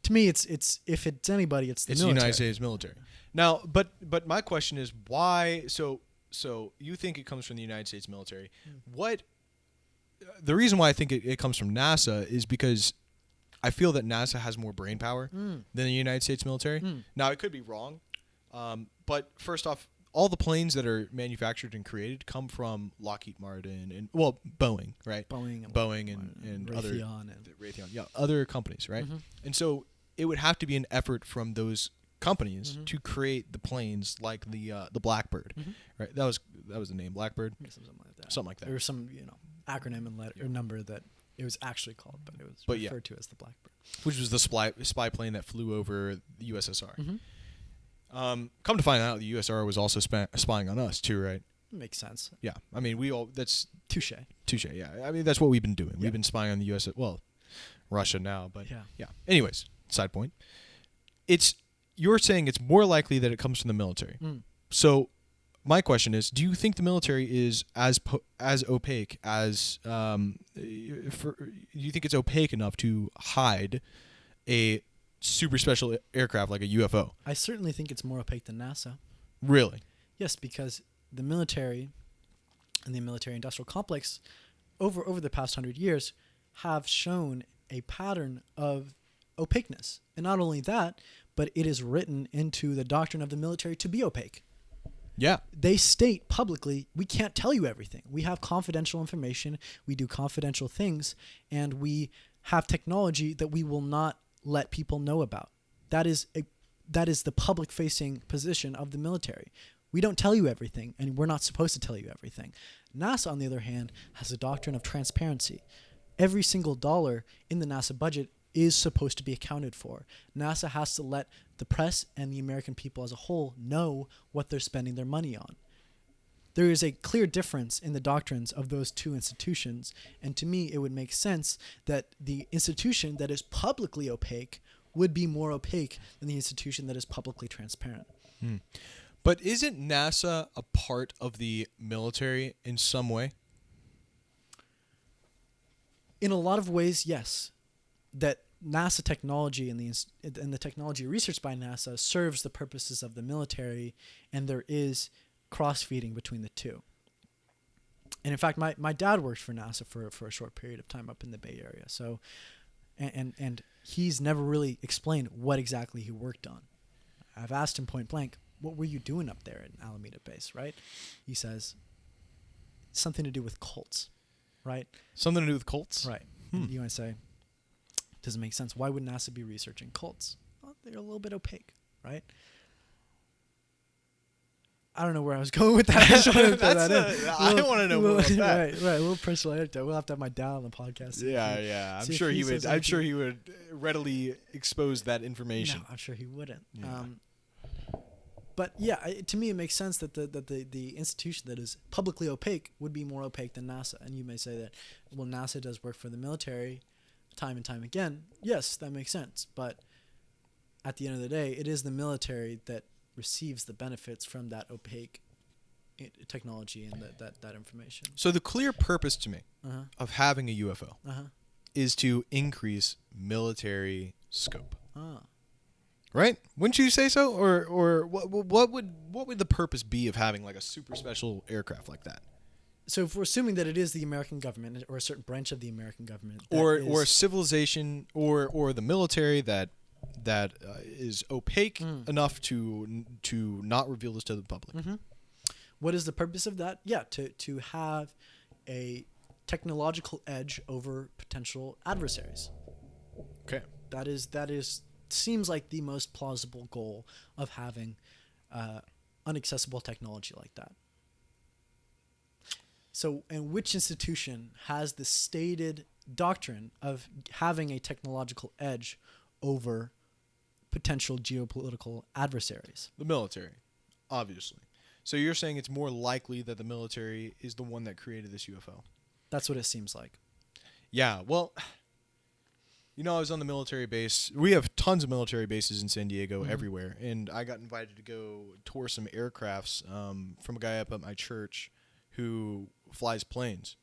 To me, it's if it's anybody, it's the military. United States military. Now, but my question is why? So you think it comes from the United States military? What? The reason why I think it comes from NASA is because I feel that NASA has more brain power than the United States military. Now, it could be wrong, but first off, all the planes that are manufactured and created come from Lockheed Martin and Boeing, right? Boeing and Raytheon other Raytheon, other companies, right? And so it would have to be an effort from those companies to create the planes like the Blackbird, right? That was the name, Blackbird, Something like that. something like that. There was some acronym and letter or number that it was actually called, but it was yeah. referred to as the Blackbird. Which was the spy plane that flew over the USSR. Mm-hmm. Come to find out, the USSR was also spying on us too, right? Makes sense. Yeah, I mean that's Touche. yeah. I mean that's what we've been doing. Yeah. We've been spying on the US, well, Russia now, but Yeah. Anyways, side point. You're saying it's more likely that it comes from the military. So my question is, do you think the military is as opaque as do you think it's opaque enough to hide a super special aircraft like a UFO? I certainly think it's more opaque than NASA. Really? Yes, because the military and the military-industrial complex over the past 100 years have shown a pattern of opaqueness. And not only that, but it is written into the doctrine of the military to be opaque. Yeah. They state publicly, we can't tell you everything. We have confidential information, we do confidential things, and we have technology that we will not let people know about. That is the public-facing position of the military. We don't tell you everything, and we're not supposed to tell you everything. NASA, on the other hand, has a doctrine of transparency. Every single dollar in the NASA budget is supposed to be accounted for. NASA has to let the press and the American people as a whole know what they're spending their money on. There is a clear difference in the doctrines of those two institutions, and to me it would make sense that the institution that is publicly opaque would be more opaque than the institution that is publicly transparent. But isn't NASA a part of the military in some way? In a lot of ways, yes. That NASA technology and the technology research by NASA serves the purposes of the military, and there is cross-feeding between the two. And in fact, my dad worked for NASA for a short period of time up in the Bay Area. So, and he's never really explained what exactly he worked on. I've asked him point blank, what were you doing up there in Alameda Base, right? He says, something to do with cults, right? Something to do with cults? Right. And you might say, doesn't make sense. Why would NASA be researching cults? Well, they're a little bit opaque, right? I don't know where I was going with that. I just wanted to throw that in. I want to know more about that. Right. A little personal anecdote. We'll have to have my dad on the podcast. Yeah. I'm sure he would. I'm sure he would readily expose that information. No, I'm sure he wouldn't. Yeah. But yeah, to me, it makes sense that the institution that is publicly opaque would be more opaque than NASA. And you may say that, well, NASA does work for the military time and time again. Yes, that makes sense. But at the end of the day, it is the military that receives the benefits from that opaque technology and that information. So the clear purpose to me of having a UFO is to increase military scope. Right? Wouldn't you say so? Or what would the purpose be of having like a super special aircraft like that? So if we're assuming that it is the American government or a certain branch of the American government, or a civilization or the military that is opaque enough to not reveal this to the public. What is the purpose of that? Yeah, to have a technological edge over potential adversaries. Okay. That is seems like the most plausible goal of having inaccessible technology like that. So, and which institution has the stated doctrine of having a technological edge over potential geopolitical adversaries? The military, obviously. So you're saying it's more likely that the military is the one that created this UFO? That's what it seems like. Yeah, well, I was on the military base. We have tons of military bases in San Diego everywhere, and I got invited to go tour some aircrafts from a guy up at my church who flies planes.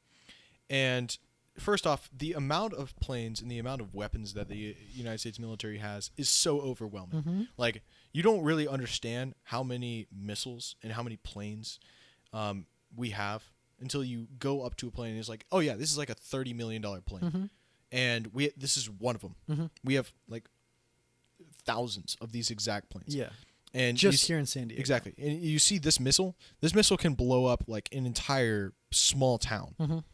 And first off, the amount of planes and the amount of weapons that the United States military has is so overwhelming. Like, you don't really understand how many missiles and how many planes we have until you go up to a plane and it's like, oh yeah, this is like a $30 million plane. And this is one of them. We have like thousands of these exact planes. Yeah. And just here in San Diego. Exactly. And you see this missile can blow up like an entire small town.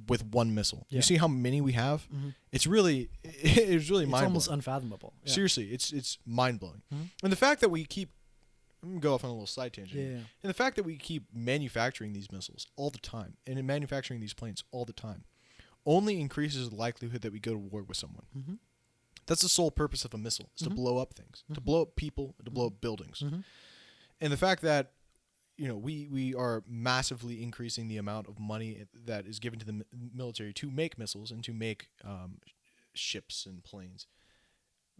with one missile. Yeah. You see how many we have? Mm-hmm. It's really It's mind-blowing. almost unfathomable. Yeah. Seriously, it's mind-blowing. Mhm. And the fact that we keep I'm gonna go off on a little side tangent. Yeah, yeah. And the fact that we keep manufacturing these missiles all the time and in manufacturing these planes all the time only increases the likelihood that we go to war with someone. Mhm. That's the sole purpose of a missile, is to Mhm. blow up things, to Mhm. blow up people, to blow up buildings. Mhm. And the fact that we are massively increasing the amount of money that is given to the military to make missiles and to make ships and planes.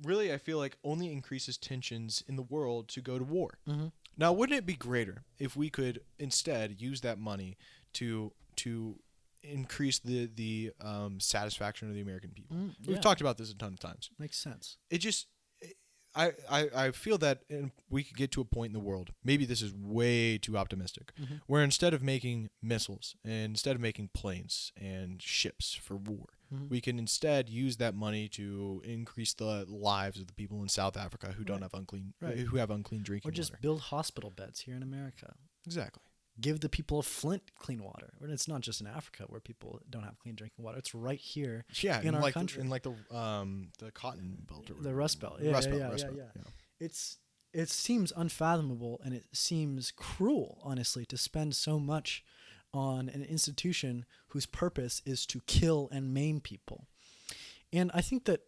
Really, I feel like only increases tensions in the world to go to war. Mhm. Now, wouldn't it be greater if we could instead use that money to increase the satisfaction of the American people? We've Yeah. talked about this a ton of times. Makes sense. It just, I feel that we could get to a point in the world, maybe this is way too optimistic, Mhm. where instead of making missiles and instead of making planes and ships for war, Mhm. we can instead use that money to increase the lives of the people in South Africa who don't Right. have unclean, Right. who have unclean drinking Or just water. build hospital beds here in America. Exactly. Give the people of Flint clean water. And it's not just in Africa where people don't have clean drinking water. It's right here. Yeah, In our like country. in like the cotton belt or The Rust Belt. Yeah, Rust yeah, Belt, yeah, Rust yeah, Belt, yeah. It seems unfathomable and it seems cruel, honestly, to spend so much on an institution whose purpose is to kill and maim people. And I think that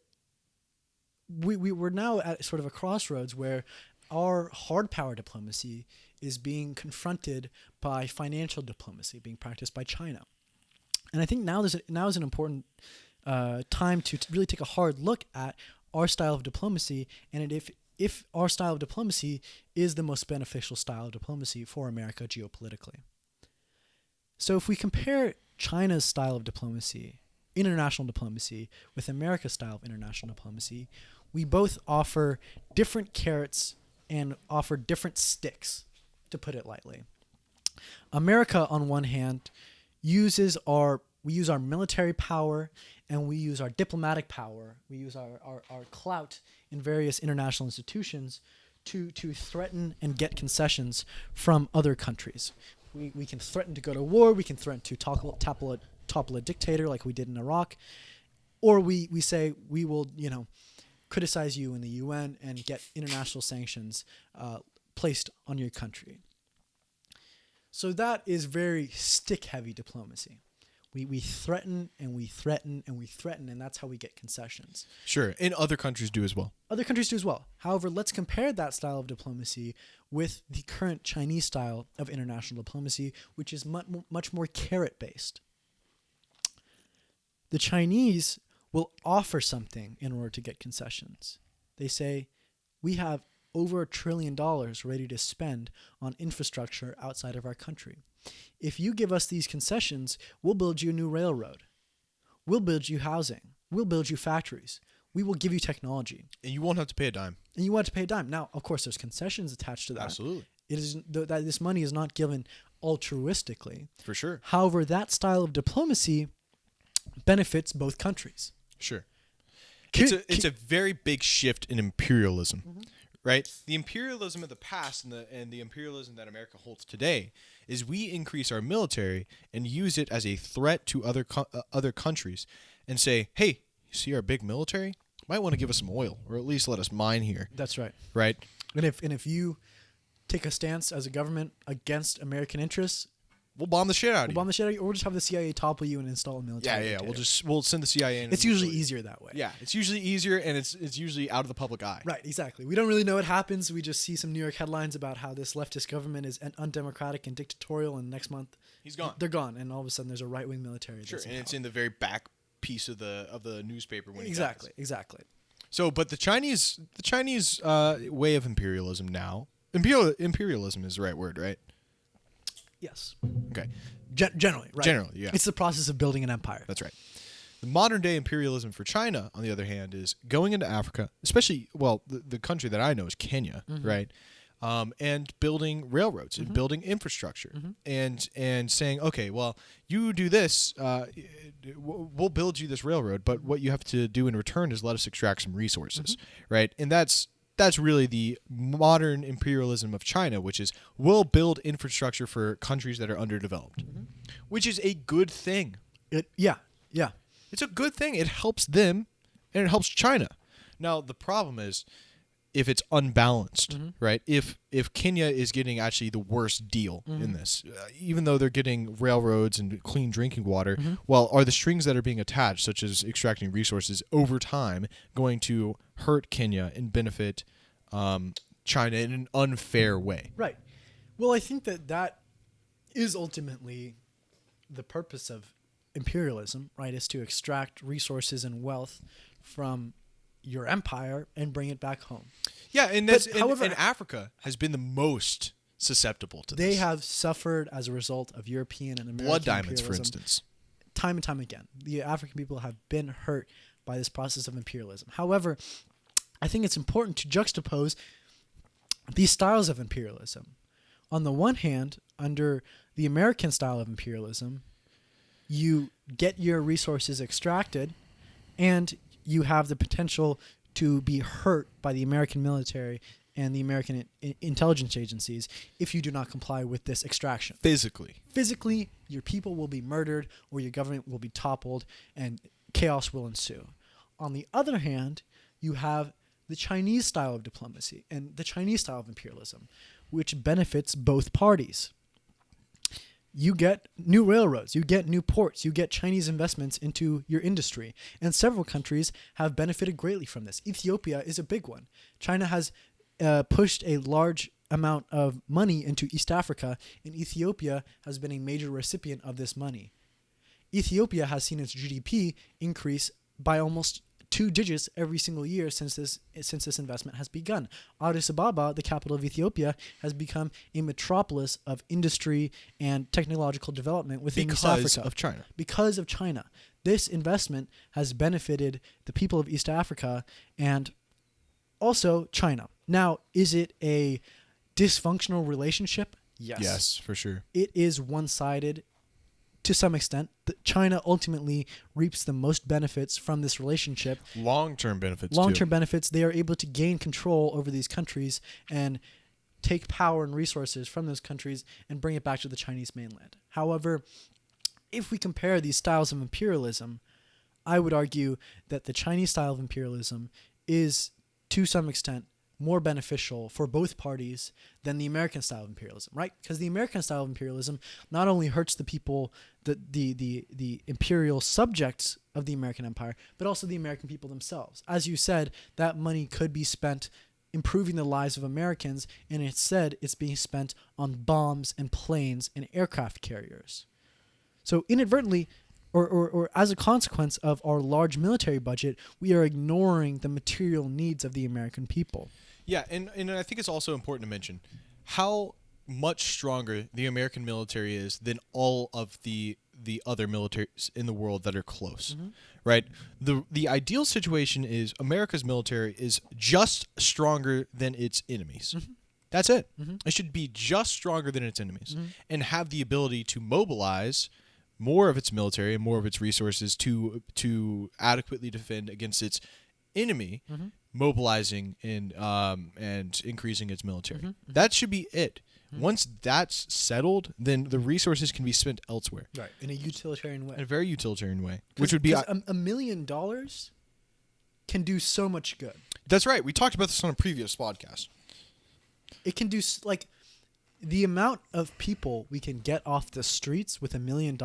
we're now at sort of a crossroads where our hard power diplomacy is being confronted by financial diplomacy being practiced by China. And I think now is an important time to really take a hard look at our style of diplomacy and if our style of diplomacy is the most beneficial style of diplomacy for America geopolitically. So if we compare China's style of diplomacy, international diplomacy, with America's style of international diplomacy, we both offer different carrots and offer different sticks, to put it lightly. America, on one hand, we use our military power and we use our diplomatic power. We use our clout in various international institutions to threaten and get concessions from other countries. We can threaten to go to war. We can threaten to topple a dictator like we did in Iraq. Or we say we will, criticize you in the UN and get international sanctions placed on your country. So that is very stick-heavy diplomacy. We threaten and we threaten and we threaten, and that's how we get concessions. Sure, and other countries do as well. Other countries do as well. However, let's compare that style of diplomacy with the current Chinese style of international diplomacy, which is much more carrot-based. The Chinese will offer something in order to get concessions. They say, we have over $1 trillion ready to spend on infrastructure outside of our country. If you give us these concessions, we'll build you a new railroad. We'll build you housing. We'll build you factories. We will give you technology. And you won't have to pay a dime. And you want to pay a dime. Now, of course, there's concessions attached to that. Absolutely. It is that this money is not given altruistically. For sure. However, that style of diplomacy benefits both countries. Sure. It's a very big shift in imperialism, right? The imperialism of the past and the imperialism that America holds today is we increase our military and use it as a threat to other countries and say, hey, you see our big military? Might want to give us some oil or at least let us mine here. That's right. Right? And if you take a stance as a government against American interests, we'll bomb the shit out of you. bomb the shit out of you, or we'll just have the CIA topple you and install a military. Yeah. We'll send the CIA in. It's usually easier that way. Yeah, it's usually easier and it's usually out of the public eye. Right, exactly. We don't really know what happens. We just see some New York headlines about how this leftist government is undemocratic and dictatorial, and next month He's gone. they're gone, and all of a sudden there's a right-wing military. Sure, that's and it's power. in the very back piece of the newspaper when Exactly. So, but the Chinese way of imperialism now, imperialism is the right word, right? Yes. Okay, Generally, right. Generally, yeah. It's the process of building an empire. that's right. The modern day imperialism for China, on the other hand, is going into Africa, especially the country that I know is Kenya, right? And building railroads and building infrastructure and saying, okay, well, you do this, we'll build you this railroad, but what you have to do in return is let us extract some resources, right? And that's really the modern imperialism of China, which is we'll build infrastructure for countries that are underdeveloped, which is a good thing. Yeah. It's a good thing. It helps them, and it helps China. Now the problem is if it's unbalanced, right? If Kenya is getting actually the worst deal in this, even though they're getting railroads and clean drinking water, well, are the strings that are being attached, such as extracting resources over time, going to hurt Kenya and benefit China in an unfair way? Right. Well, I think that is ultimately the purpose of imperialism, right? Is to extract resources and wealth from your empire and bring it back home. Yeah, and that's and Africa has been the most susceptible to this. They have suffered as a result of European and American blood diamonds, for imperialism. instance. Time and time again, the African people have been hurt by this process of imperialism. However, I think it's important to juxtapose these styles of imperialism. On the one hand, under the American style of imperialism, you get your resources extracted and you have the potential to be hurt by the American military and the American intelligence agencies if you do not comply with this extraction. Physically, your people will be murdered or your government will be toppled and chaos will ensue. On the other hand, you have the Chinese style of diplomacy and the Chinese style of imperialism, which benefits both parties. You get new railroads, you get new ports, you get Chinese investments into your industry. And several countries have benefited greatly from this. Ethiopia is a big one. China has pushed a large amount of money into East Africa, and Ethiopia has been a major recipient of this money. Ethiopia has seen its GDP increase by almost 2 digits every single year since this investment has begun. Addis Ababa, the capital of Ethiopia, has become a metropolis of industry and technological development within East Africa. Because of China. This investment has benefited the people of East Africa and also China. Now, is it a dysfunctional relationship? Yes. Yes, for sure. It is one-sided to some extent. China ultimately reaps the most benefits from this relationship. Long-term benefits, Long-term benefits. They are able to gain control over these countries and take power and resources from those countries and bring it back to the Chinese mainland. However, if we compare these styles of imperialism, I would argue that the Chinese style of imperialism is, to some extent, more beneficial for both parties than the American style of imperialism, right? Because the American style of imperialism not only hurts the people, the imperial subjects of the American empire, but also the American people themselves. As you said, that money could be spent improving the lives of Americans, and instead it's being spent on bombs and planes and aircraft carriers. So inadvertently, or as a consequence of our large military budget, we are ignoring the material needs of the American people. Yeah, and I think it's also important to mention how much stronger the American military is than all of the other militaries in the world that are close, right? The ideal situation is America's military is just stronger than its enemies. That's it. It should be just stronger than its enemies and have the ability to mobilize more of its military and more of its resources to adequately defend against its enemy, mobilizing and increasing its military. That should be it. Once that's settled, then the resources can be spent elsewhere. Right, in a utilitarian way. In a very utilitarian way, which would be $1 million can do so much good. That's right. We talked about this on a previous podcast. It can do the amount of people we can get off the streets with $1 million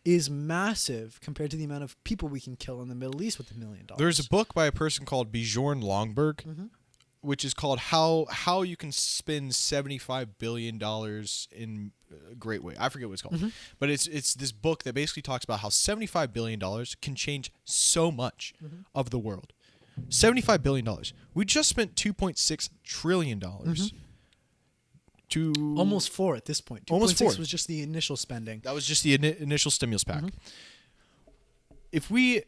is massive compared to the amount of people we can kill in the Middle East with $1 million. There's a book by a person called Bjorn Lomborg, which is called How You Can Spend $75 Billion in a Great Way. I forget what it's called. But it's this book that basically talks about how $75 billion can change so much of the world. $75 billion. We just spent $2.6 trillion. To almost 4 at this point. 2.6 was just the initial spending. That was just the initial stimulus pack. If we,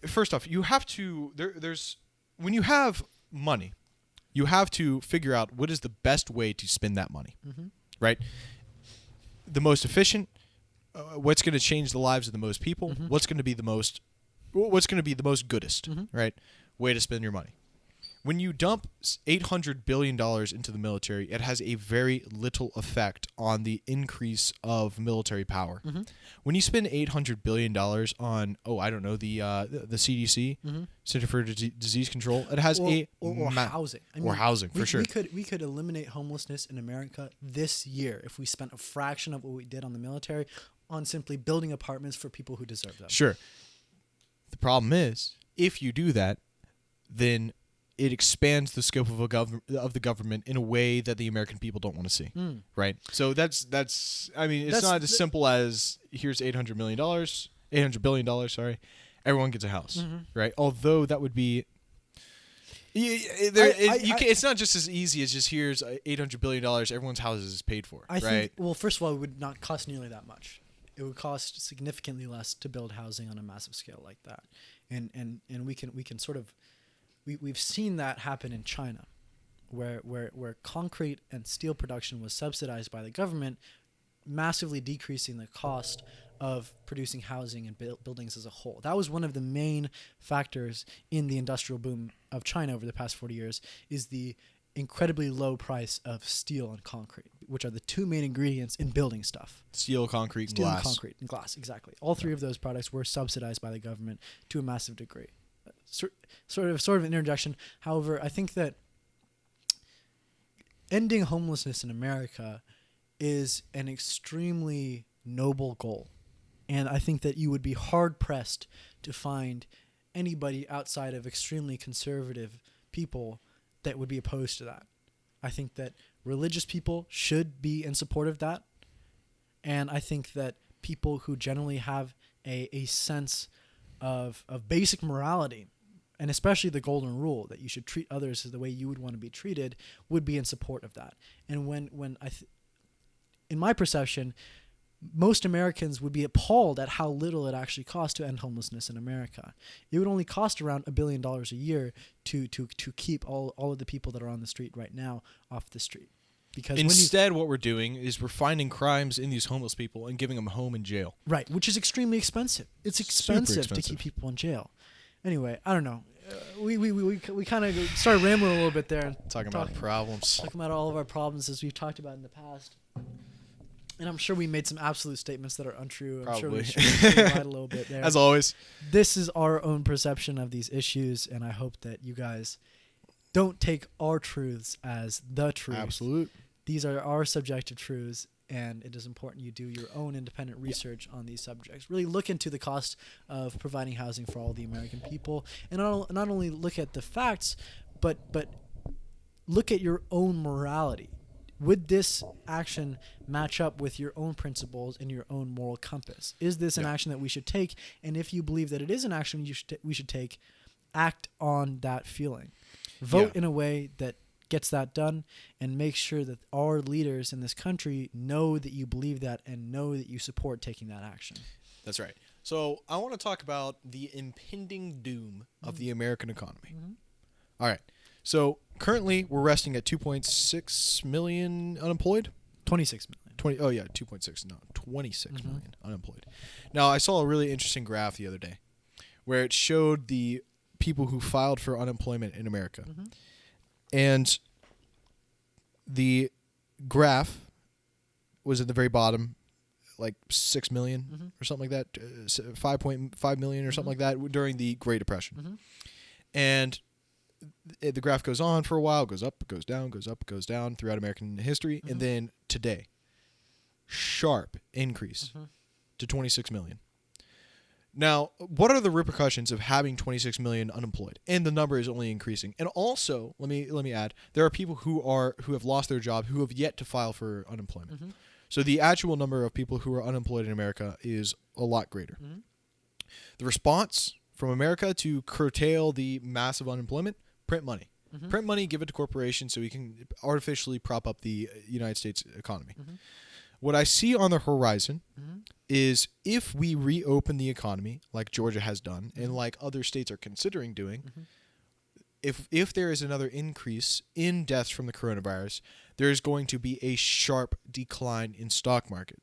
first off, you have to, there's, when you have money, you have to figure out what is the best way to spend that money, right? The most efficient, what's going to change the lives of the most people, what's going to be the most goodest, right? Way to spend your money. when you dump $800 billion into the military, it has a very little effect on the increase of military power. When you spend $800 billion on, I don't know, the CDC, Center for Disease Control, it has or housing. Housing, for sure. We could eliminate homelessness in America this year if we spent a fraction of what we did on the military on simply building apartments for people who deserve them. Sure. The problem is, if you do that, then it expands the scope of the government in a way that the American people don't want to see, right? So that's. I mean, it's not as simple as here's $800 billion. Sorry, everyone gets a house, right? Although that would be. It's not just as easy as just here's $800 billion. Everyone's houses is paid for, right? Think, well, first of all, it would not cost nearly that much. It would cost significantly less to build housing on a massive scale like that, and we can sort of. We've seen that happen in China, where concrete and steel production was subsidized by the government, massively decreasing the cost of producing housing and buildings as a whole. That was one of the main factors in the industrial boom of China over the past 40 years, is the incredibly low price of steel and concrete, which are the two main ingredients in building stuff. Steel, concrete, and glass. Exactly. All three of those products were subsidized by the government to a massive degree. Sort of an interjection. However, I think that ending homelessness in America is an extremely noble goal. And I think that you would be hard-pressed to find anybody outside of extremely conservative people that would be opposed to that. I think that religious people should be in support of that. And I think that people who generally have a sense of basic morality, and especially the golden rule that you should treat others as the way you would want to be treated, would be in support of that. And in my perception, most Americans would be appalled at how little it actually costs to end homelessness in America. It would only cost around $1 billion a year to keep all of the people that are on the street right now off the street. Because instead, what we're doing is we're finding crimes in these homeless people and giving them a home in jail. Right, which is extremely expensive. It's expensive to keep people in jail. Anyway, I don't know. We kind of started rambling a little bit there. Talking about problems. Talking about all of our problems as we've talked about in the past. And I'm sure we made some absolute statements that are untrue. Probably. I'm sure we lied a little bit there. As always. This is our own perception of these issues, and I hope that you guys don't take our truths as the truth. Absolute. These are our subjective truths, and it is important you do your own independent research on these subjects. Really look into the cost of providing housing for all the American people, and not only look at the facts, but look at your own morality. Would this action match up with your own principles and your own moral compass? Is this an action that we should take? And if you believe that it is an action we should take, act on that feeling. Vote in a way that gets that done, and make sure that our leaders in this country know that you believe that and know that you support taking that action. That's right. So I want to talk about the impending doom of the American economy. All right. So currently we're resting at 2.6 million unemployed. 26 million. 2.6. No, 26 million unemployed. Now, I saw a really interesting graph the other day where it showed the people who filed for unemployment in America. And the graph was at the very bottom, like 6 million or something like that, 5.5 million or something like that during the Great Depression. And the graph goes on for a while, goes up, goes down, goes up, goes down throughout American history. And then today, sharp increase to 26 million. Now, what are the repercussions of having 26 million unemployed? And the number is only increasing. And also, let me add, there are people who have lost their job who have yet to file for unemployment. So the actual number of people who are unemployed in America is a lot greater. The response from America to curtail the massive unemployment: print money. Print money, give it to corporations so we can artificially prop up the United States economy. What I see on the horizon is if we reopen the economy like Georgia has done and like other states are considering doing, if there is another increase in deaths from the coronavirus, there is going to be a sharp decline in stock market,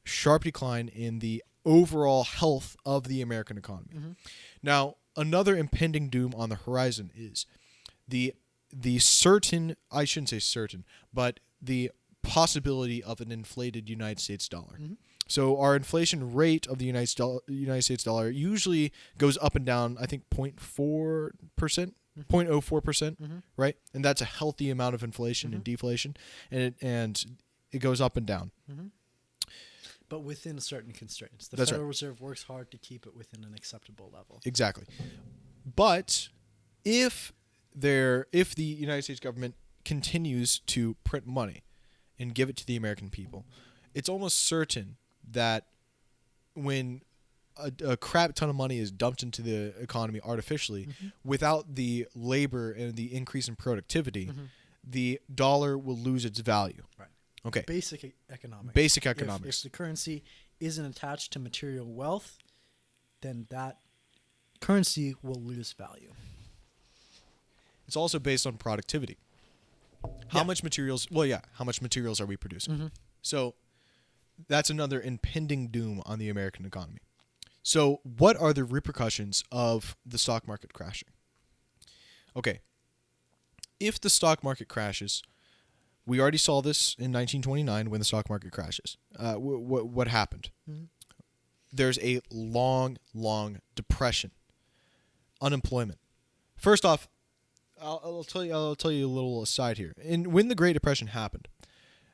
sharp decline in the overall health of the American economy. Now, another impending doom on the horizon is the certain, I shouldn't say certain, but the possibility of an inflated United States dollar. So our inflation rate of the United States dollar usually goes up and down, I think 0.4%, 0.04%, right? And that's a healthy amount of inflation and deflation, and it goes up and down. But within certain constraints. The That's Federal right. Reserve works hard to keep it within an acceptable level. Exactly. But if the United States government continues to print money and give it to the American people, it's almost certain that when a crap ton of money is dumped into the economy artificially, without the labor and the increase in productivity, the dollar will lose its value. Right. Okay. Basic economics. Basic economics. If the currency isn't attached to material wealth, then that currency will lose value. It's also based on productivity. How much materials? Well, yeah. How much materials are we producing? So that's another impending doom on the American economy. So what are the repercussions of the stock market crashing? Okay. If the stock market crashes, we already saw this in 1929 when the stock market crashes. What happened? There's a long depression, unemployment. First off, I'll tell you a little aside here. When the Great Depression happened,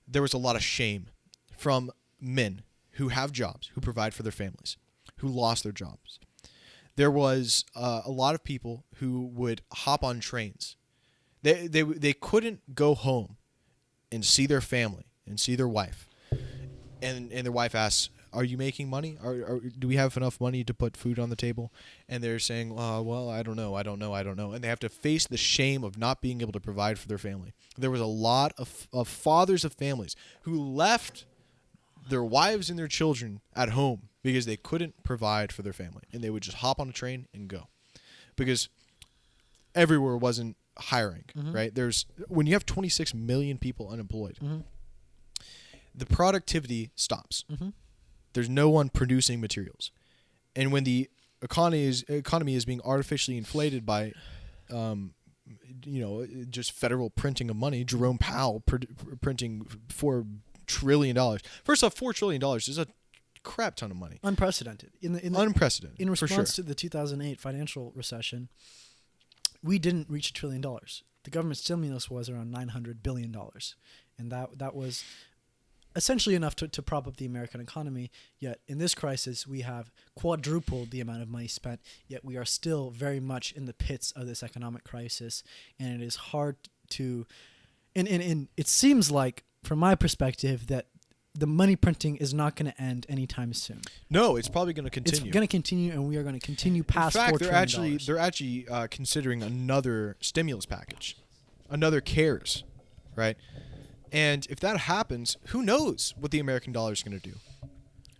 there was a lot of shame from men who have jobs, who provide for their families, who lost their jobs. There was a lot of people who would hop on trains. They couldn't go home and see their family and see their wife, and their wife asks, "Are you making money? Do we have enough money to put food on the table?" And they're saying, "Well, I don't know," and they have to face the shame of not being able to provide for their family. There was a lot of fathers of families who left their wives and their children at home because they couldn't provide for their family, and they would just hop on a train and go, because everywhere wasn't hiring, right? When you have 26 million people unemployed, the productivity stops. There's no one producing materials, and when the economy is being artificially inflated by, just federal printing of money, Jerome Powell printing $4 trillion. First off, $4 trillion is a crap ton of money. Unprecedented. Unprecedented. In response for sure. to the 2008 financial recession, we didn't reach $1 trillion. The government stimulus was around $900 billion. And that was essentially enough to prop up the American economy. Yet in this crisis, we have quadrupled the amount of money spent, yet we are still very much in the pits of this economic crisis. And it is hard to... And it seems like, from my perspective, that the money printing is not going to end anytime soon. No, it's probably going to continue. It's going to continue, and we are going to continue past $4 trillion. In fact, they're actually considering another stimulus package, another CARES, right? And if that happens, who knows what the American dollar is going to do?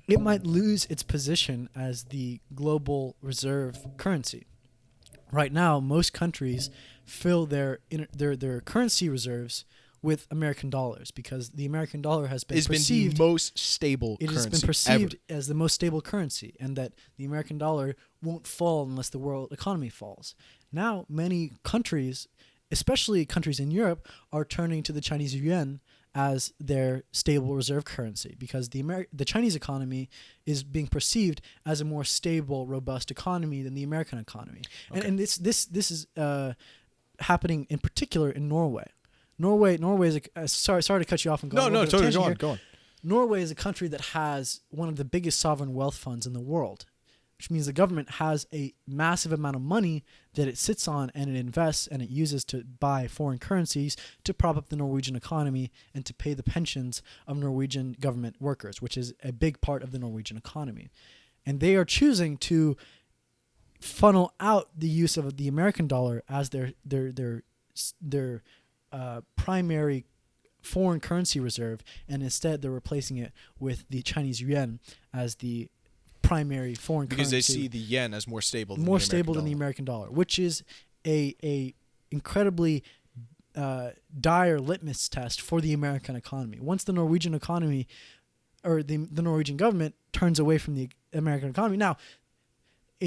It might lose its position as the global reserve currency. Right now, most countries fill their currency reserves with American dollars because the American dollar has been perceived... the most stable currency. It has been perceived as the most stable currency, and that the American dollar won't fall unless the world economy falls. Now, many countries, especially countries in Europe, are turning to the Chinese yuan as their stable reserve currency because the Chinese economy is being perceived as a more stable, robust economy than the American economy. Okay. And this is happening in particular in Norway. Norway is sorry to cut you off and go. No, totally. Go on. Norway is a country that has one of the biggest sovereign wealth funds in the world, which means the government has a massive amount of money that it sits on and it invests and it uses to buy foreign currencies to prop up the Norwegian economy and to pay the pensions of Norwegian government workers, which is a big part of the Norwegian economy. And they are choosing to funnel out the use of the American dollar as their primary foreign currency reserve, and instead they're replacing it with the Chinese yuan as the primary foreign currency. Because they see the yen as more stable than the American dollar, which is a incredibly dire litmus test for the American economy. Once the Norwegian economy or the Norwegian government turns away from the American economy. Now,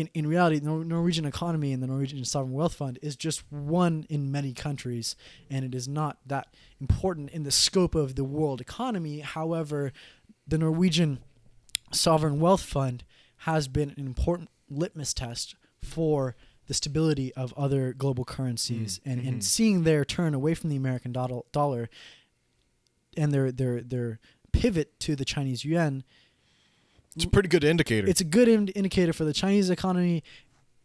in reality, the Norwegian economy and the Norwegian Sovereign Wealth Fund is just one in many countries, and it is not that important in the scope of the world economy. However, the Norwegian Sovereign Wealth Fund has been an important litmus test for the stability of other global currencies, and seeing their turn away from the American dollar and their pivot to the Chinese yuan. It's a pretty good indicator. It's a good indicator for the Chinese economy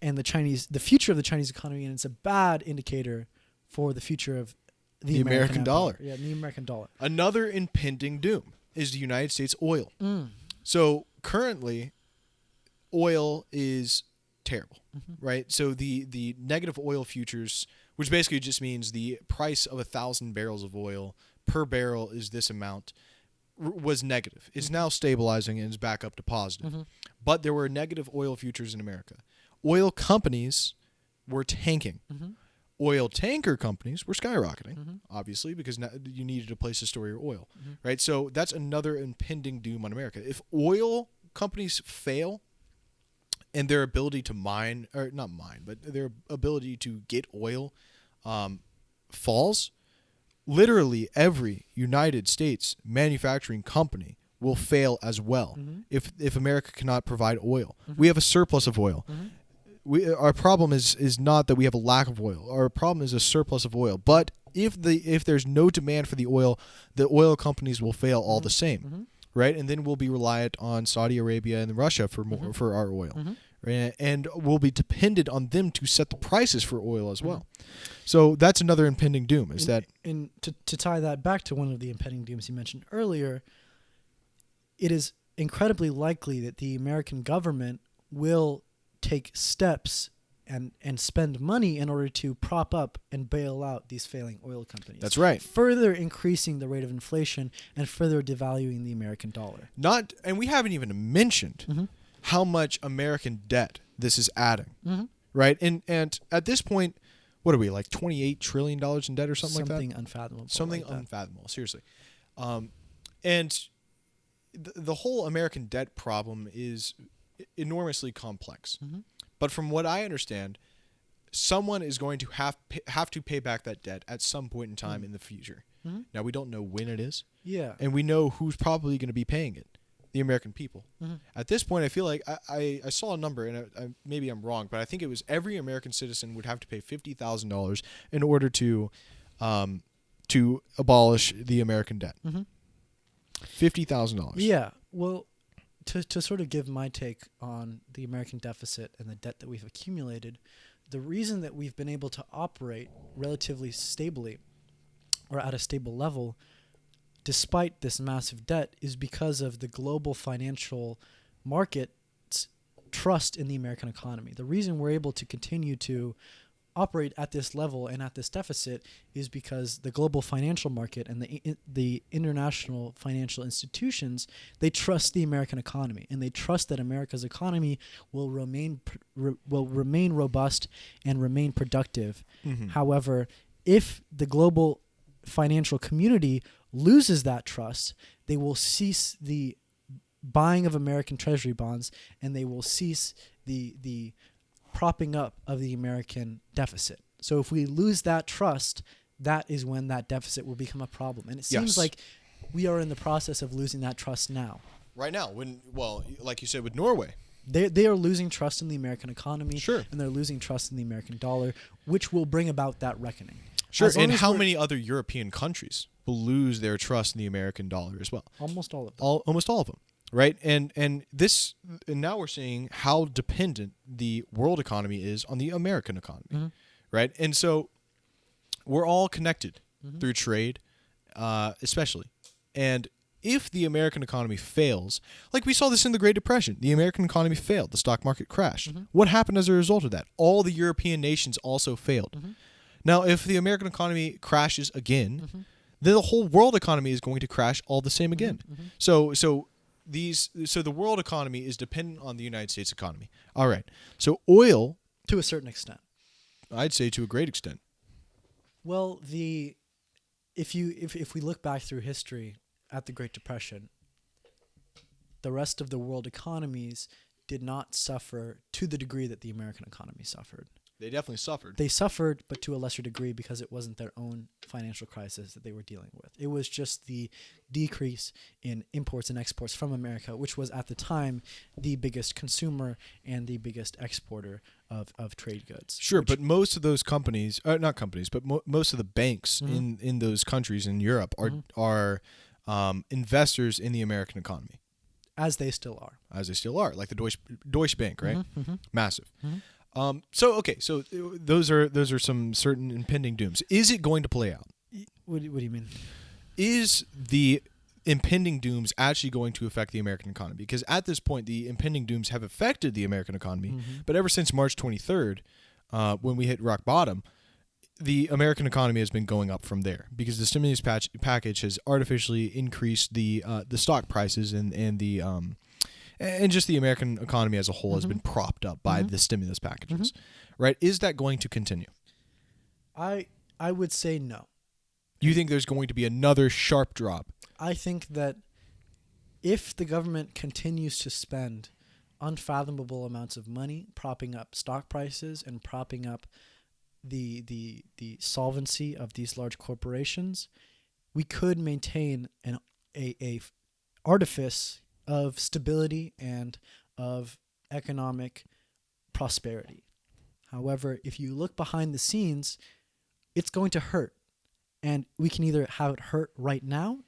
and the future of the Chinese economy, and it's a bad indicator for the future of the American dollar. Yeah, the American dollar. Another impending doom is the United States oil. So currently, oil is terrible, right? So the negative oil futures, which basically just means the price of 1,000 barrels of oil per barrel is this amount, was negative. It's now stabilizing and is back up to positive. But there were negative oil futures in America. Oil companies were tanking. Oil tanker companies were skyrocketing, obviously, because now you needed a place to store your oil, right? So that's another impending doom on America. If oil companies fail and their ability to mine, or not mine, but their ability to get oil falls, literally every United States manufacturing company will fail as well if America cannot provide oil. We have a surplus of oil. Our problem is not that we have a lack of oil. Our problem is a surplus of oil. But if there's no demand for the oil companies will fail all the same, right? And then we'll be reliant on Saudi Arabia and Russia for more for our oil. Right? And we'll be dependent on them to set the prices for oil as well. So that's another impending doom. And to tie that back to one of the impending dooms you mentioned earlier, it is incredibly likely that the American government will take steps and spend money in order to prop up and bail out these failing oil companies. That's right. Further increasing the rate of inflation and further devaluing the American dollar. And we haven't even mentioned how much American debt this is adding, right? And at this point, what are we, like $28 trillion in debt or something like that? Something unfathomable. Something unfathomable, seriously. And the whole American debt problem is enormously complex. But from what I understand, someone is going to have to pay back that debt at some point in time in the future. Now, we don't know when it is. Yeah. And we know who's probably going to be paying it. The American people. At this point, I feel like I saw a number, and maybe I'm wrong, but I think it was every American citizen would have to pay $50,000 in order to abolish the American debt. $50,000. Yeah. Well, to sort of give my take on the American deficit and the debt that we've accumulated, the reason that we've been able to operate relatively stably or at a stable level despite this massive debt is because of the global financial market's trust in the American economy. The reason we're able to continue to operate at this level and at this deficit is because the global financial market and the international financial institutions, they trust the American economy, and they trust that America's economy will remain robust and remain productive. However, if the global financial community loses that trust, they will cease the buying of American treasury bonds, and they will cease the propping up of the American deficit. So if we lose that trust, that is when that deficit will become a problem. And it seems like we are in the process of losing that trust now. Right now, like you said with Norway. They are losing trust in the American economy, Sure, and they're losing trust in the American dollar, which will bring about that reckoning. Sure, and how many other European countries will lose their trust in the American dollar as well? Almost all of them. Almost all of them, right? And now we're seeing how dependent the world economy is on the American economy, right? And so we're all connected through trade, especially. And if the American economy fails, like we saw this in the Great Depression, the American economy failed. The stock market crashed. What happened as a result of that? All the European nations also failed. Now, if the American economy crashes again, then the whole world economy is going to crash all the same again. So the world economy is dependent on the United States economy. All right. So oil, to a certain extent, I'd say to a great extent. Well, if we look back through history at the Great Depression, the rest of the world economies did not suffer to the degree that the American economy suffered. They definitely suffered. They suffered, but to a lesser degree because it wasn't their own financial crisis that they were dealing with. It was just the decrease in imports and exports from America, which was at the time the biggest consumer and the biggest exporter of trade goods. Sure, but most of those companies, not companies, but most of the banks in those countries in Europe are investors in the American economy. As they still are. As they still are, like the Deutsche Bank, right? Massive. So those are some certain impending dooms. Is it going to play out? What do you mean? Is the impending dooms actually going to affect the American economy? Because at this point, the impending dooms have affected the American economy, but ever since March 23rd, when we hit rock bottom, the American economy has been going up from there because the stimulus package has artificially increased the stock prices and the and just the American economy as a whole has been propped up by the stimulus packages, right? Is that going to continue? I would say no. You think there's going to be another sharp drop? I think that if the government continues to spend unfathomable amounts of money propping up stock prices and propping up the solvency of these large corporations, we could maintain a artifice of stability and of economic prosperity. However, if you look behind the scenes, it's going to hurt. And we can either have it hurt right now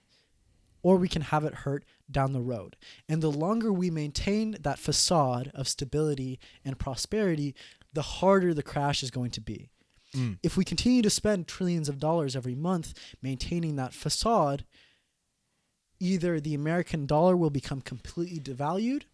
or we can have it hurt down the road. And the longer we maintain that facade of stability and prosperity, the harder the crash is going to be. If we continue to spend trillions of dollars every month maintaining that facade, either the American dollar will become completely devalued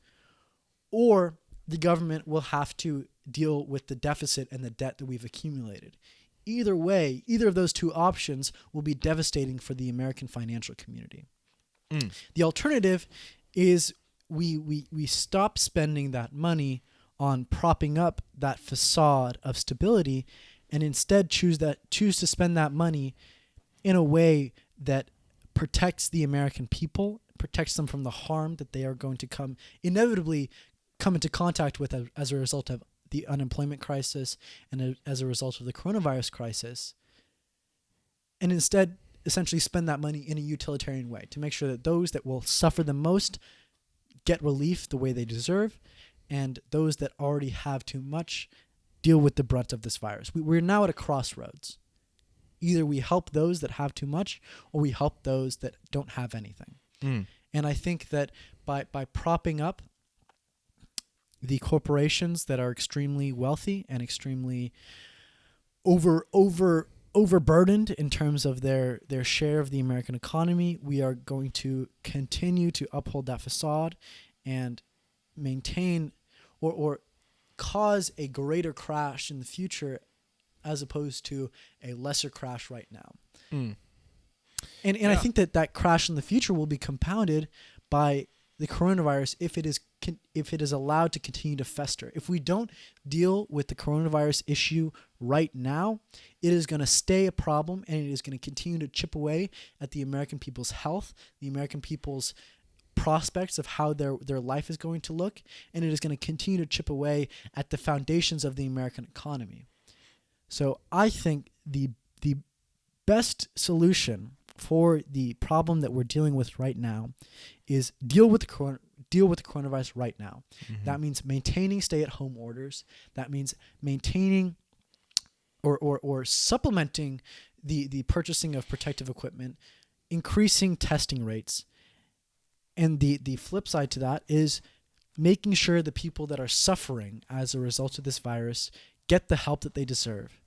or the government will have to deal with the deficit and the debt that we've accumulated. Either way, either of those two options will be devastating for the American financial community. The alternative is we stop spending that money on propping up that facade of stability and instead choose to spend that money in a way that protects the American people, protects them from the harm that they are going to inevitably come into contact with as a result of the unemployment crisis and as a result of the coronavirus crisis, and instead essentially spend that money in a utilitarian way to make sure that those that will suffer the most get relief the way they deserve, and those that already have too much deal with the brunt of this virus. We're now at a crossroads. Either we help those that have too much or we help those that don't have anything. And I think that by propping up the corporations that are extremely wealthy and extremely overburdened in terms of their share of the American economy, we are going to continue to uphold that facade and maintain or cause a greater crash in the future as opposed to a lesser crash right now. And I think that crash in the future will be compounded by the coronavirus if it is allowed to continue to fester. If we don't deal with the coronavirus issue right now, it is going to stay a problem and it is going to continue to chip away at the American people's health, the American people's prospects of how their life is going to look, and it is going to continue to chip away at the foundations of the American economy. So I think the best solution for the problem that we're dealing with right now is deal with the coronavirus right now. That means maintaining stay-at-home orders. That means maintaining or supplementing the purchasing of protective equipment, increasing testing rates. And the flip side to that is making sure the people that are suffering as a result of this virus get the help that they deserve.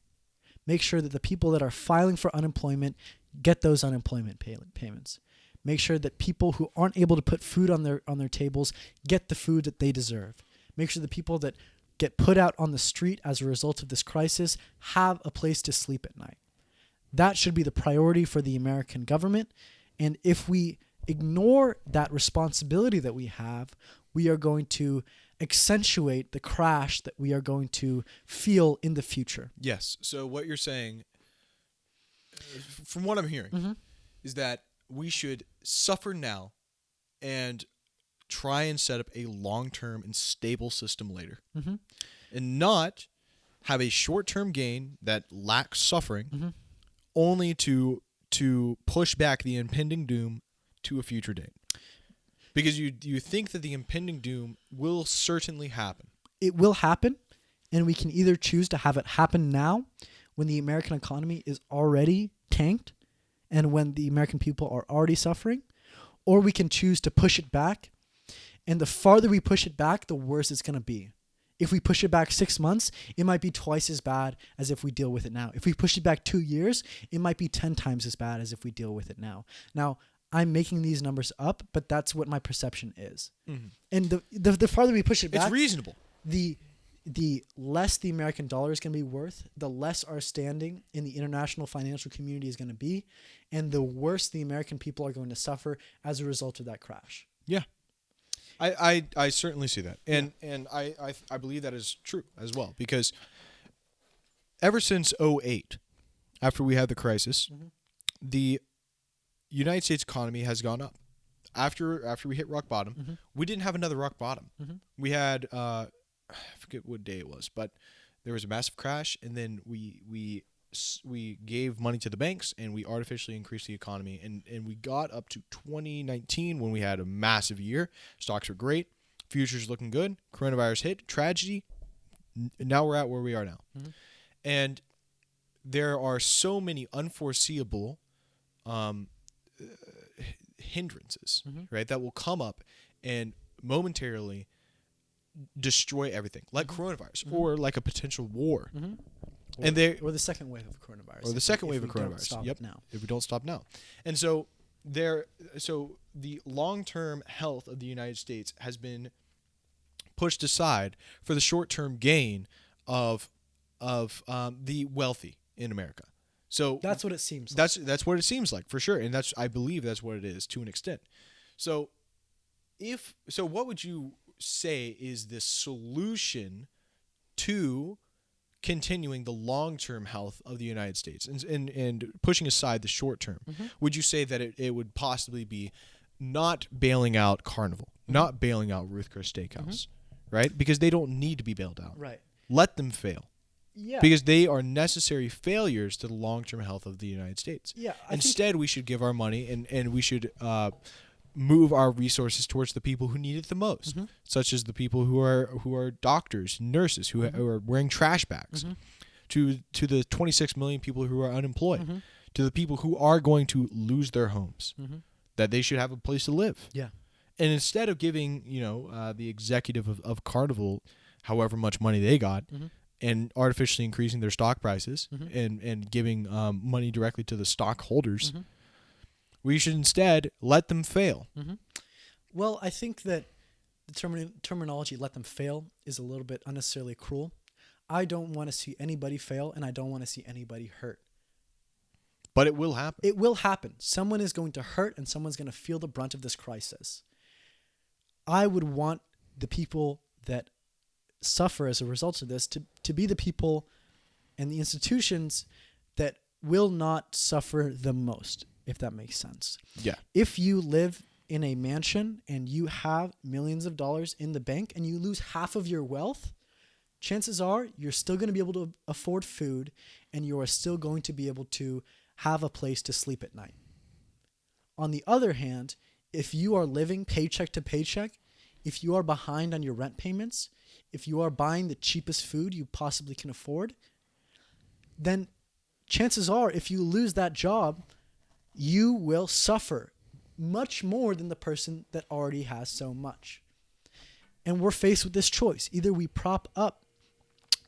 Make sure that the people that are filing for unemployment get those unemployment payments. Make sure that people who aren't able to put food on their tables get the food that they deserve. Make sure the people that get put out on the street as a result of this crisis have a place to sleep at night. That should be the priority for the American government. And if we ignore that responsibility that we have, we are going to accentuate the crash that we are going to feel in the future. Yes. So what you're saying, from what I'm hearing, is that we should suffer now and try and set up a long-term and stable system later, Mm-hmm. and not have a short-term gain that lacks suffering, Mm-hmm. only to push back the impending doom to a future date. Because you think that the impending doom will certainly happen. It will happen, and we can either choose to have it happen now when the American economy is already tanked and when the American people are already suffering, or we can choose to push it back. And the farther we push it back, the worse it's going to be. If we push it back 6 months, it might be twice as bad as if we deal with it now. If we push it back 2 years, it might be 10 times as bad as if we deal with it now. Now, I'm making these numbers up, but that's what my perception is. Mm-hmm. And the farther we push it back, It's reasonable. the less the American dollar is going to be worth, the less our standing in the international financial community is going to be, and the worse the American people are going to suffer as a result of that crash. Yeah. I certainly see that. And I believe that is true as well, because ever since 2008, after we had the crisis, the United States economy has gone up. After we hit rock bottom, we didn't have another rock bottom. We had I forget what day it was, but there was a massive crash, and then we gave money to the banks, and we artificially increased the economy, and we got up to 2019 when we had a massive year. Stocks were great, futures looking good. Coronavirus hit, tragedy. Now we're at where we are now, and there are so many unforeseeable hindrances, right, that will come up and momentarily destroy everything, like coronavirus or like a potential war. And or the second wave of coronavirus. Or the second wave of coronavirus. Yep. Now. If we don't stop now. And so the long-term health of the United States has been pushed aside for the short-term gain of the wealthy in America. So That's what it seems like. that's what it seems like, for sure. And I believe that's what it is to an extent. So what would you say is the solution to continuing the long-term health of the United States and pushing aside the short-term? Would you say that it would possibly be not bailing out Carnival, not bailing out Ruth Chris Steakhouse, right? Because they don't need to be bailed out. Right. Let them fail. Yeah. Because they are necessary failures to the long-term health of the United States. Yeah. Instead, we should give our money and we should move our resources towards the people who need it the most, such as the people who are doctors, nurses, who are wearing trash bags, to the 26 million people who are unemployed, to the people who are going to lose their homes, that they should have a place to live. Yeah. And instead of giving the executive of Carnival however much money they got, and artificially increasing their stock prices and giving money directly to the stockholders, we should instead let them fail. Well, I think that the terminology "let them fail" is a little bit unnecessarily cruel. I don't want to see anybody fail, and I don't want to see anybody hurt. But it will happen. It will happen. Someone is going to hurt, and someone's going to feel the brunt of this crisis. I would want the people that suffer as a result of this to be the people and the institutions that will not suffer the most, if that makes sense. Yeah. If you live in a mansion and you have millions of dollars in the bank and you lose half of your wealth, chances are you're still going to be able to afford food and you are still going to be able to have a place to sleep at night. On the other hand, if you are living paycheck to paycheck, if you are behind on your rent payments, if you are buying the cheapest food you possibly can afford, then chances are if you lose that job, you will suffer much more than the person that already has so much. And we're faced with this choice. Either we prop up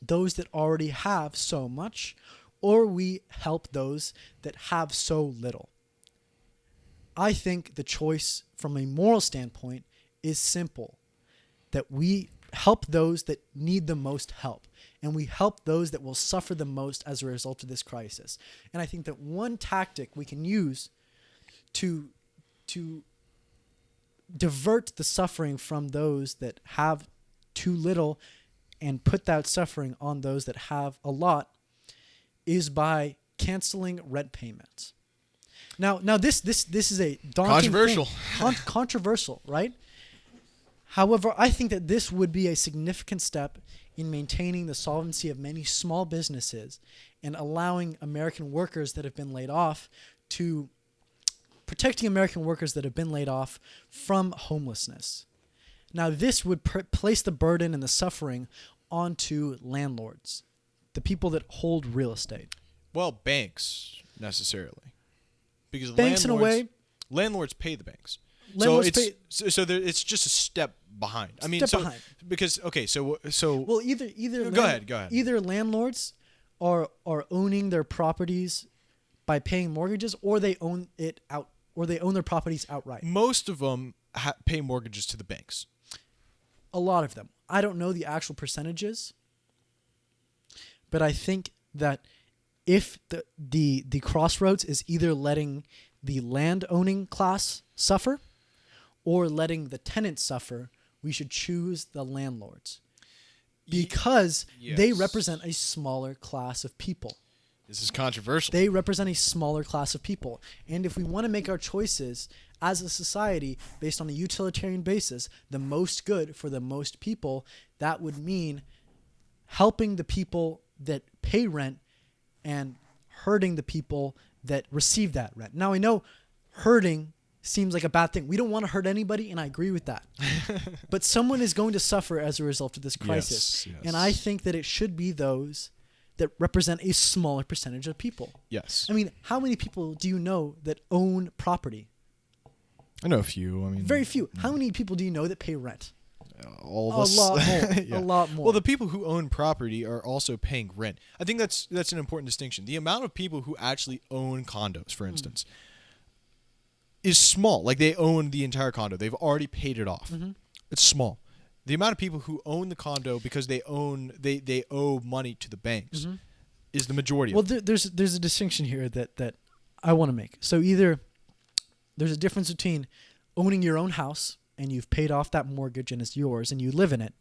those that already have so much, or we help those that have so little. I think the choice from a moral standpoint is simple, that we help those that need the most help, and we help those that will suffer the most as a result of this crisis. And I think that one tactic we can use to divert the suffering from those that have too little and put that suffering on those that have a lot is by canceling rent payments. Now this is a daunting Controversial. thing. Controversial, right? However, I think that this would be a significant step in maintaining the solvency of many small businesses and allowing American workers that have been laid off to protecting American workers that have been laid off from homelessness. Now, this would place the burden and the suffering onto landlords, the people that hold real estate. Well, banks necessarily, because Banks in a way. landlords pay the banks. Landlords so it's just a step behind. I mean, Step behind. because so Well, either Go ahead. Either landlords are owning their properties by paying mortgages, or they own it out, or they own their properties outright. most of them pay mortgages to the banks. A lot of them. I don't know the actual percentages, but I think that if the crossroads is either letting the land owning class suffer or letting the tenants suffer, we should choose the landlords because they Yes. represent a smaller class of people. This is controversial. They represent a smaller class of people. And if we want to make our choices as a society based on a utilitarian basis, the most good for the most people, that would mean helping the people that pay rent and hurting the people that receive that rent. Now, I know hurting seems like a bad thing. We don't want to hurt anybody, and I agree with that. But someone is going to suffer as a result of this crisis. Yes. And I think that it should be those that represent a smaller percentage of people. Yes. I mean, how many people do you know that own property? I know a few. I mean, Very few. How many people do you know that pay rent? all of A us. lot more. Yeah. A lot more. Well, the people who own property are also paying rent. I think that's an important distinction. The amount of people who actually own condos, for instance, is small. Like they own the entire condo. They've already paid it off. It's small. The amount of people who own the condo because they owe money to the banks is the majority. Well, of it. there's a distinction here that I want to make. So either there's a difference between owning your own house and you've paid off that mortgage and it's yours and you live in it,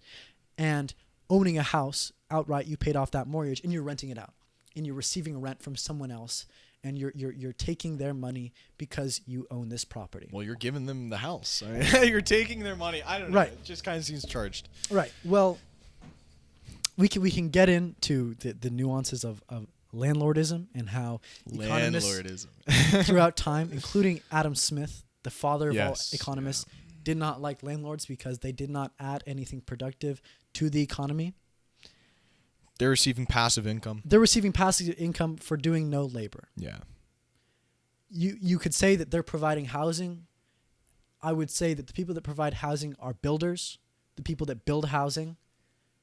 and owning a house outright, you paid off that mortgage and you're renting it out and you're receiving rent from someone else and you're taking their money because you own this property. Well, you're giving them the house. I mean, you're taking their money. I don't know. Right. It just kind of seems charged. Right. Well, we can get into the nuances of landlordism and how economists Landlordism. throughout time, including Adam Smith, the father of Yes, all economists, did not like landlords because they did not add anything productive to the economy. They're receiving passive income. They're receiving passive income for doing no labor. Yeah. You could say that they're providing housing. I would say that the people that provide housing are builders, the people that build housing,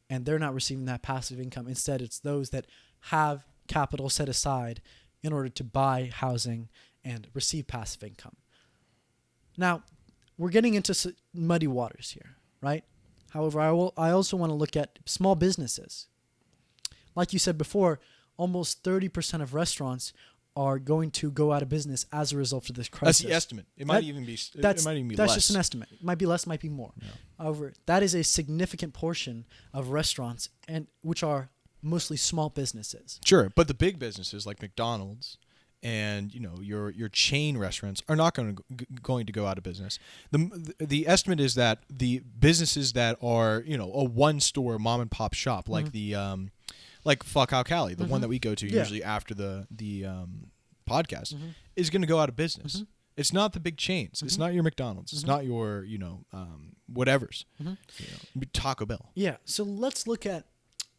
and they're not receiving that passive income. Instead, it's those that have capital set aside in order to buy housing and receive passive income. Now, we're getting into muddy waters here, right? However, I also want to look at small businesses. Like you said before, almost 30% of restaurants are going to go out of business as a result of this crisis. That's the estimate. It might even be. It might even be That's less. just an estimate. It might be less, might be more. Yeah. However, that is a significant portion of restaurants, and which are mostly small businesses. Sure, but the big businesses like McDonald's and your chain restaurants are not going to go out of business. The estimate is that the businesses that are a one store mom and pop shop like the like Fuck Out Cali, the one that we go to usually after the podcast, is going to go out of business. It's not the big chains. It's not your McDonald's. It's not your whatever's. Taco Bell. Yeah. So let's look at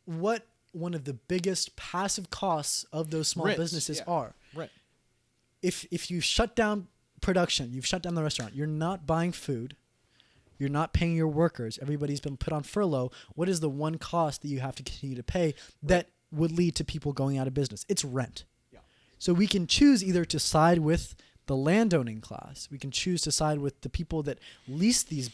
what one of the biggest passive costs of those small Rents, businesses yeah. are. Right. If you shut down production, you've shut down the restaurant, you're not buying food, you're not paying your workers, everybody's been put on furlough, what is the one cost that you have to continue to pay that would lead to people going out of business? It's rent. Yeah. So we can choose either to side with the landowning class, we can choose to side with the people that lease these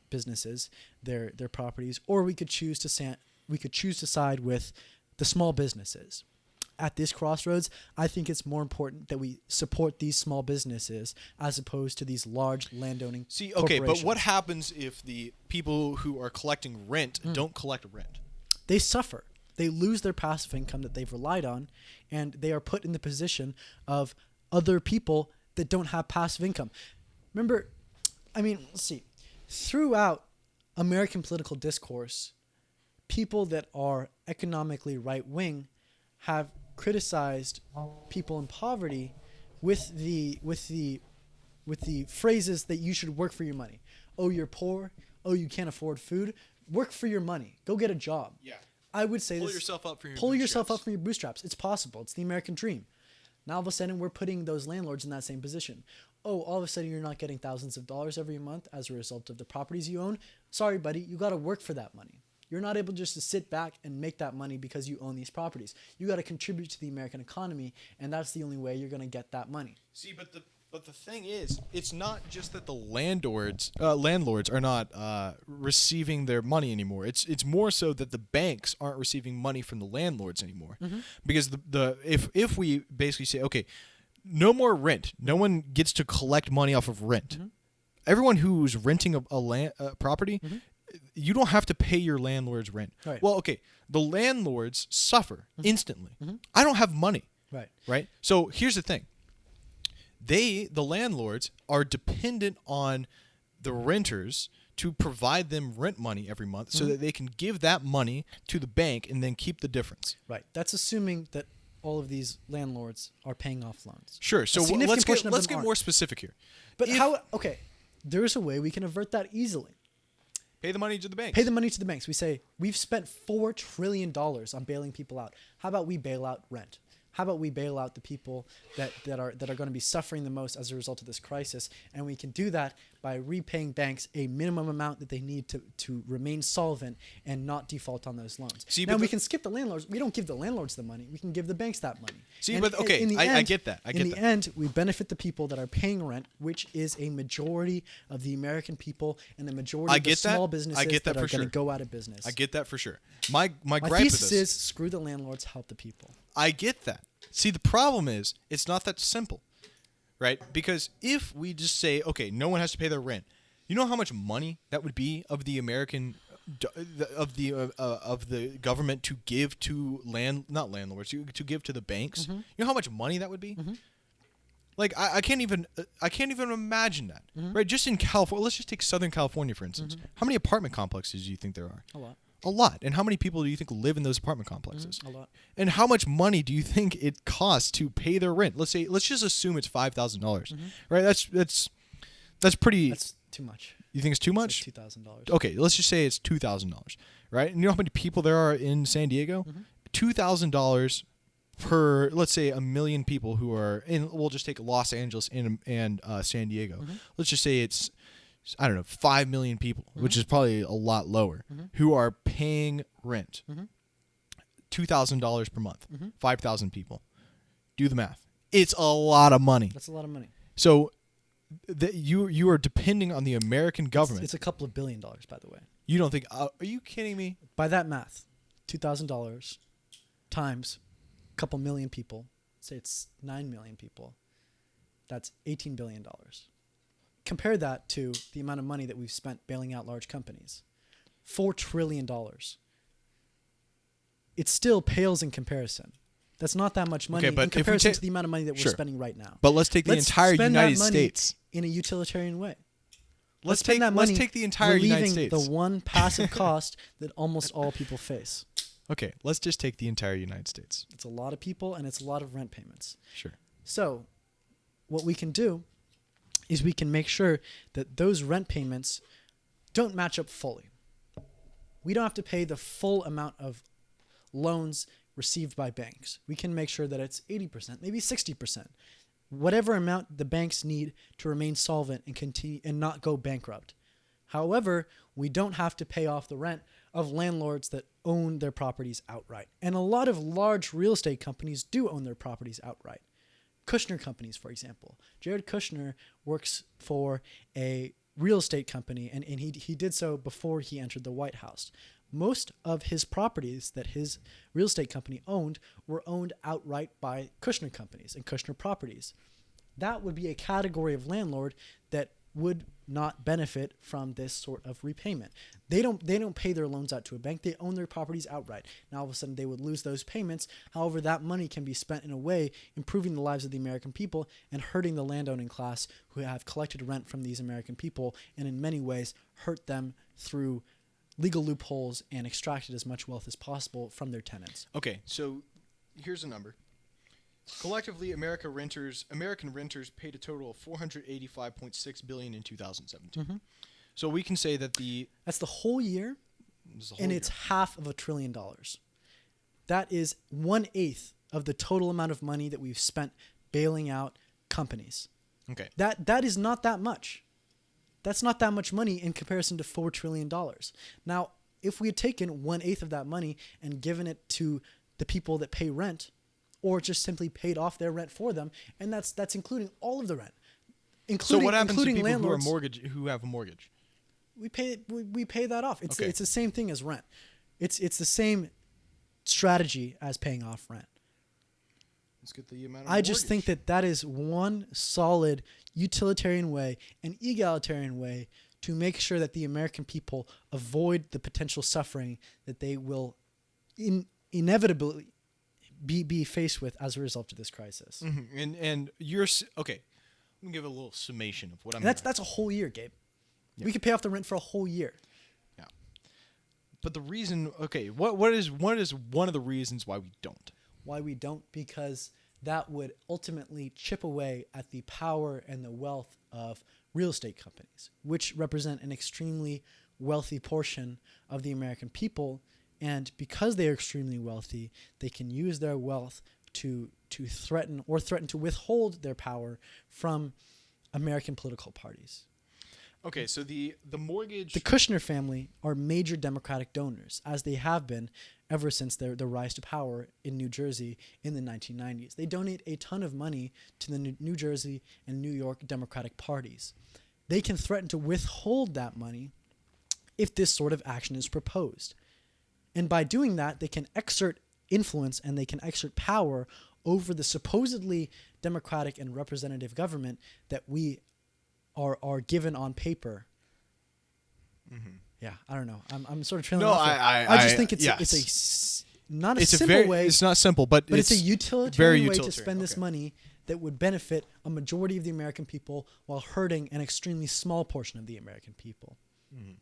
businesses, their properties, or we could choose to side with the small businesses. At this crossroads, I think it's more important that we support these small businesses as opposed to these large landowning See, okay, but corporations. what happens if the people who are collecting rent don't collect rent? They suffer. They lose their passive income that they've relied on, and they are put in the position of other people that don't have passive income. Remember, let's see. Throughout American political discourse, people that are economically right wing have criticized people in poverty with the phrases that you should work for your money. Oh, you're poor. Oh, you can't afford food. Work for your money. Go get a job. Yeah. I would say Pull this. yourself up from your Pull yourself bootstraps. up from your bootstraps. It's possible. It's the American dream. Now all of a sudden we're putting those landlords in that same position. Oh, all of a sudden you're not getting thousands of dollars every month as a result of the properties you own. Sorry, buddy, you got to work for that money. You're not able just to sit back and make that money because you own these properties. You got to contribute to the American economy, and that's the only way you're going to get that money. See, but the thing is, it's not just that the landlords are not receiving their money anymore. It's more so that the banks aren't receiving money from the landlords anymore. Because if we basically say, okay, no more rent, no one gets to collect money off of rent. Everyone who's renting a property, you don't have to pay your landlord's rent. Right. Well, okay, the landlords suffer instantly. I don't have money. Right. So here's the thing. The landlords are dependent on the renters to provide them rent money every month so that they can give that money to the bank and then keep the difference. Right. That's assuming that all of these landlords are paying off loans. Sure. So let's get more specific here. But there's a way we can avert that easily. Pay the money to the banks. Pay the money to the banks. We say, we've spent $4 trillion on bailing people out. How about we bail out rent? How about we bail out the people that are going to be suffering the most as a result of this crisis? And we can do that by repaying banks a minimum amount that they need to remain solvent and not default on those loans. Now, we can skip the landlords. We don't give the landlords the money. We can give the banks that money. I get that. In the end, we benefit the people that are paying rent, which is a majority of the American people and the majority of the small businesses that are going to go out of business. I get that for sure. My gripe thesis with this is screw the landlords, help the people. I get that. See, the problem is it's not that simple, right? Because if we just say, okay, no one has to pay their rent, you know how much money that would be of the American of the government to give to not landlords to give to the banks. You know how much money that would be. Like I can't even imagine that, right? Just in California, let's just take Southern California for instance. How many apartment complexes do you think there are? A lot. A lot. And how many people do you think live in those apartment complexes? A lot. And how much money do you think it costs to pay their rent? Let's just assume it's $5,000, right? That's pretty. That's too much. You think it's too much? It's $2,000. Okay, let's just say it's $2,000, right? And you know how many people there are in San Diego? $2,000 per, let's say, 1 million people who are in. We'll just take Los Angeles and San Diego. Let's just say it's, I don't know, 5 million people, which is probably a lot lower, who are paying rent. $2,000 per month. 5,000 people. Do the math. It's a lot of money. That's a lot of money. So you are depending on the American government. It's a couple of $1 billion, by the way. You don't think? Are you kidding me? By that math, $2,000 times a couple million people. Say it's 9 million people. That's $18 billion. Compare that to the amount of money that we've spent bailing out large companies. $4 trillion. It still pales in comparison. That's not that much money in comparison to the amount of money that we're spending right now. But let's take the entire United States in a utilitarian way. Let's take the entire United States. The one passive cost that almost all people face. Okay, let's just take the entire United States. It's a lot of people and it's a lot of rent payments. Sure. So, what we can do is we can make sure that those rent payments don't match up fully. We don't have to pay the full amount of loans received by banks. We can make sure that it's 80%, maybe 60%. Whatever amount the banks need to remain solvent and continue and not go bankrupt. However, we don't have to pay off the rent of landlords that own their properties outright. And a lot of large real estate companies do own their properties outright. Kushner Companies, for example. Jared Kushner works for a real estate company, and he did so before he entered the White House. Most of his properties that his real estate company owned were owned outright by Kushner Companies and Kushner Properties. That would be a category of landlord that would not benefit from this sort of repayment. They don't pay their loans out to a bank. They own their properties outright. Now all of a sudden they would lose those payments. However, that money can be spent in a way improving the lives of the American people and hurting the landowning class who have collected rent from these American people, and in many ways hurt them through legal loopholes and extracted as much wealth as possible from their tenants. Okay, so here's a number. Collectively, American renters paid a total of $485.6 billion in 2017. Mm-hmm. So we can say that That's the whole year, and it's $500 billion. That is 1/8 of the total amount of money that we've spent bailing out companies. Okay. That is not that much. That's not that much money in comparison to $4 trillion. Now, if we had taken 1/8 of that money and given it to the people that pay rent, or just simply paid off their rent for them, and that's including all of the rent, including so what happens to people landlords, who have a mortgage? We pay that off. It's Okay. it's the same thing as rent. It's the same strategy as paying off rent. Let's get the amount of I just think that is one solid utilitarian way, an egalitarian way to make sure that the American people avoid the potential suffering that they will inevitably be faced with as a result of this crisis. Mm-hmm. And you're okay. Let me give a little summation of what I'm. That's a whole year, Gabe. Yeah. We could pay off the rent for a whole year. Yeah. But the reason, okay, what is one of the reasons why we don't? Why we don't? Because that would ultimately chip away at the power and the wealth of real estate companies, which represent an extremely wealthy portion of the American people. And because they are extremely wealthy, they can use their wealth to threaten to withhold their power from American political parties. Okay, so the mortgage. The Kushner family are major Democratic donors, as they have been ever since their rise to power in New Jersey in the 1990s. They donate a ton of money to the New Jersey and New York Democratic parties. They can threaten to withhold that money if this sort of action is proposed. And by doing that, they can exert influence and they can exert power over the supposedly democratic and representative government that we are given on paper. Mm-hmm. Yeah, I don't know. I'm sort of trailing off. I just think it's not a simple way. It's not simple, but it's a utilitarian way to spend this money that would benefit a majority of the American people while hurting an extremely small portion of the American people. Mm-hmm.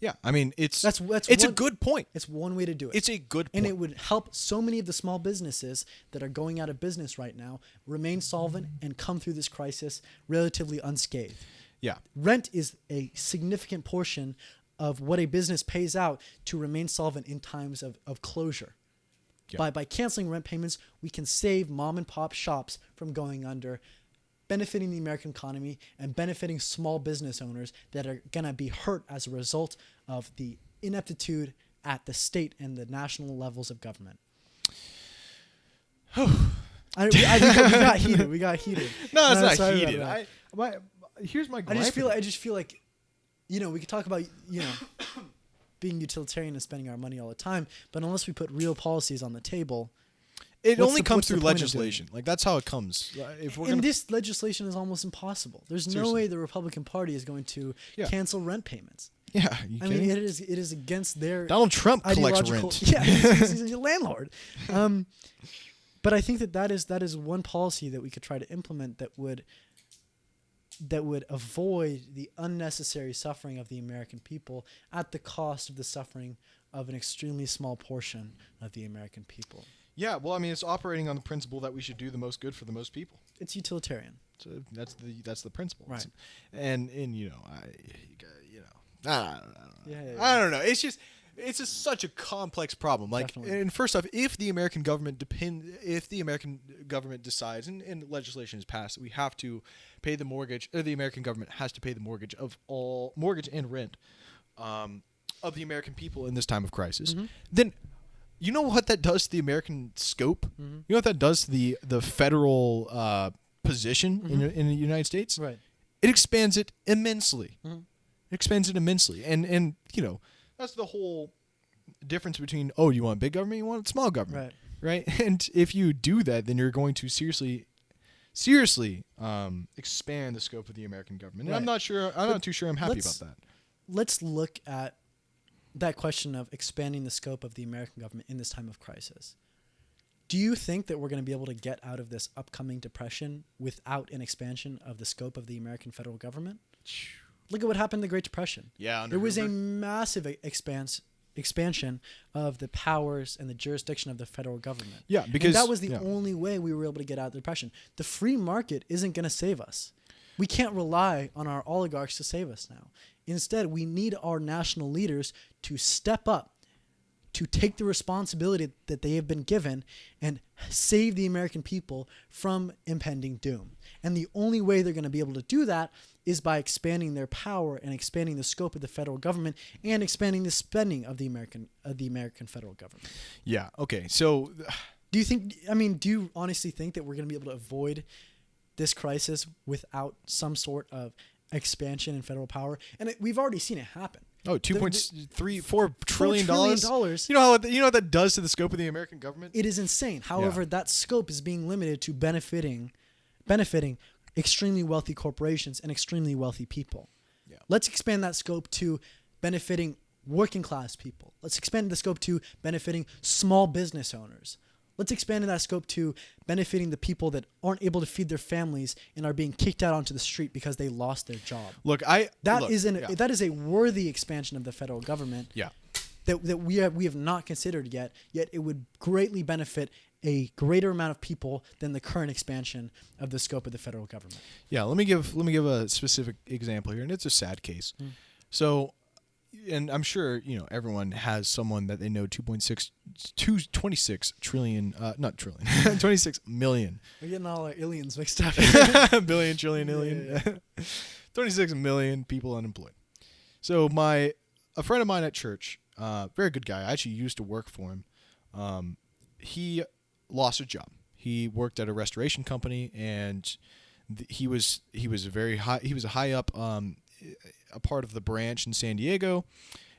Yeah, I mean, it's a good point. It's one way to do it. It's a good point. And it would help so many of the small businesses that are going out of business right now remain solvent and come through this crisis relatively unscathed. Yeah. Rent is a significant portion of what a business pays out to remain solvent in times of closure. Yeah. By canceling rent payments, we can save mom and pop shops from going under, benefiting the American economy and benefiting small business owners that are going to be hurt as a result of the ineptitude at the state and the national levels of government. We got heated. No, it's not heated. Here's my gripe. I just feel like, we could talk about, being utilitarian and spending our money all the time, but unless we put real policies on the table, it only comes through legislation. Like, that's how it comes. This legislation is almost impossible. There's no way the Republican Party is going to cancel rent payments. Yeah, I mean, it is against their Donald Trump collects rent. Yeah, he's a landlord. But I think that is one policy that we could try to implement that would avoid the unnecessary suffering of the American people at the cost of the suffering of an extremely small portion of the American people. Yeah, well, I mean, it's operating on the principle that we should do the most good for the most people. It's utilitarian. So that's the principle. Right. And I don't know. It's just such a complex problem. Like, Definitely. and first off, if the American government decides and legislation is passed, we have to pay the mortgage, or the American government has to pay the mortgage of all mortgage and rent of the American people in this time of crisis, then you know what that does to the American scope? Mm-hmm. You know what that does to the federal position in the United States? Right. It expands it immensely. Mm-hmm. It expands it immensely. And that's the whole difference between, you want big government, you want small government. Right. And if you do that, then you're going to seriously seriously expand the scope of the American government. And Right. I'm not sure. I'm not too sure I'm happy about let's- that. Let's look at that question of expanding the scope of the American government in this time of crisis. Do you think that we're going to be able to get out of this upcoming depression without an expansion of the scope of the American federal government? Look at what happened in the Great Depression. Yeah, under There was a Hoover. massive expansion of the powers and the jurisdiction of the federal government. Yeah, And because that was the yeah. only way we were able to get out of the depression. The free market isn't going to save us. We can't rely on our oligarchs to save us now. Instead, we need our national leaders to step up, to take the responsibility that they have been given and save the American people from impending doom. And the only way they're going to be able to do that is by expanding their power and expanding the scope of the federal government and expanding the spending of the American federal government. Yeah. Okay. So Do you honestly think that we're going to be able to avoid this crisis without some sort of expansion in federal power? And we've already seen it happen. Oh, $4 trillion. $4 You know what that does to the scope of the American government? It is insane. However, that scope is being limited to benefiting extremely wealthy corporations and extremely wealthy people. Yeah. Let's expand that scope to benefiting working class people. Let's expand the scope to benefiting small business owners. Let's expand that scope to benefiting the people that aren't able to feed their families and are being kicked out onto the street because they lost their job. Look, That is a worthy expansion of the federal government. Yeah. That we have not considered yet. Yet it would greatly benefit a greater amount of people than the current expansion of the scope of the federal government. Yeah, let me give a specific example here, and it's a sad case. So, and I'm sure everyone has someone that they know 26 trillion, not trillion, 26 million. We're getting all our aliens mixed up. Billion, trillion, alien. 26 million people unemployed. So a friend of mine at church, very good guy. I actually used to work for him. He lost a job. He worked at a restoration company, and he was a high up, a part of the branch in San Diego,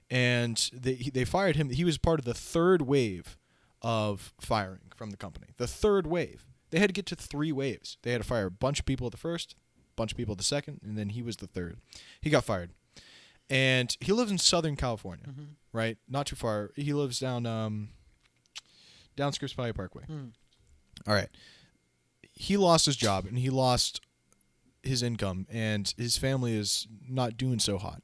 and they fired him. He was part of the third wave of firing from the company. The third wave. They had to get to 3 waves. They had to fire a bunch of people at the first, a bunch of people at the second, and then he was the third. He got fired. And he lives in Southern California, right? Not too far. He lives down Scripps Valley Parkway. All right. He lost his job, and he lost his income, and his family is not doing so hot.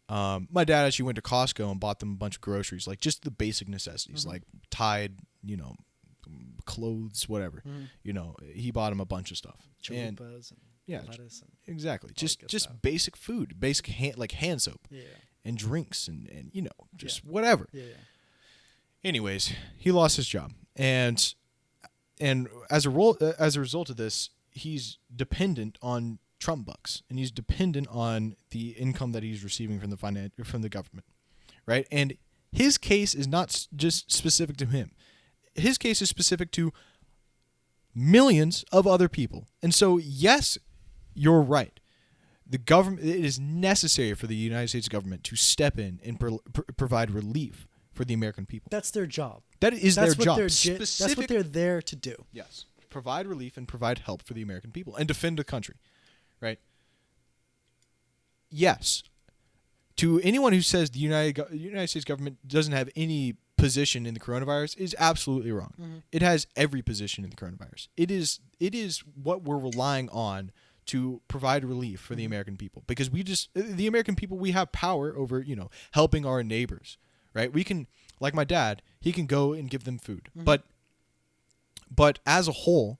My dad actually went to Costco and bought them a bunch of groceries, like just the basic necessities, like Tide, clothes, whatever. He bought him a bunch of stuff. And Chalupas and yeah, lettuce and exactly. all that good Just stuff. basic food, basic hand soap yeah, and drinks and whatever. yeah. Anyways, he lost his job, and as a result of this, he's dependent on Trump bucks, and he's dependent on the income that he's receiving from the government, right? And his case is not just specific to him. His case is specific to millions of other people. And so, yes, you're right. The government, it is necessary for the United States government to step in and provide relief for the American people. That's their job. That is That's their what job. that's what they're there to do. Yes. Provide relief and provide help for the American people and defend the country, right? Yes. To anyone who says the United States government doesn't have any position in the coronavirus is absolutely wrong. It has every position in the coronavirus. It is what we're relying on to provide relief for the American people, because the American people, we have power over, helping our neighbors, right? We can, like my dad, he can go and give them food. But as a whole,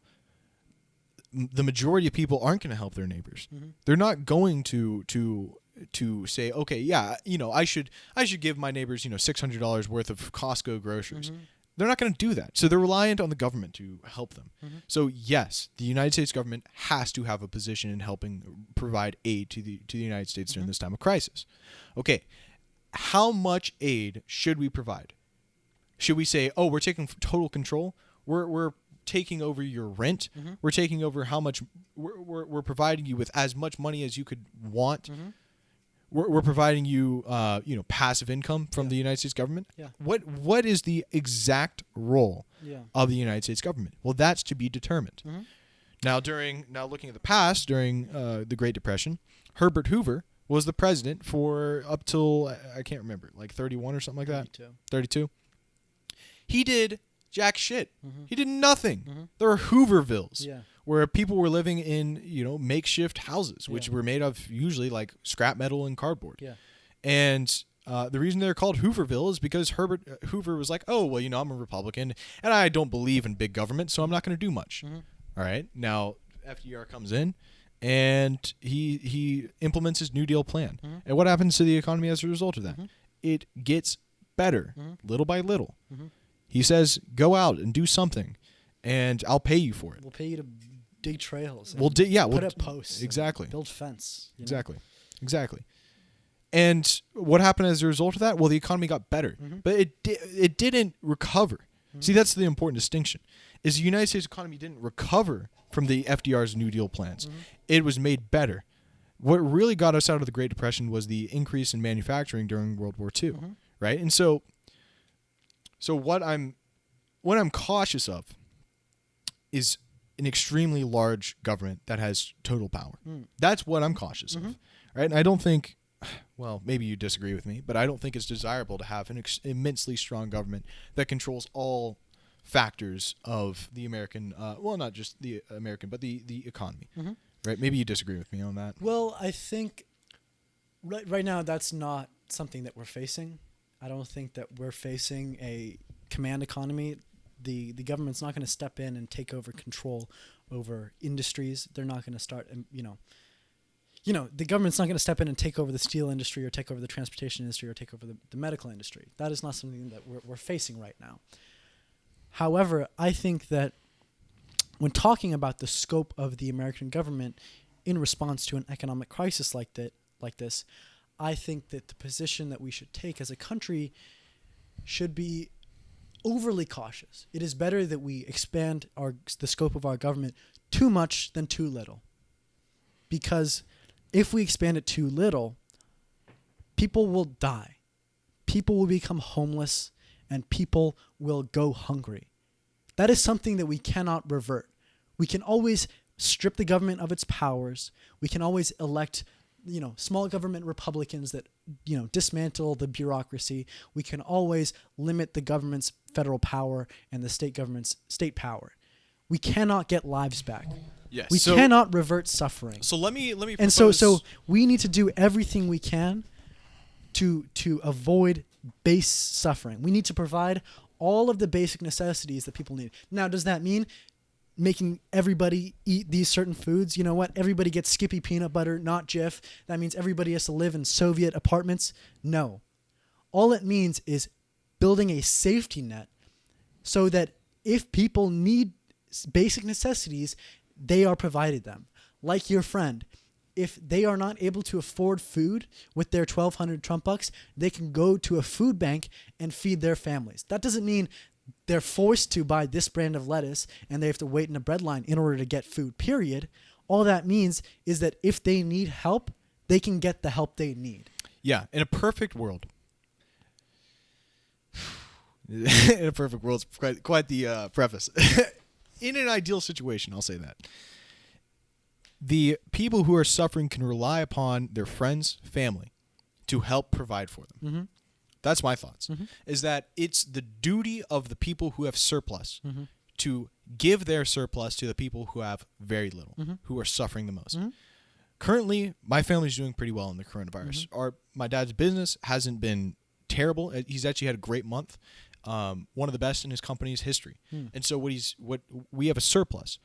the majority of people aren't going to help their neighbors. They're not going to say, okay, yeah, I should give my neighbors, $600 worth of Costco groceries. They're not going to do that. So they're reliant on the government to help them. So yes, the United States government has to have a position in helping provide aid to the United States during this time of crisis. Okay, how much aid should we provide? Should we say, oh, we're taking total control? We're taking over your rent. We're taking over how much we're providing you with as much money as you could want. We're providing you, passive income from the United States government. Yeah. What is the exact role Yeah. of the United States government? Well, that's to be determined. Now, looking at the past, during the Great Depression, Herbert Hoover was the president for up till, I can't remember, like 31 or something like that. 32. He did jack shit. He did nothing. There were Hoovervilles where people were living in, makeshift houses, which were made of usually like scrap metal and cardboard. Yeah. And the reason they're called Hooverville is because Herbert Hoover was like, oh, well, I'm a Republican and I don't believe in big government, so I'm not going to do much. All right. Now, FDR comes in and he implements his New Deal plan. And what happens to the economy as a result of that? It gets better little by little. He says, go out and do something and I'll pay you for it. We'll pay you to dig trails. We'll put up posts. Exactly. Build fence. Exactly. And what happened as a result of that? Well, the economy got better, but it didn't recover. See, that's the important distinction. Is the United States economy didn't recover from the FDR's New Deal plans. It was made better. What really got us out of the Great Depression was the increase in manufacturing during World War II, right? And so what I'm cautious of is an extremely large government that has total power. That's what I'm cautious of, right? And I don't think, well, maybe you disagree with me, but I don't think it's desirable to have an immensely strong government that controls all factors of the American, well, not just the American, but the economy, right? Maybe you disagree with me on that. Well, I think right now that's not something that we're facing. I don't think that we're facing a command economy. The government's not going to step in and take over control over industries. They're not going to start, the government's not going to step in and take over the steel industry or take over the transportation industry or take over the medical industry. That is not something that we're facing right now. However, I think that when talking about the scope of the American government in response to an economic crisis like this, I think that the position that we should take as a country should be overly cautious. It is better that we expand the scope of our government too much than too little. Because if we expand it too little, people will die. People will become homeless and people will go hungry. That is something that we cannot revert. We can always strip the government of its powers. We can always elect, small government Republicans that, dismantle the bureaucracy. We can always limit the government's federal power and the state government's state power. We cannot get lives back. Yes. We cannot revert suffering. So let me propose. And so we need to do everything we can to avoid base suffering. We need to provide all of the basic necessities that people need. Now, does that mean making everybody eat these certain foods? You know what? Everybody gets Skippy peanut butter, not Jif. That means everybody has to live in Soviet apartments? No. All it means is building a safety net so that if people need basic necessities, they are provided them. Like your friend. If they are not able to afford food with their 1,200 Trump bucks, they can go to a food bank and feed their families. That doesn't mean they're forced to buy this brand of lettuce and they have to wait in a bread line in order to get food, period. All that means is that if they need help, they can get the help they need. Yeah, in a perfect world. In a perfect world, it's quite the preface. In an ideal situation, I'll say that. The people who are suffering can rely upon their friends, family, to help provide for them. That's my thoughts. Is that it's the duty of the people who have surplus to give their surplus to the people who have very little, who are suffering the most. Currently, my family's doing pretty well in the coronavirus. My dad's business hasn't been terrible. He's actually had a great month, one of the best in his company's history. And so what we have a surplus.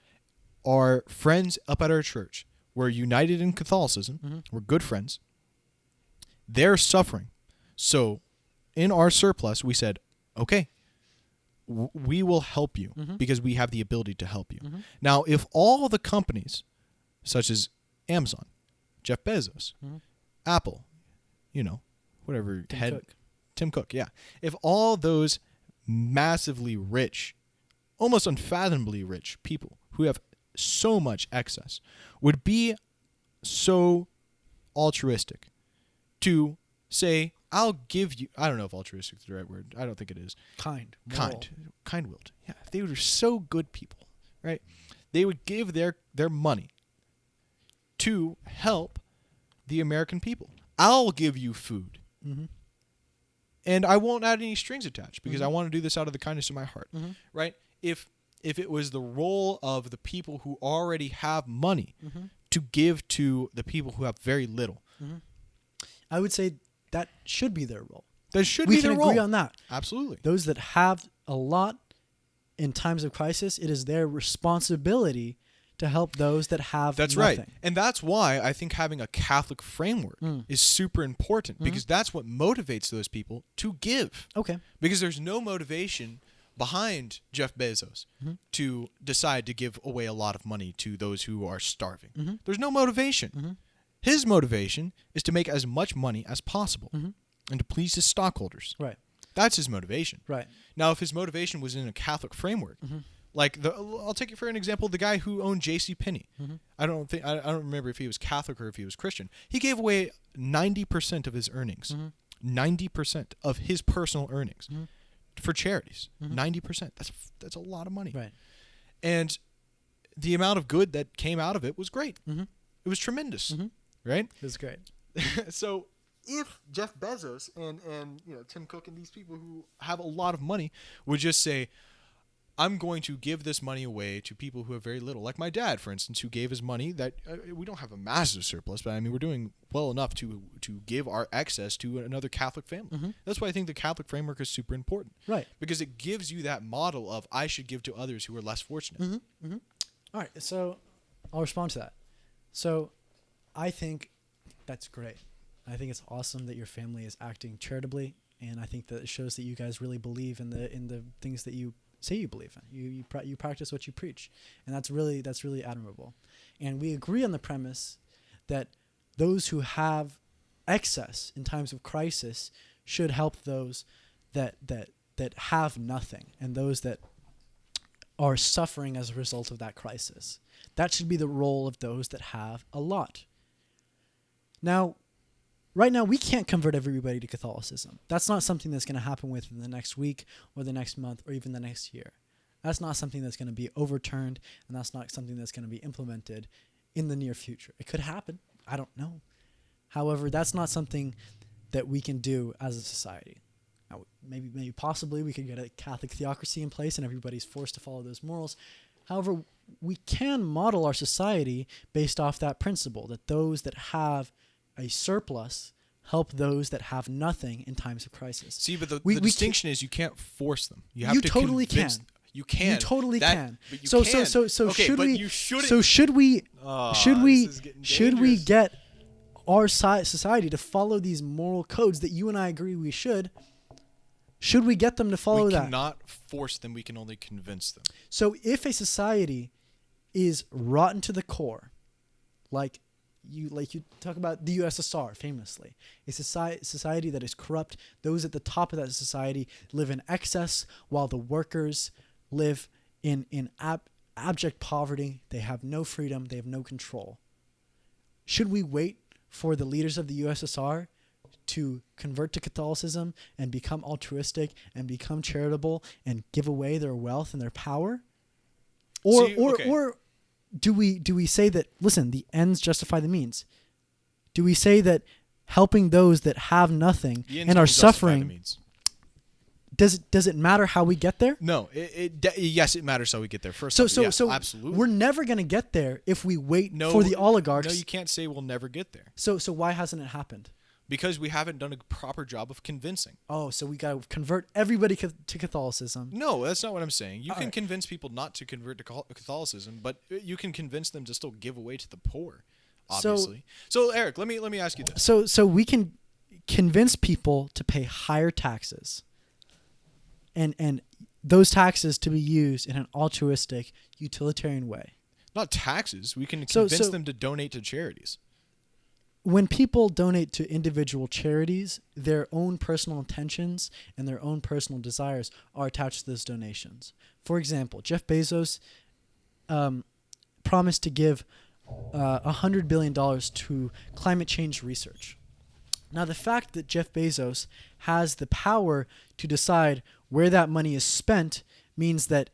Our friends up at our church, we're united in Catholicism. We're good friends. They're suffering. So in our surplus, we said, okay, we will help you because we have the ability to help you. Now, if all the companies, such as Amazon, Jeff Bezos, Apple, whatever, Tim Cook, yeah. If all those massively rich, almost unfathomably rich people who have so much excess would be so altruistic to say, I'll give you, I don't know if altruistic is the right word. I don't think it is. Kind-willed. Yeah. They were so good people, right? they would give their money to help the American people. I'll give you food. Mm-hmm. And I won't add any strings attached because Mhm. I want to do this out of the kindness of my heart, Mhm. right? If it was the role of the people who already have money Mm-hmm. to give to the people who have very little, I would say that should be their role. that should We be can their agree role. on that. Absolutely. Those that have a lot in times of crisis, it is their responsibility to help those that have That's nothing. right. And that's why I think having a Catholic framework is super important because that's what motivates those people to give. Okay. Because there's no motivation behind Jeff Bezos to decide to give away a lot of money to those who are starving. There's no motivation. His motivation is to make as much money as possible and to please his stockholders. Right. That's his motivation. Right. Now, if his motivation was in a Catholic framework, like I'll take it for an example, the guy who owned J.C. Penney. I don't remember if he was Catholic or if he was Christian. He gave away 90% of his earnings, 90% of his personal earnings for charities. 90%. That's a lot of money. Right. And the amount of good that came out of it was great. It was tremendous, right? It was great. So if Jeff Bezos and Tim Cook and these people who have a lot of money would just say, I'm going to give this money away to people who have very little, like my dad, for instance, who gave his money that we don't have a massive surplus, but I mean, we're doing well enough to give our excess to another Catholic family. That's why I think the Catholic framework is super important. Right. Because it gives you that model of I should give to others who are less fortunate. All right. So I'll respond to that. So I think that's great. I think it's awesome that your family is acting charitably, and I think that it shows that you guys really believe in the things that you say you believe in. You practice what you preach, and that's really admirable. And we agree on the premise that those who have excess in times of crisis should help those that have nothing and those that are suffering as a result of that crisis. That should be the role of those that have a lot. Now, right now, we can't convert everybody to Catholicism. That's not something that's going to happen within the next week or the next month or even the next year. That's not something that's going to be overturned, and that's not something that's going to be implemented in the near future. It could happen. I don't know. However, that's not something that we can do as a society. Now, maybe possibly we could get a Catholic theocracy in place and everybody's forced to follow those morals. However, we can model our society based off that principle, that those that have a surplus help those that have nothing in times of crisis. See, but the distinction is you can't force them. You have You to totally convince can. You can. You totally can. But you So can. Okay, should but we? you shouldn't. So should we? This is getting Should we dangerous. get our society to follow these moral codes that you and I agree we should? Should we get them to follow We that? cannot force them. We can only convince them. So if a society is rotten to the core, like you talk about the USSR famously, a society that is corrupt, those at the top of that society live in excess while the workers live in abject poverty. They have no freedom, they have no control. Should we wait for the leaders of the USSR to convert to Catholicism and become altruistic and become charitable and give away their wealth and their power? Or do we say that, listen, the ends justify the means? Do we say that helping those that have nothing The ends and are don't justify the suffering, means. does it matter how we get there? No, yes, it matters how we get there. First, So off, yes, so absolutely. we're never going to get there if we wait for the oligarchs. No, you can't say we'll never get there So why hasn't it happened? because we haven't done a proper job of convincing. Oh, so we got to convert everybody to Catholicism. No, that's not what I'm saying. You All can right. convince people not to convert to Catholicism, but you can convince them to still give away to the poor. Obviously. So Eric, let me ask you this. So we can convince people to pay higher taxes, and those taxes to be used in an altruistic, utilitarian way. Not taxes. We can So- convince so- them to donate to charities. When people donate to individual charities, their own personal intentions and their own personal desires are attached to those donations. For example, Jeff Bezos promised to give $100 billion to climate change research. Now, the fact that Jeff Bezos has the power to decide where that money is spent means that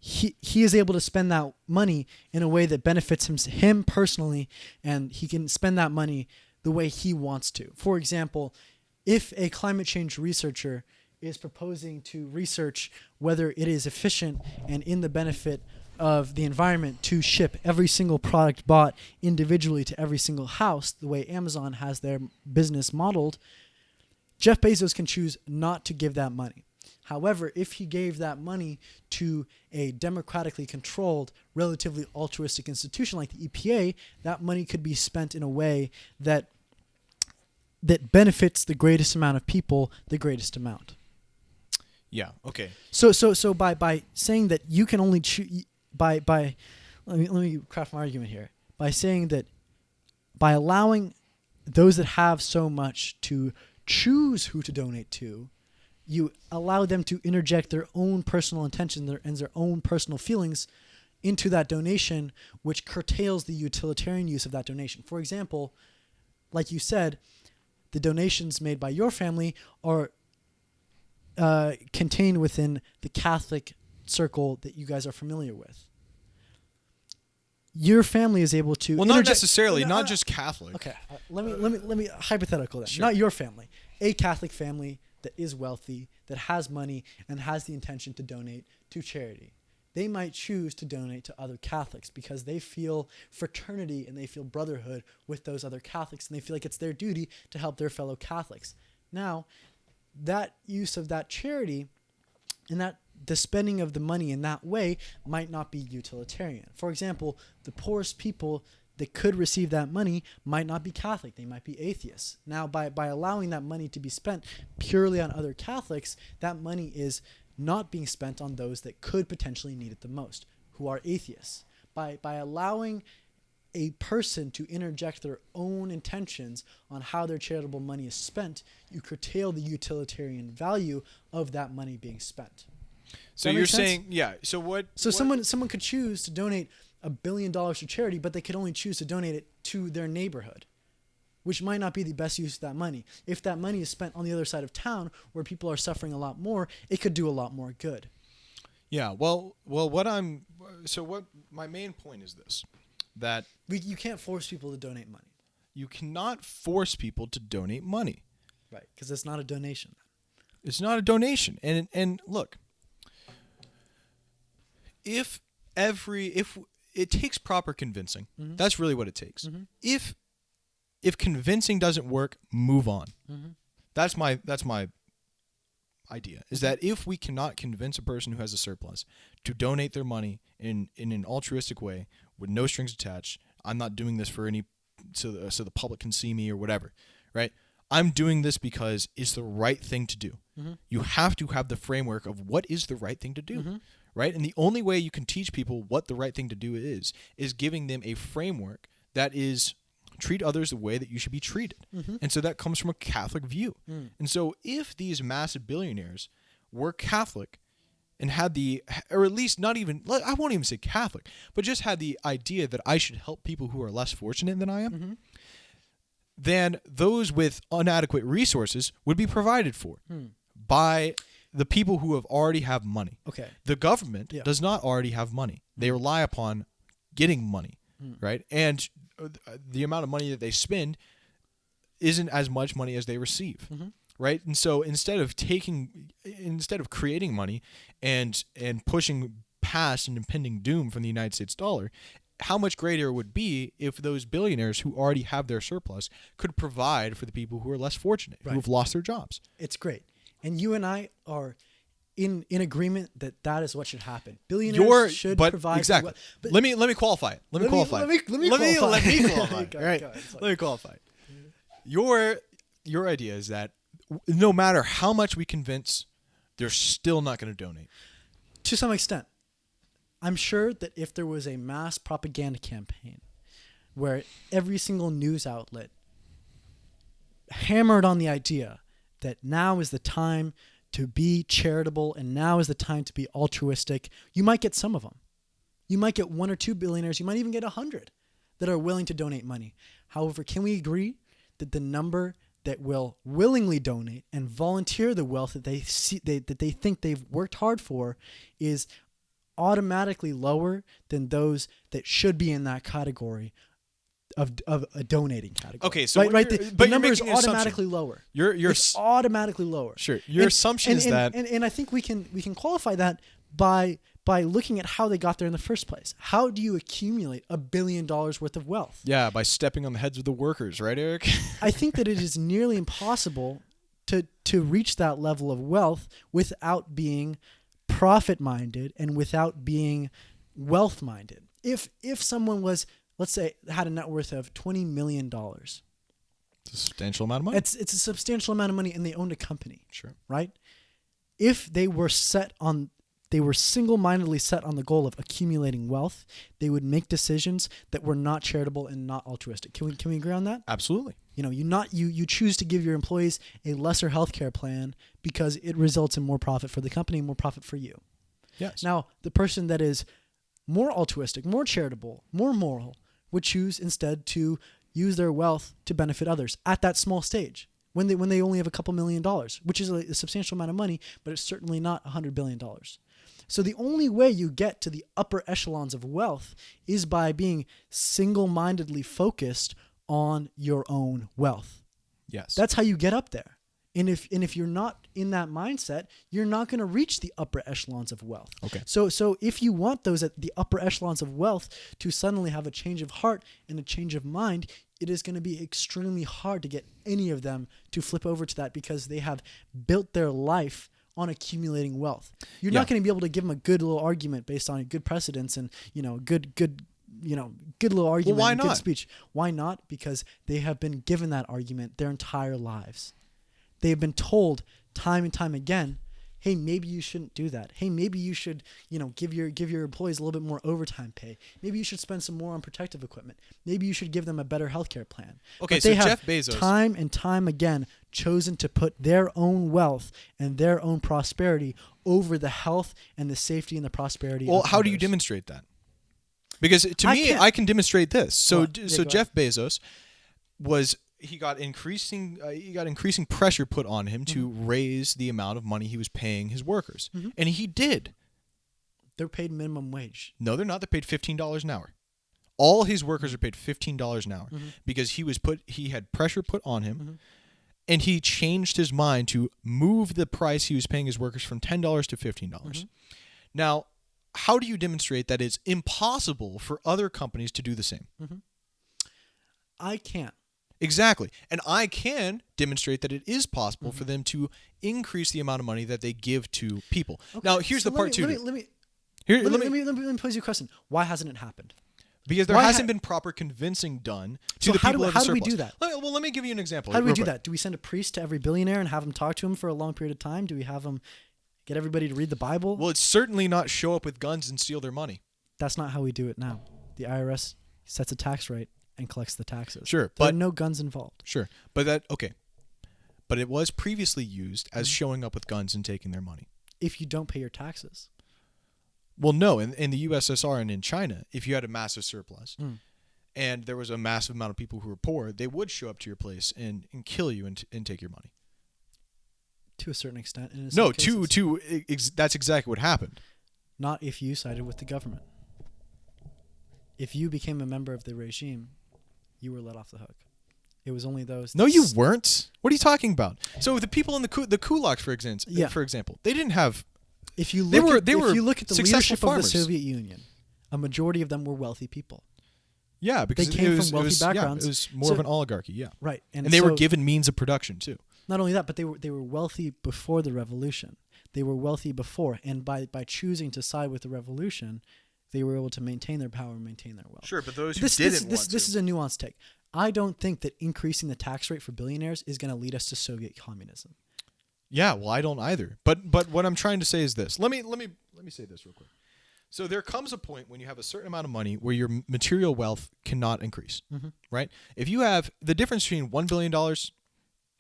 he is able to spend that money in a way that benefits him personally, and he can spend that money the way he wants to. For example, if a climate change researcher is proposing to research whether it is efficient and in the benefit of the environment to ship every single product bought individually to every single house, the way Amazon has their business modeled, Jeff Bezos can choose not to give that money. However, if he gave that money to a democratically controlled, relatively altruistic institution like the EPA, that money could be spent in a way that benefits the greatest amount of people, the greatest amount. Yeah. Okay. So by saying that you can only choose let me craft my argument here. By saying that by allowing those that have so much to choose who to donate to, you allow them to interject their own personal intention and their own personal feelings into that donation, which curtails the utilitarian use of that donation. For example, like you said, the donations made by your family are contained within the Catholic circle that you guys are familiar with. Your family is able to not necessarily, not just Catholic. Okay, let me hypothetical then. Sure. Not your family, a Catholic family that is wealthy, that has money, and has the intention to donate to charity. They might choose to donate to other Catholics because they feel fraternity and they feel brotherhood with those other Catholics, and they feel like it's their duty to help their fellow Catholics. Now, that use of that charity and that the spending of the money in that way might not be utilitarian. For example, the poorest people that could receive that money might not be Catholic. They might be atheists. Now, by allowing that money to be spent purely on other Catholics, that money is not being spent on those that could potentially need it the most, who are atheists. By allowing a person to interject their own intentions on how their charitable money is spent, you curtail the utilitarian value of that money being spent. So you're saying, yeah. So what? So someone could choose to donate $1 billion to charity, but they could only choose to donate it to their neighborhood, which might not be the best use of that money. If that money is spent on the other side of town where people are suffering a lot more, it could do a lot more good. Yeah. Well, what my main point is this, that you can't force people to donate money. You cannot force people to donate money. Right, because it's not a donation. It's not a donation. And look, if it takes proper convincing, Mm-hmm. that's really what it takes. Mm-hmm. If convincing doesn't work, move on. Mm-hmm. That's my idea, is that if we cannot convince a person who has a surplus to donate their money in an altruistic way with no strings attached, I'm not doing this for any so the public can see me or whatever, right? I'm doing this because it's the right thing to do. Mm-hmm. You have to have the framework of what is the right thing to do, Mm-hmm. right? And the only way you can teach people what the right thing to do is giving them a framework that is treat others the way that you should be treated. Mm-hmm. And so that comes from a Catholic view. Mm. And so if these massive billionaires were Catholic and had or at least not even, I won't even say Catholic, but just had the idea that I should help people who are less fortunate than I am, Mm-hmm. then those with inadequate resources would be provided for by the people who already have money. Okay. The government Yeah. does not already have money. They rely upon getting money, right? And the amount of money that they spend isn't as much money as they receive, right? And so instead of creating money and pushing past an impending doom from the United States dollar, how much greater it would be if those billionaires who already have their surplus could provide for the people who are less fortunate, Right. who have lost their jobs. It's great. And you and I are in agreement that is what should happen. Billionaires should provide. Exactly. But let me qualify it. Let me qualify. Let me qualify. Let me qualify. Go All right. ahead, sorry. Let me qualify. Your idea is that no matter how much we convince, they're still not going to donate. To some extent. I'm sure that if there was a mass propaganda campaign where every single news outlet hammered on the idea that now is the time to be charitable and now is the time to be altruistic, you might get some of them. You might get 1 or 2 billionaires. You might even get 100 that are willing to donate money. However, can we agree that the number that will willingly donate and volunteer the wealth that they think they've worked hard for is automatically lower than those that should be in that category of a donating category. Okay, so right, the you're number is making an assumption. automatically lower. You're It's automatically lower. Sure. Your assumption is that and I think we can qualify that by looking at how they got there in the first place. How do you accumulate $1 billion worth of wealth? by stepping on the heads of the workers, right, Eric? I think that it is nearly impossible to reach that level of wealth without being profit-minded and without being wealth-minded. If someone was, let's say, had a net worth of $20 million, It's a substantial amount of money. it's a substantial amount of money, and they owned a company, Sure. right? If they were single-mindedly set on the goal of accumulating wealth, they would make decisions that were not charitable and not altruistic. Can we agree on that? Absolutely. You choose to give your employees a lesser healthcare plan because it results in more profit for the company and more profit for you. Yes. Now, the person that is more altruistic, more charitable, more moral would choose instead to use their wealth to benefit others at that small stage when they only have a couple $1 million, which is a substantial amount of money, but it's certainly not $100 billion. So the only way you get to the upper echelons of wealth is by being single-mindedly focused on your own wealth. Yes. That's how you get up there. And if you're not in that mindset, you're not going to reach the upper echelons of wealth. Okay. So if you want those at the upper echelons of wealth to suddenly have a change of heart and a change of mind, it is going to be extremely hard to get any of them to flip over to that because they have built their life on accumulating wealth. You're not going to be able to give them a good little argument based on good precedents and good little argument. Well, why and not? Good speech. Why not? Because they have been given that argument their entire lives. They have been told time and time again, hey, maybe you shouldn't do that. Hey, maybe you should, give your employees a little bit more overtime pay. Maybe you should spend some more on protective equipment. Maybe you should give them a better healthcare plan. Okay, But so they have Jeff Bezos. time and time again chosen to put their own wealth and their own prosperity over the health and the safety and the prosperity Well, of how do you others. demonstrate that? Because to I me, can't- I can demonstrate this. So, What? Yeah, so go Jeff Bezos got increasing pressure put on him to raise the amount of money he was paying his workers, and he did. They're paid minimum wage. No, they're not. They're paid $15 an hour. All his workers are paid $15 an hour because he had pressure put on him, and he changed his mind to move the price he was paying his workers from $10 to $15. Now, how do you demonstrate that it's impossible for other companies to do the same? I can't. Exactly. And I can demonstrate that it is possible for them to increase the amount of money that they give to people. Okay, Now, here's so the part two. Let me Let me pose you a question. Why hasn't it happened? because there why hasn't ha- been proper convincing done to So the how people do- of how the do we surplus. do that? Well, let me give you an example. How do we real do quick. that? Do we send a priest to every billionaire and have him talk to him for a long period of time? Do we have him get everybody to read the Bible? Well, it's certainly not show up with guns and steal their money. That's not how we do it now. The IRS sets a tax rate and collects the taxes. Sure, There but are no guns involved. Sure, but but it was previously used as showing up with guns and taking their money. If you don't pay your taxes. Well, no, in the USSR and in China, if you had a massive surplus and there was a massive amount of people who were poor, they would show up to your place and kill you and take your money. To a certain extent. And in No, some cases, that's exactly what happened. not if you sided with the government. If you became a member of the regime, you were let off the hook. It was only those. No, you weren't. What are you talking about? So the people in the kulaks, for Yeah. example, they didn't have. If you They look were- at, they if were you look at the successful leadership farmers. of the Soviet Union, a majority of them were wealthy people. Yeah, because They came it was, from wealthy it was, backgrounds. Yeah, it was more So- of an oligarchy. Yeah, Right. and they were so- given means of production too. Not only that, but they were wealthy before the revolution. They were wealthy before, and by choosing to side with the revolution, they were able to maintain their power and maintain their wealth. Sure, but those who This didn't this want this to. is a nuanced take. I don't think that increasing the tax rate for billionaires is going to lead us to Soviet communism. Yeah, well, I don't either. But what I'm trying to say is this. Let me say this real quick. So there comes a point when you have a certain amount of money where your material wealth cannot increase, right? If you have the difference between $1 billion,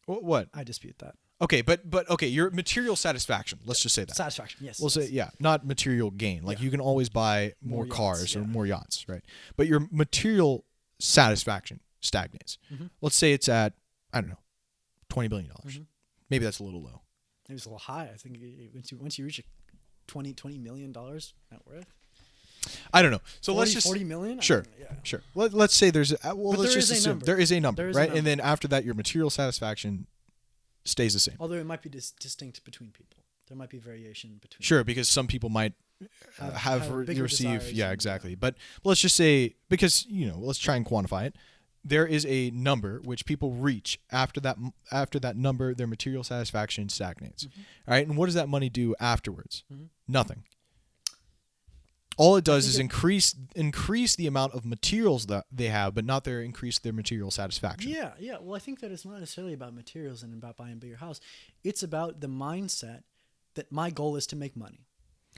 what? I dispute that. Okay, but okay, your material satisfaction. Let's just say that. Satisfaction, yes. We'll yes. say not material gain. Like Yeah. you can always buy more yachts, cars or yeah. more yachts, right? But your material satisfaction stagnates. Let's say it's at I don't know, $20 billion. Maybe that's a little low. It was a little high. I think once you reach $20 million net worth. I don't know. So 40, let's just 40 million. sure, Yeah. sure. Let's say there's well, But let's there just is a assume number. there is a number, There is a right? number. And then after that, your material satisfaction stays the same. Although it might be distinct between people. There might be variation between. Sure, because some people might have bigger receive. desires Yeah, and- exactly. But let's just say, because let's try and quantify it. There is a number which people reach after that number, their material satisfaction stagnates. All right, and what does that money do afterwards? Nothing. All it does is increase the amount of materials that they have, but not increase their material satisfaction. Yeah, yeah. Well, I think that it's not necessarily about materials and about buying a bigger house. It's about the mindset that my goal is to make money.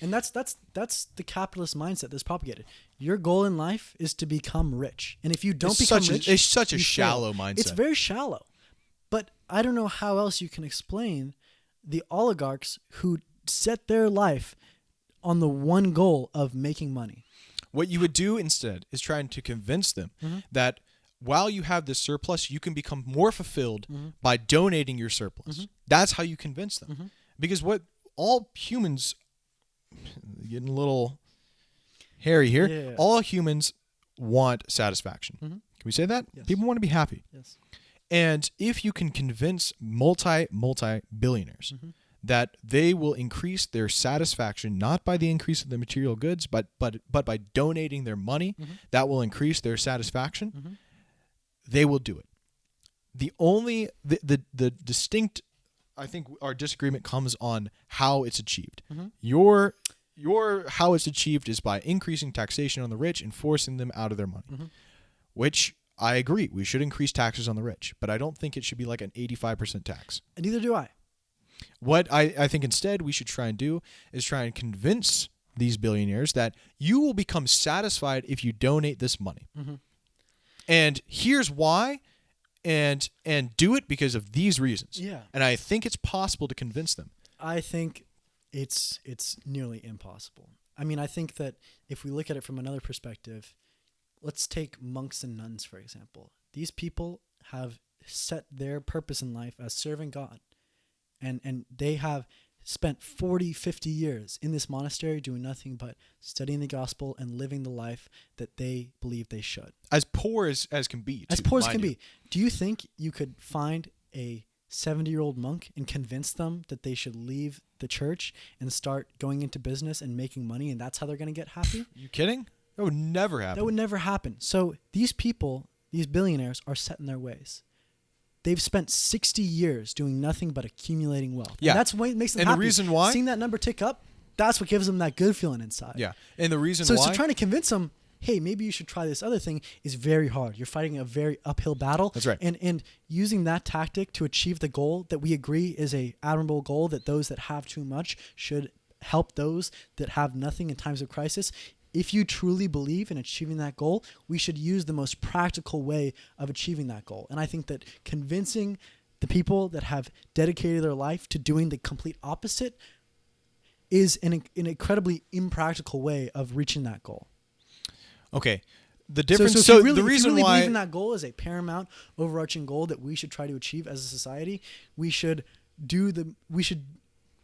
And that's the capitalist mindset that's propagated. Your goal in life is to become rich. And if you don't become rich, it's such a you shallow fail. mindset. It's very shallow. But I don't know how else you can explain the oligarchs who set their life on the one goal of making money. What you would do instead is trying to convince them that while you have this surplus, you can become more fulfilled by donating your surplus. That's how you convince them. Because what all humans, getting a little hairy here, Yeah. all humans want satisfaction. Can we say that? Yes. People want to be happy. Yes. And if you can convince multi-billionaires that they will increase their satisfaction not by the increase of the material goods, but by donating their money, that will increase their satisfaction, they will do it. The distinct, I think our disagreement comes on how it's achieved. Your how it's achieved is by increasing taxation on the rich and forcing them out of their money, which I agree. We should increase taxes on the rich, but I don't think it should be like an 85% tax. And neither do I. What I think instead we should try and do is try and convince these billionaires that you will become satisfied if you donate this money. And here's why, and do it because of these reasons. Yeah. And I think it's possible to convince them. I think it's nearly impossible. I mean, I think that if we look at it from another perspective, let's take monks and nuns, for example. These people have set their purpose in life as serving God. And they have spent 40, 50 years in this monastery doing nothing but studying the gospel and living the life that they believe they should. As poor as can be. As too, poor as mind can you. be. Do you think you could find a 70-year-old monk and convince them that they should leave the church and start going into business and making money, and that's how they're going to get happy? You kidding? That would never happen. That would never happen. So these people, these billionaires, are set in their ways. They've spent 60 years doing nothing but accumulating wealth. Yeah. And that's what makes them And happy. the reason why? Seeing that number tick up, that's what gives them that good feeling inside. Yeah. And the reason So, why? so trying to convince them, hey, maybe you should try this other thing is very hard. You're fighting a very uphill battle. That's right. And using that tactic to achieve the goal that we agree is a admirable goal, that those that have too much should help those that have nothing in times of crisis. If you truly believe in achieving that goal, we should use the most practical way of achieving that goal. And I think that convincing the people that have dedicated their life to doing the complete opposite is an incredibly impractical way of reaching that goal. Okay. The difference. So So, if you really, the reason if you really why. believe in that goal as a paramount, overarching goal that we should try to achieve as a society, we should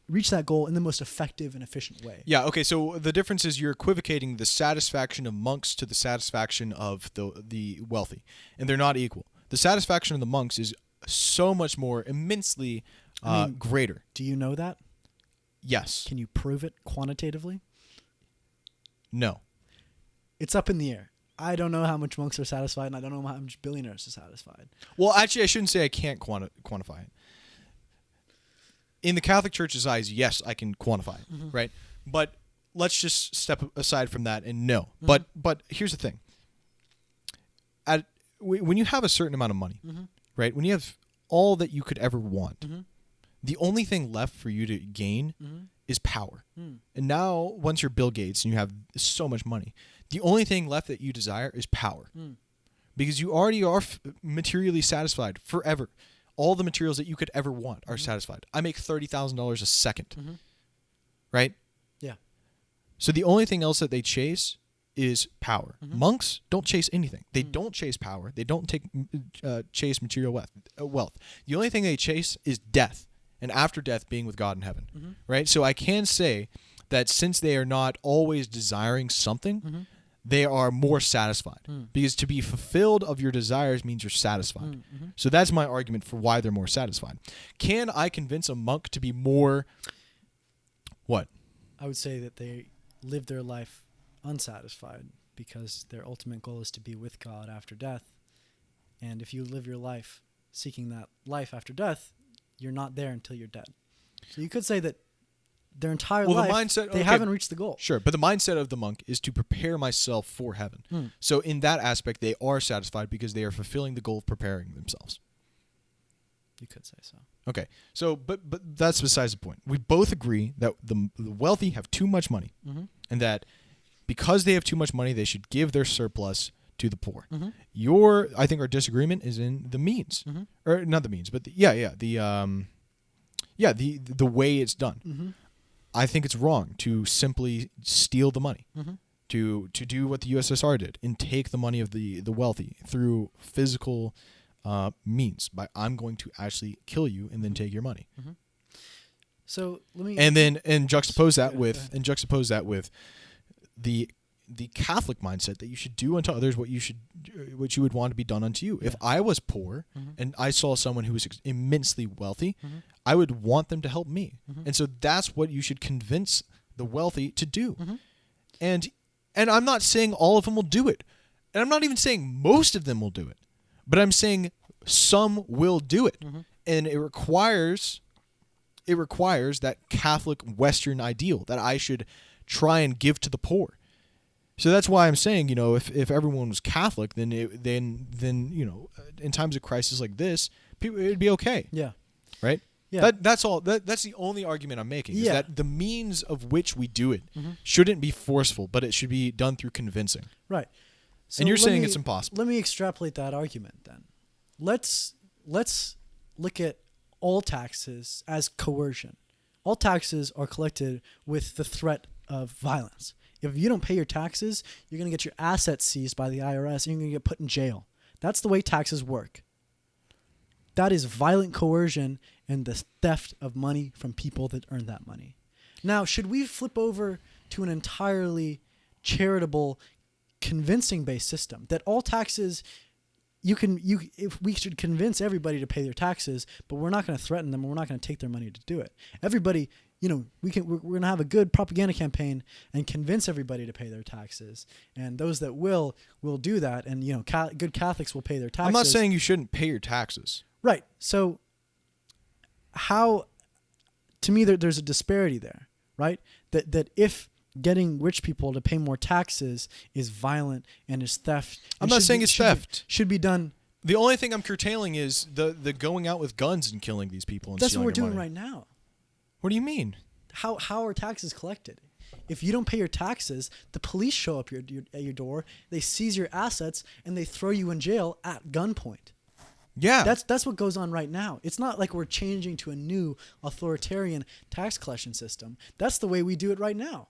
reach that goal in the most effective and efficient way. Yeah, okay, so the difference is you're equivocating the satisfaction of monks to the satisfaction of the wealthy, and they're not equal. The satisfaction of the monks is so much more immensely greater. Do you know that? Yes. Can you prove it quantitatively? No. It's up in the air. I don't know how much monks are satisfied, and I don't know how much billionaires are satisfied. Well, actually, I shouldn't say I can't quantify it. In the Catholic Church's eyes, yes, I can quantify it, right? But let's just step aside from that and no. But here's the thing. When you have a certain amount of money, right? When you have all that you could ever want, the only thing left for you to gain is power. And now, once you're Bill Gates and you have so much money, the only thing left that you desire is power. Because you already are materially satisfied forever. All the materials that you could ever want are satisfied. I make $30,000 a second, right? Yeah. So the only thing else that they chase is power. Monks don't chase anything. They don't chase power. They don't chase material wealth. The only thing they chase is death, and after death being with God in heaven, right? So I can say that since they are not always desiring something, they are more satisfied. Because to be fulfilled of your desires means you're satisfied. So that's my argument for why they're more satisfied. Can I convince a monk to be more... What? I would say that they live their life unsatisfied because their ultimate goal is to be with God after death. And if you live your life seeking that life after death, you're not there until you're dead. So you could say that their entire life, they haven't reached the goal. Sure, but the mindset of the monk is to prepare myself for heaven. So in that aspect, they are satisfied because they are fulfilling the goal of preparing themselves. You could say so. Okay, so but that's besides the point. We both agree that the wealthy have too much money, and that because they have too much money, they should give their surplus to the poor. I think our disagreement is in the means, or not the means, but the way it's done. I think it's wrong to simply steal the money, to do what the USSR did and take the money of the wealthy through physical means. By I'm going to actually kill you and then take your money. So let me juxtapose that with the Catholic mindset that you should do unto others what you would want to be done unto you. If I was poor and I saw someone who was immensely wealthy, I would want them to help me. And so that's what you should convince the wealthy to do. And I'm not saying all of them will do it. And I'm not even saying most of them will do it. But I'm saying some will do it. And it requires that Catholic Western ideal that I should try and give to the poor. So that's why I'm saying, if everyone was Catholic, then in times of crisis like this, it'd be okay. Yeah. Right? Yeah. That's all. That's the only argument I'm making. Is that the means of which we do it shouldn't be forceful, but it should be done through convincing. Right. So and you're saying it's impossible. Let me extrapolate that argument then. Let's look at all taxes as coercion. All taxes are collected with the threat of violence. If you don't pay your taxes, you're going to get your assets seized by the IRS and you're going to get put in jail. That's the way taxes work. That is violent coercion and the theft of money from people that earn that money. Now, should we flip over to an entirely charitable, convincing-based system that all taxes, if we should convince everybody to pay their taxes, but we're not going to threaten them, and we're not going to take their money to do it. Everybody, we're going to have a good propaganda campaign and convince everybody to pay their taxes, and those that will do that, and good Catholics will pay their taxes. I'm not saying you shouldn't pay your taxes. Right. So, to me, there's a disparity there, right? That if getting rich people to pay more taxes is violent and is theft. I'm not saying it's theft. Should be done. The only thing I'm curtailing is the going out with guns and killing these people. And that's what we're doing money. Right now. What do you mean? How are taxes collected? If you don't pay your taxes, the police show up at your door, they seize your assets, and they throw you in jail at gunpoint. Yeah. That's what goes on right now. It's not like we're changing to a new authoritarian tax collection system. That's the way we do it right now.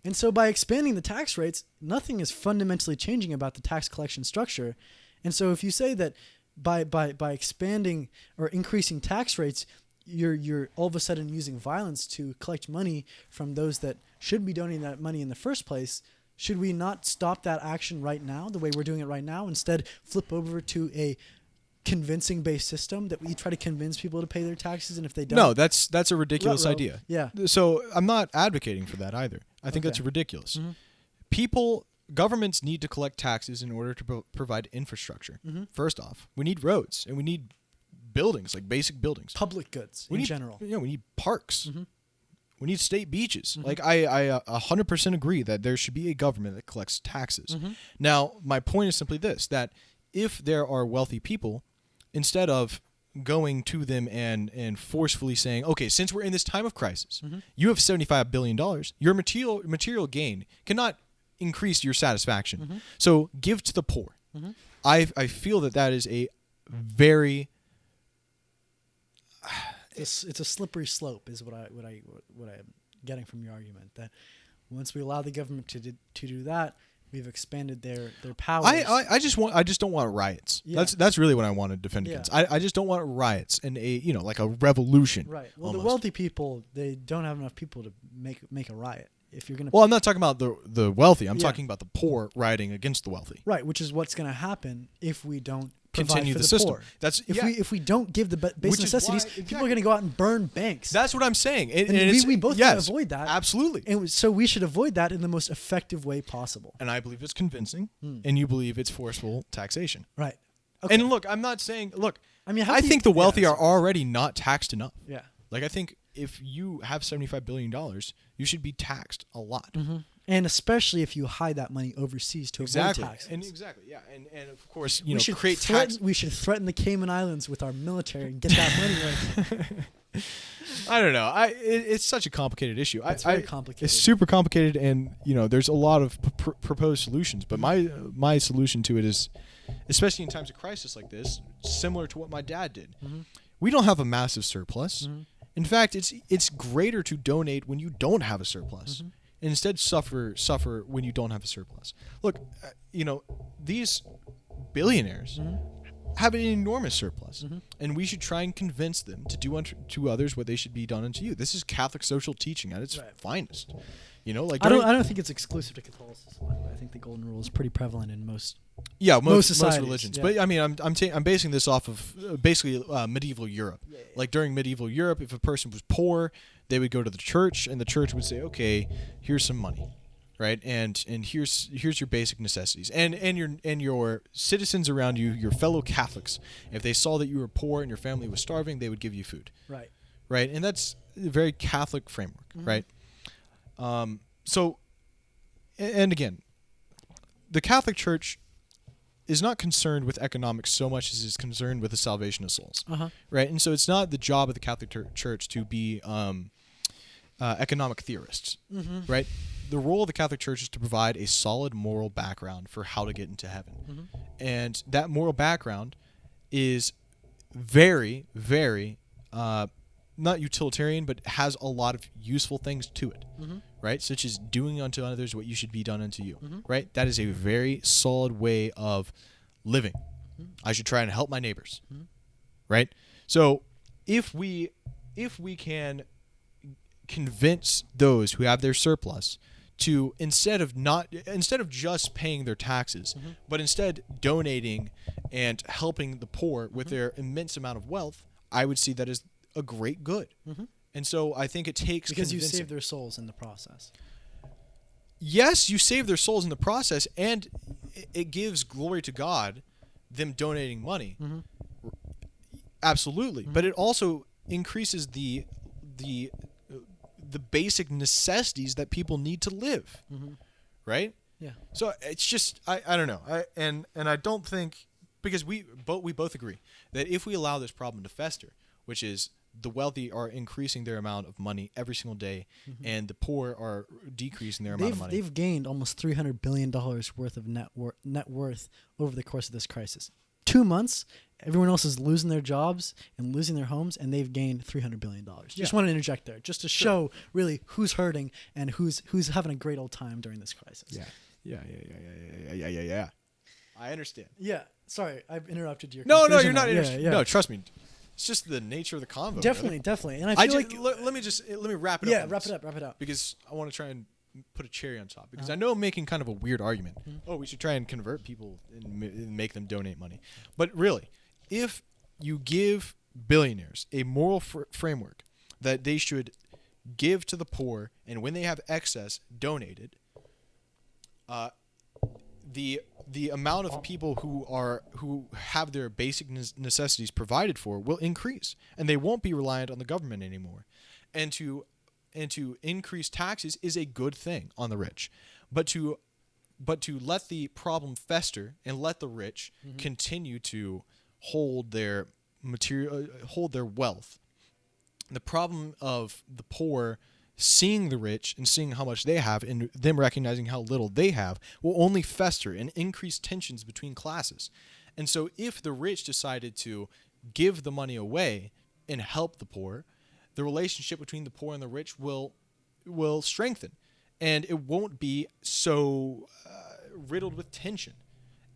And so by expanding the tax rates, nothing is fundamentally changing about the tax collection structure. And so if you say that by expanding or increasing tax rates, you're all of a sudden using violence to collect money from those that should be donating that money in the first place, should we not stop that action right now, the way we're doing it right now, instead flip over to a convincing-based system that we try to convince people to pay their taxes, and if they don't... No, that's a ridiculous idea. Yeah. So I'm not advocating for that either. I think that's ridiculous. Governments need to collect taxes in order to provide infrastructure. First off, we need roads, and we need buildings, like basic buildings. Public goods in general. We need parks. We need state beaches. Like I 100% agree that there should be a government that collects taxes. Now, my point is simply this, that if there are wealthy people, instead of going to them and forcefully saying, okay, since we're in this time of crisis, you have $75 billion, your material gain cannot increase your satisfaction. So give to the poor. I feel that is a very... It's a slippery slope is what I'm getting from your argument, that once we allow the government to do that, we've expanded their powers. I just don't want riots. Yeah. That's really what I want to defend against. I just don't want riots and like a revolution. Right. Well, almost. The wealthy people, they don't have enough people to make a riot. if you're going to Well, I'm not talking about the wealthy. I'm talking about the poor rioting against the wealthy. right, which is what's going to happen if we don't provide Continue for the the system. poor. That's If we don't give the basic Which is necessities, why- people exactly. are going to go out and burn banks. That's what I'm saying. And we both want to avoid that. Absolutely. And so we should avoid that in the most effective way possible. And I believe it's convincing, and you believe it's forceful taxation. Right. Okay. And look, I'm not saying. Look, I mean, how I do think you- the wealthy yeah, are already not taxed enough. Yeah. Like I think if you have $75 billion, you should be taxed a lot. Mm-hmm. And especially if you hide that money overseas to Exactly. avoid taxes. Exactly. Yeah. And of course, we should create threaten, tax. We should threaten the Cayman Islands with our military and get that money right. I don't know. It's such a complicated issue. It's very complicated. It's super complicated, and there's a lot of proposed solutions. But my solution to it is, especially in times of crisis like this, similar to what my dad did. Mm-hmm. We don't have a massive surplus. In fact, it's greater to donate when you don't have a surplus, and instead suffer when you don't have a surplus. Look, these billionaires have an enormous surplus, and we should try and convince them to do unto others what they should be done unto you. This is Catholic social teaching at its finest. Like I don't think it's exclusive to Catholicism. I think the golden rule is pretty prevalent in most most societies, religions. yeah. But I mean, I'm basing this off of basically medieval Europe. Yeah. Like during medieval Europe, if a person was poor, they would go to the church, and the church would say, "Okay, here's some money." Right, and here's your basic necessities, and your citizens around you, your fellow Catholics, if they saw that you were poor and your family was starving, they would give you food. Right, and that's a very Catholic framework, right? So, and again, the Catholic Church is not concerned with economics so much as is concerned with the salvation of souls, right? And so it's not the job of the Catholic Church to be economic theorists, right? The role of the Catholic Church is to provide a solid moral background for how to get into heaven. And that moral background is very, very, not utilitarian, but has a lot of useful things to it, right? Such as doing unto others what you should be done unto you, right? That is a very solid way of living. I should try and help my neighbors, right? So if we can convince those who have their surplus to instead of just paying their taxes, but instead donating and helping the poor with their immense amount of wealth, I would see that as a great good. And so I think it takes because you convincing. save their souls in the process. Yes, you save their souls in the process, and it gives glory to God, them donating money. Absolutely, but it also increases the basic necessities that people need to live, right? Yeah. So it's just I don't know. And I don't think, because we both agree that if we allow this problem to fester, which is the wealthy are increasing their amount of money every single day, and the poor are decreasing their amount of money. They've gained almost $300 billion worth of net worth over the course of this crisis. 2 months, everyone else is losing their jobs and losing their homes, and they've gained $300 billion. Just want to interject there, just to show really who's hurting and who's having a great old time during this crisis. Yeah. I understand. Yeah. Sorry, I've interrupted your. No, conclusion you're not there. interested. Yeah. No, trust me. It's just the nature of the convo. Definitely. And I feel like let me wrap it up. yeah, on wrap this, it up. because I want to try and put a cherry on top, because I know I'm making kind of a weird argument. Oh, we should try and convert people and make them donate money. But really, if you give billionaires a moral framework that they should give to the poor, and when they have excess, donate it, the amount of people who have their basic necessities provided for will increase, and they won't be reliant on the government anymore. And to increase taxes is a good thing on the rich, but to let the problem fester and let the rich continue to hold their wealth. The problem of the poor seeing the rich and seeing how much they have and them recognizing how little they have will only fester and increase tensions between classes. And so if the rich decided to give the money away and help the poor, the relationship between the poor and the rich will strengthen, and it won't be so riddled with tension.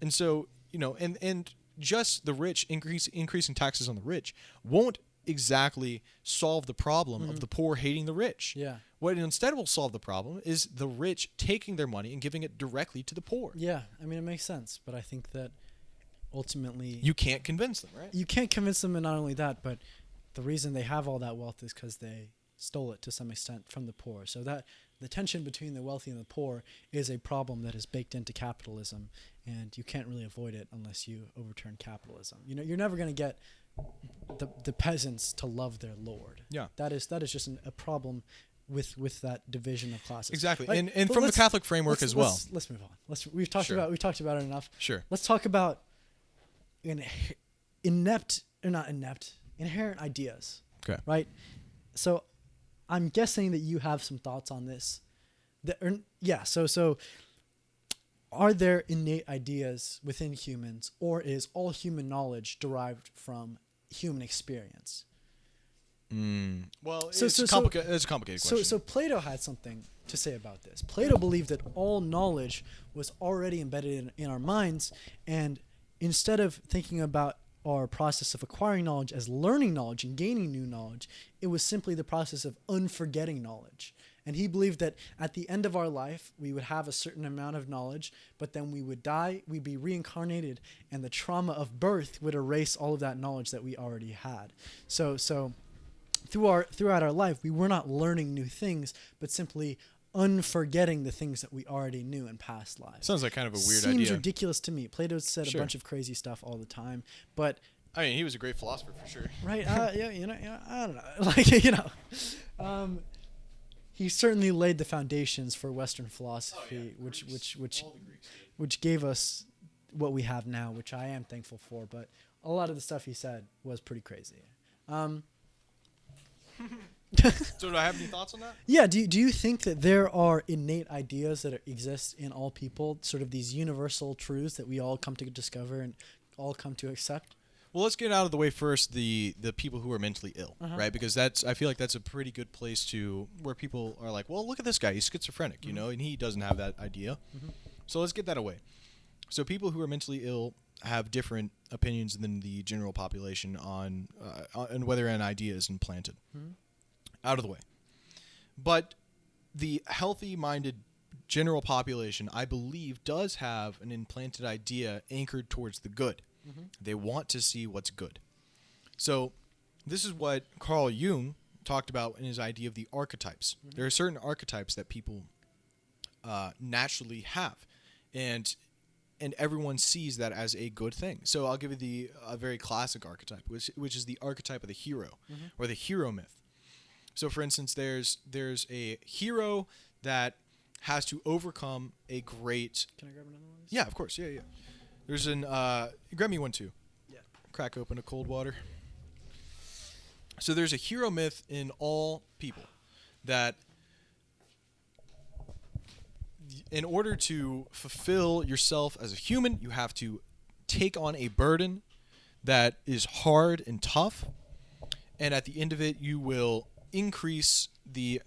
And so, and just the rich increasing taxes on the rich won't exactly solve the problem of the poor hating the rich. Yeah. What it instead will solve the problem is the rich taking their money and giving it directly to the poor. Yeah. I mean, it makes sense, but I think that ultimately You can't convince them, right? you can't convince them, and not only that, but the reason they have all that wealth is because they stole it to some extent from the poor. So that the tension between the wealthy and the poor is a problem that is baked into capitalism, and you can't really avoid it unless you overturn capitalism. You know, you're never going to get the peasants to love their lord. Yeah. That is just a problem with that division of classes. Exactly. Like, and but from the let's- Catholic framework as well. Let's move on. We've talked Sure. about it enough. Sure. Let's talk about inherent ideas. Okay. Right? So I'm guessing that you have some thoughts on this. So are there innate ideas within humans, or is all human knowledge derived from human experience? Well, So- it's so- a complicated question. So Plato had something to say about this. Plato believed that all knowledge was already embedded in our minds, and instead of thinking about our process of acquiring knowledge as learning knowledge and gaining new knowledge, it was simply the process of unforgetting knowledge. And he believed that at the end of our life, we would have a certain amount of knowledge, but then we would die, we'd be reincarnated, and the trauma of birth would erase all of that knowledge that we already had. So throughout our life, we were not learning new things, but simply unforgetting the things that we already knew in past lives. Sounds like kind of a weird Seems idea. ridiculous to me. Plato said Sure. a bunch of crazy stuff all the time, but I mean, he was a great philosopher for sure. right, yeah, I don't know, like he certainly laid the foundations for Western philosophy, which gave us what we have now, which I am thankful for. But a lot of the stuff he said was pretty crazy. So do I have any thoughts on that? Yeah, do you think that there are innate ideas that exist in all people, sort of these universal truths that we all come to discover and all come to accept? Well, let's get out of the way first the people who are mentally ill, Uh-huh. right? Because I feel like that's a pretty good place to where people are like, well, look at this guy, he's schizophrenic, you know, and he doesn't have that idea. So let's get that away. So people who are mentally ill have different opinions than the general population on whether an idea is implanted. Out of the way. But the healthy-minded general population, I believe, does have an implanted idea anchored towards the good. They want to see what's good. So this is what Carl Jung talked about in his idea of the archetypes. There are certain archetypes that people naturally have, and everyone sees that as a good thing. So I'll give you a very classic archetype, which is the archetype of the hero, or the hero myth. So, for instance, there's a hero that has to overcome a great. Can I grab another one? Yeah, of course. Yeah. There's an. Grab me one too. Yeah. Crack open a cold water. So there's a hero myth in all people that in order to fulfill yourself as a human, you have to take on a burden that is hard and tough, and at the end of it, you will increase the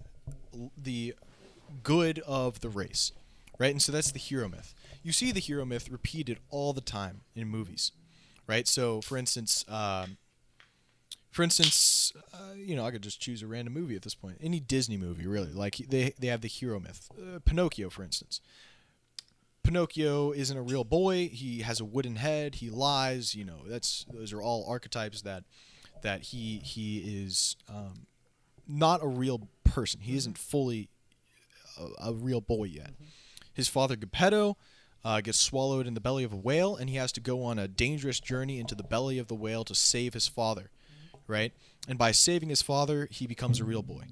good of the race, right? And so that's the hero myth. You see the hero myth repeated all the time in movies, right? So, for instance, you know, I could just choose a random movie at this point. Any Disney movie, really. Like they have the hero myth. Pinocchio, for instance. Pinocchio isn't a real boy. He has a wooden head. He lies. You know, those are all archetypes that he is not a real person. He isn't fully a real boy yet. His father Geppetto gets swallowed in the belly of a whale, and he has to go on a dangerous journey into the belly of the whale to save his father, right? And by saving his father, he becomes a real boy.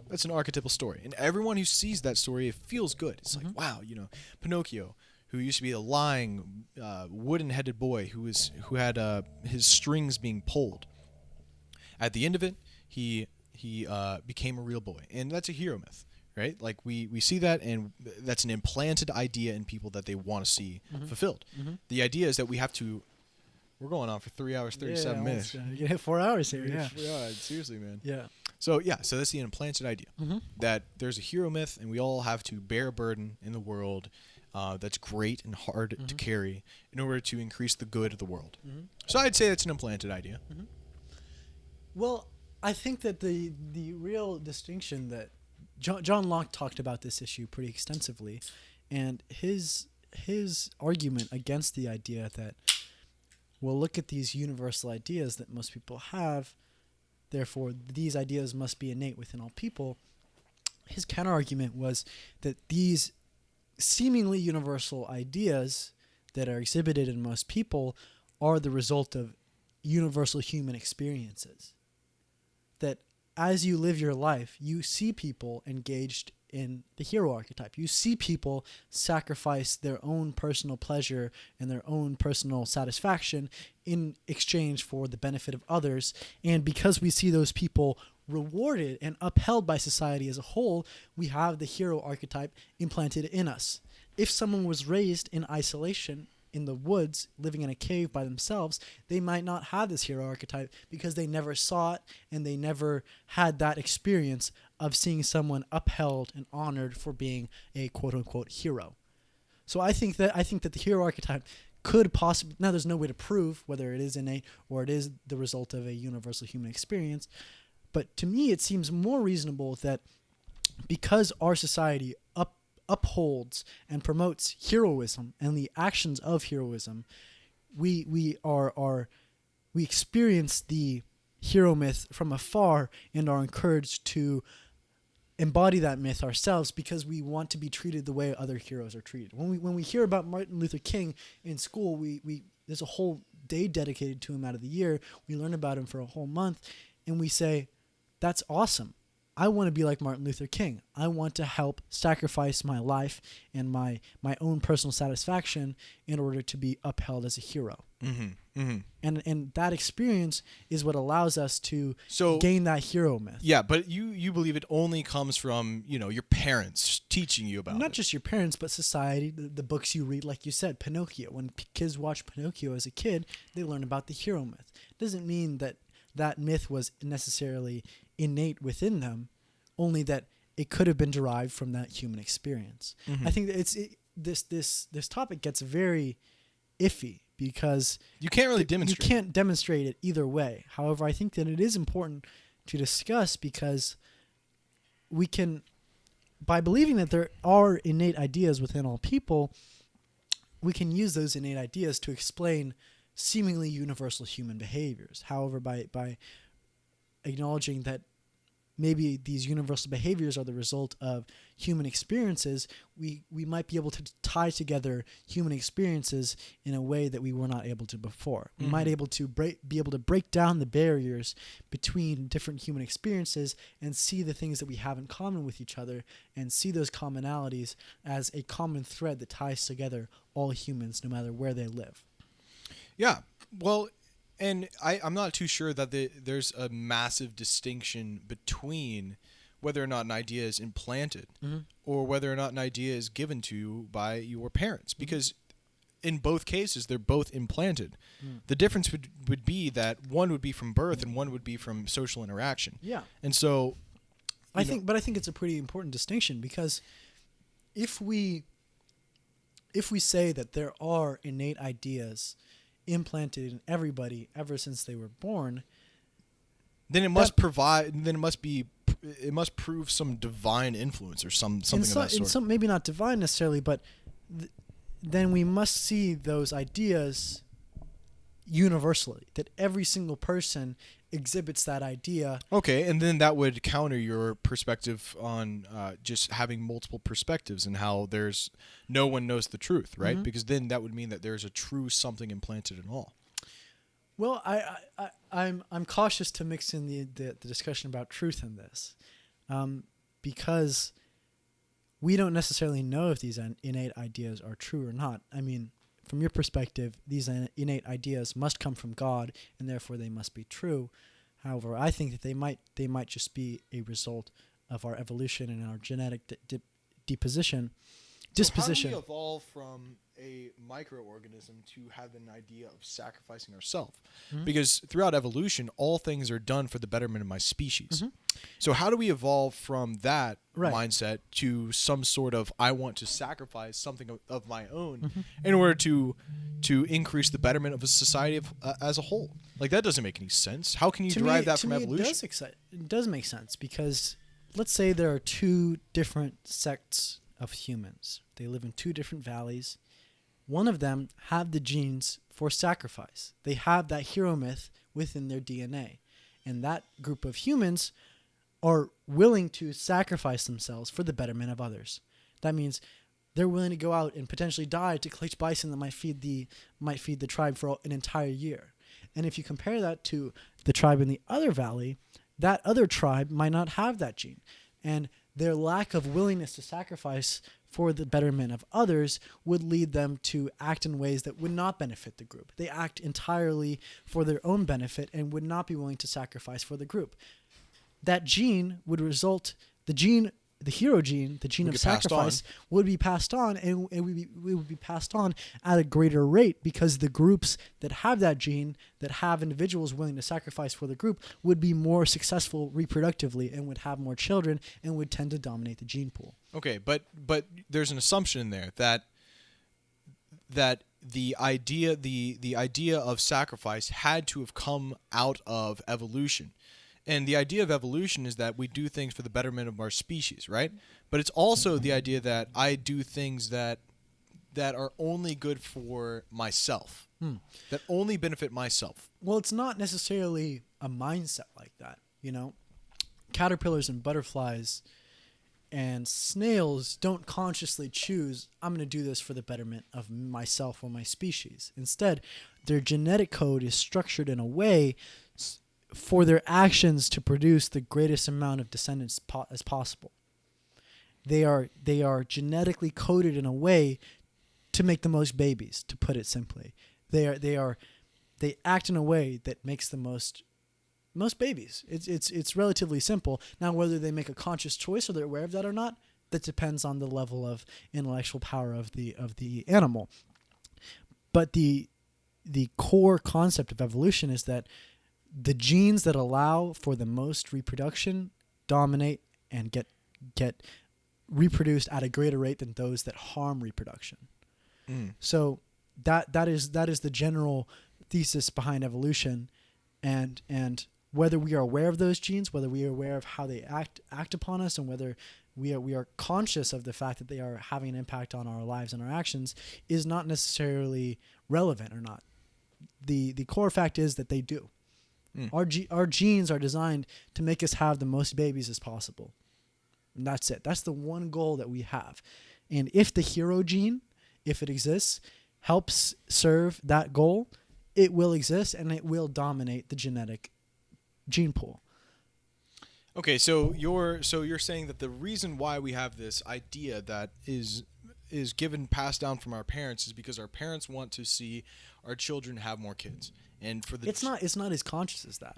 That's an archetypal story, and everyone who sees that story, it feels good. It's like, wow, you know, Pinocchio, who used to be a lying, wooden-headed boy who had his strings being pulled. At the end of it, he became a real boy, and that's a hero myth, right? Like we see that, and that's an implanted idea in people that they want to see fulfilled. The idea is that we have to. We're going on for 3 hours 37 minutes. You hit 4 hours here. Yeah. Seriously, man. Yeah. So that's the implanted idea that there's a hero myth, and we all have to bear a burden in the world that's great and hard to carry in order to increase the good of the world. So I'd say that's an implanted idea. Well, I think that the real distinction that John Locke talked about this issue pretty extensively, and his argument against the idea that, well, look at these universal ideas that most people have, therefore these ideas must be innate within all people. His counterargument was that these seemingly universal ideas that are exhibited in most people are the result of universal human experiences. That as you live your life, you see people engaged in the hero archetype. You see people sacrifice their own personal pleasure and their own personal satisfaction in exchange for the benefit of others. And because we see those people rewarded and upheld by society as a whole, we have the hero archetype implanted in us. If someone was raised in isolation in the woods, living in a cave by themselves, they might not have this hero archetype because they never saw it and they never had that experience of seeing someone upheld and honored for being a quote-unquote hero. So I think that the hero archetype could possibly, now there's no way to prove whether it is innate or it is the result of a universal human experience, but to me it seems more reasonable that because our society upholds and promotes heroism and the actions of heroism, we experience the hero myth from afar and are encouraged to embody that myth ourselves because we want to be treated the way other heroes are treated. When we hear about Martin Luther King in school, we there's a whole day dedicated to him out of the year. We learn about him for a whole month, and we say, "That's awesome. I want to be like Martin Luther King. I want to help sacrifice my life and my own personal satisfaction in order to be upheld as a hero." Mm-hmm. Mm-hmm. And that experience is what allows us to So gain that hero myth. yeah, but you believe it only comes from, your parents teaching you about Not it. just your parents, but society, the books you read, like you said, Pinocchio. When kids watch Pinocchio as a kid, they learn about the hero myth. It doesn't mean that that myth was necessarily innate within them, only that it could have been derived from that human experience. Mm-hmm. I think that this topic gets very iffy because You can't really demonstrate. you can't demonstrate it either way. However, I think that it is important to discuss because we can, by believing that there are innate ideas within all people, we can use those innate ideas to explain seemingly universal human behaviors. However, by acknowledging that maybe these universal behaviors are the result of human experiences, we might be able to tie together human experiences in a way that we were not able to before. We might be able to break down the barriers between different human experiences and see the things that we have in common with each other and see those commonalities as a common thread that ties together all humans no matter where they live. Yeah. Well, and I'm not too sure that there's a massive distinction between whether or not an idea is implanted or whether or not an idea is given to you by your parents, because in both cases they're both implanted. The difference would be that one would be from birth and one would be from social interaction. Yeah. And so I think it's a pretty important distinction because if we say that there are innate ideas implanted in everybody ever since they were born, then it must prove some divine influence or something of that sort. Maybe not divine necessarily, but then we must see those ideas universally, that every single person exhibits that idea. Okay, and then that would counter your perspective on just having multiple perspectives and how there's no one knows the truth, right? Because then that would mean that there's a true something implanted in all. Well, I'm cautious to mix in the discussion about truth in this, because we don't necessarily know if these innate ideas are true or not. I mean, from your perspective, these innate ideas must come from God, and therefore they must be true. However, I think that they might just be a result of our evolution and our genetic deposition. disposition. So how do we evolve from a microorganism to have an idea of sacrificing ourselves? Because throughout evolution, all things are done for the betterment of my species. So how do we evolve from that mindset to some sort of I want to sacrifice something of my own in order to increase the betterment of a society as a whole? Like, that doesn't make any sense. How can you derive that from evolution? It does make sense, because let's say there are two different sects of humans. They live in two different valleys. One of them have the genes for sacrifice. They have that hero myth within their DNA. And that group of humans are willing to sacrifice themselves for the betterment of others. That means they're willing to go out and potentially die to collect bison that might feed the tribe for an entire year. And if you compare that to the tribe in the other valley, that other tribe might not have that gene. And their lack of willingness to sacrifice for the betterment of others would lead them to act in ways that would not benefit the group. They act entirely for their own benefit and would not be willing to sacrifice for the group. That gene would result, the hero gene, the gene of sacrifice, would be passed on, and it would be passed on at a greater rate, because the groups that have that gene, that have individuals willing to sacrifice for the group, would be more successful reproductively and would have more children and would tend to dominate the gene pool. Okay, but there's an assumption in there that the idea of sacrifice had to have come out of evolution. And the idea of evolution is that we do things for the betterment of our species, right? But it's also the idea that I do things that are only good for myself, that only benefit myself. Well, it's not necessarily a mindset like that, Caterpillars and butterflies and snails don't consciously choose, I'm going to do this for the betterment of myself or my species. Instead, their genetic code is structured in a way for their actions to produce the greatest amount of descendants as possible. They are genetically coded in a way to make the most babies, to put it simply. They act in a way that makes the most babies. It's relatively simple. Now, whether they make a conscious choice or they're aware of that or not, that depends on the level of intellectual power of the animal. But the core concept of evolution is that the genes that allow for the most reproduction dominate and get reproduced at a greater rate than those that harm reproduction. So that is the general thesis behind evolution, and whether we are aware of those genes, whether we are aware of how they act upon us, and whether we are conscious of the fact that they are having an impact on our lives and our actions, is not necessarily relevant or not. The core fact is that they do. Our genes are designed to make us have the most babies as possible. And that's it. That's the one goal that we have. And if the hero gene, if it exists, helps serve that goal, it will exist and it will dominate the genetic gene pool. Okay, so you're saying that the reason why we have this idea that is passed down from our parents is because our parents want to see our children have more kids. And for the it's not as conscious as that.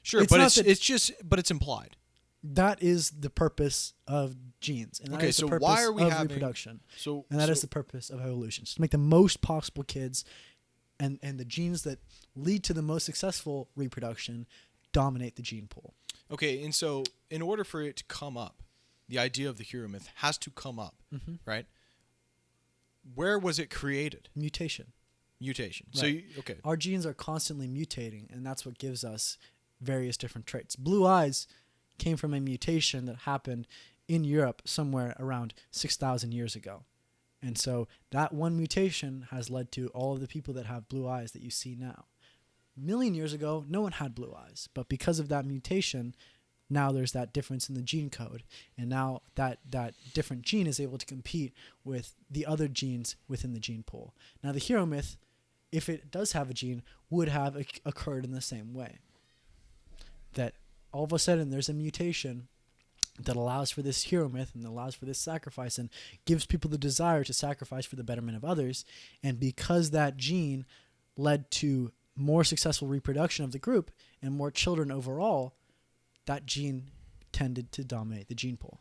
Sure, but it's implied. That is the purpose of genes, and that is the purpose of reproduction. And that is the purpose of evolution: to make the most possible kids, and the genes that lead to the most successful reproduction dominate the gene pool. Okay, and so in order for it to come up, the idea of the hero myth has to come up, right? Where was it created? Mutation. Right. So our genes are constantly mutating, and that's what gives us various different traits. Blue eyes came from a mutation that happened in Europe somewhere around 6,000 years ago. And so that one mutation has led to all of the people that have blue eyes that you see now. A million years ago, no one had blue eyes, but because of that mutation, now there's that difference in the gene code, and now that different gene is able to compete with the other genes within the gene pool. Now, the hero myth, if it does have a gene, would have occurred in the same way. That all of a sudden there's a mutation that allows for this hero myth and allows for this sacrifice and gives people the desire to sacrifice for the betterment of others. And because that gene led to more successful reproduction of the group and more children overall, that gene tended to dominate the gene pool.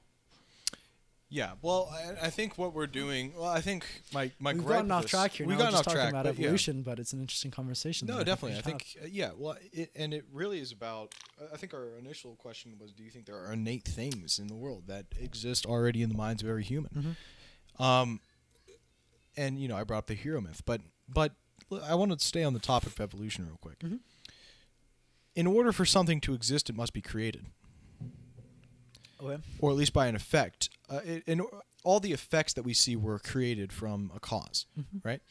Yeah, well, I think what we're doing. Well, I think my We've gripe gotten with off this- track here. We've Now we're gotten just off talking track, about but yeah. evolution, but it's an interesting conversation. No, that definitely. I we should think yeah. Well, and it really is about. I think our initial question was, do you think there are innate things in the world that exist already in the minds of every human? Mhm. And I brought up the hero myth, but I want to stay on the topic of evolution real quick. Mhm. In order for something to exist, it must be created, Okay. or at least by an effect. All the effects that we see were created from a cause, right?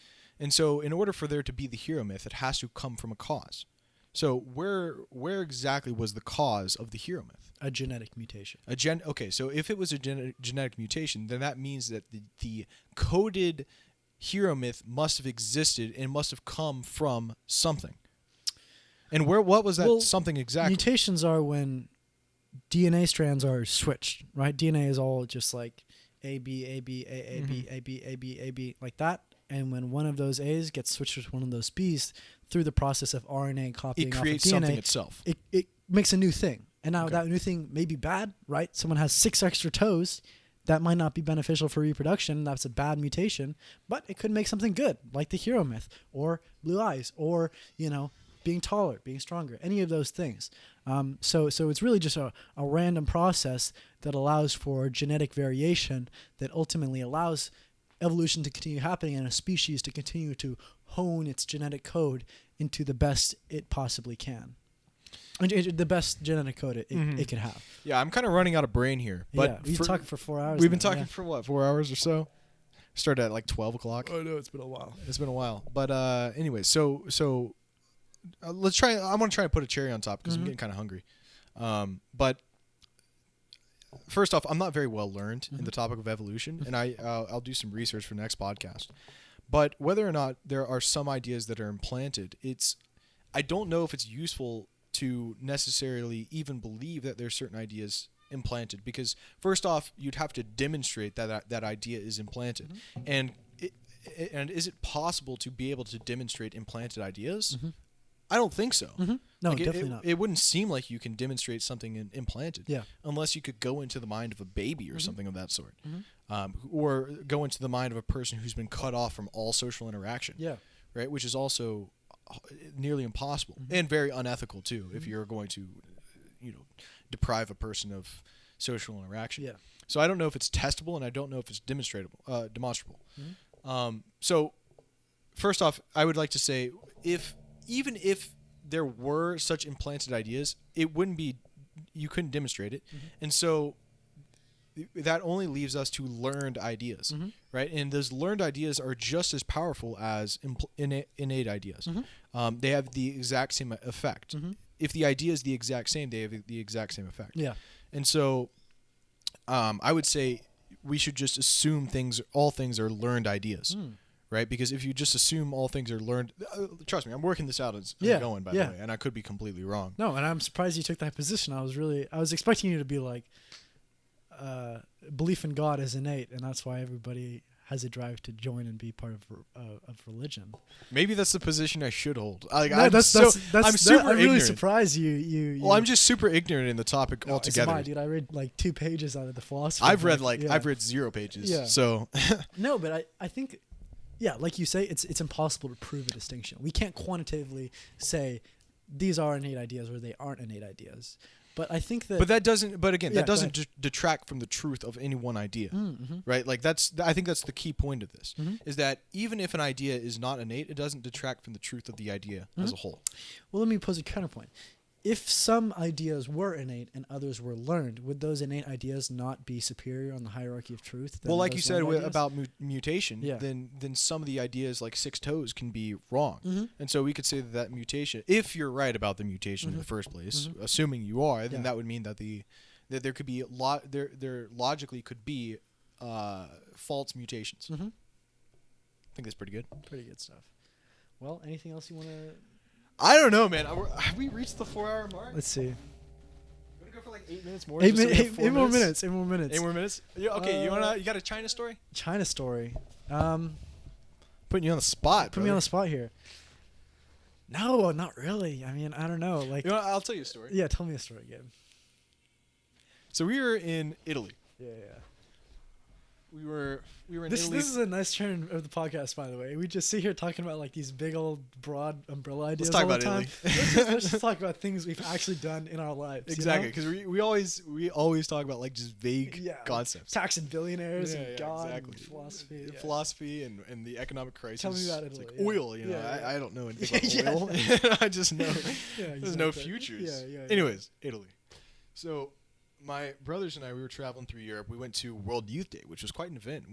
And so, in order for there to be the hero myth, it has to come from a cause. So, where exactly was the cause of the hero myth? A genetic mutation. Okay, so if it was a genetic mutation, then that means that the coded hero myth must have existed and must have come from something. And what was that Well, something exactly? Mutations are when DNA strands are switched, right? DNA is all just like A, B, A, B, A, A, B, A, B, A, B, A, B, like that. And when one of those A's gets switched with one of those B's through the process of RNA copying It off of creates DNA, something itself. it makes a new thing. And now Okay. that new thing may be bad, right? Someone has 6 extra toes. That might not be beneficial for reproduction. That's a bad mutation. But it could make something good, like the hero myth, or blue eyes, or, being taller, being stronger, any of those things. So it's really just a random process that allows for genetic variation that ultimately allows evolution to continue happening and a species to continue to hone its genetic code into the best it possibly can. The best genetic code it could have. Yeah, I'm kind of running out of brain here. But yeah, we've been talking for 4 hours. We've been now, talking for what, 4 hours or so? Started at like 12 o'clock. Oh no, it's been a while. It's been a while. But anyway, so let's try. I want to try and put a cherry on top because I'm getting kind of hungry. But first off, I'm not very well learned in the topic of evolution, and I'll do some research for the next podcast. But whether or not there are some ideas that are implanted, I don't know if it's useful to necessarily even believe that there's certain ideas implanted, because first off, you'd have to demonstrate that idea is implanted, and is it possible to be able to demonstrate implanted ideas? I don't think so. No, Like, definitely not. It wouldn't seem like you can demonstrate something implanted, Yeah. unless you could go into the mind of a baby or something of that sort, or go into the mind of a person who's been cut off from all social interaction, Yeah. right? Which is also nearly impossible and very unethical too, if you're going to, deprive a person of social interaction. Yeah. So I don't know if it's testable, and I don't know if it's demonstrable. So first off, I would like to say, even if there were such implanted ideas, you couldn't demonstrate it. And so that only leaves us to learned ideas, right? And those learned ideas are just as powerful as innate ideas. They have the exact same effect. If the idea is the exact same, they have the exact same effect. Yeah. And so I would say we should just assume all things are learned ideas, right? Because if you just assume all things are learned, trust me, I'm working this out as I'm going, by the way, and I could be completely wrong. No, and I'm surprised you took that position. I was expecting you to be like, belief in God is innate, and that's why everybody has a drive to join and be part of religion. Maybe that's the position I should hold. I'm super I'm really ignorant. surprised you. Well, I'm just super ignorant in the topic No, altogether. so am I, dude. I read like 2 pages out of the philosophy. I've read book. I've read 0 pages. Yeah. So No, but I think, yeah, like you say, it's impossible to prove a distinction. We can't quantitatively say these are innate ideas or they aren't innate ideas. But I think that. But again, Yeah, that go doesn't detract from the truth of any one idea, Mm-hmm. right? Like I think that's the key point of this, is that even if an idea is not innate, it doesn't detract from the truth of the idea as a whole. Well, let me pose a counterpoint. If some ideas were innate and others were learned, would those innate ideas not be superior on the hierarchy of truth? Well, like you those said learned ideas? about mutation, Yeah. then some of the ideas like 6 toes can be wrong, Mm-hmm. and so we could say that mutation, if you're right about the mutation in the first place, assuming you are, then Mm-hmm. Yeah. that would mean that that there could be there logically could be false mutations. I think that's pretty good. Pretty good stuff. Well, anything else you want to? I don't know, man. Have we reached the 4-hour mark? Let's see. We're gonna go for like 8 minutes more. 8 just so we have minutes. 4 8 more minutes. 8 more minutes. 8 more minutes. Yeah. Okay. You got a China story? China story. Putting you on the spot. Put me on the spot here. No, not really. I mean, I don't know. Like, I'll tell you a story. yeah, tell me a story again. So we were in Italy. Yeah. in This Italy. is a nice turn of the podcast, by the way. We just sit here talking about like these big old broad umbrella ideas talk all the about time. Italy. Let's just talk about things we've actually done in our lives. Exactly, because we always talk about like just vague You know? Yeah, concepts. tax and billionaires Yeah, and yeah, God exactly. and philosophy. Yeah. Philosophy and the economic crisis. Tell me about It's Italy, like yeah. oil, you know. Yeah, yeah. I don't know anything Yeah, about oil. I just know Yeah, there's no exactly. futures. Yeah, yeah. Anyways, Italy. So my brothers and I, we were traveling through Europe. We went to World Youth Day, which was quite an event.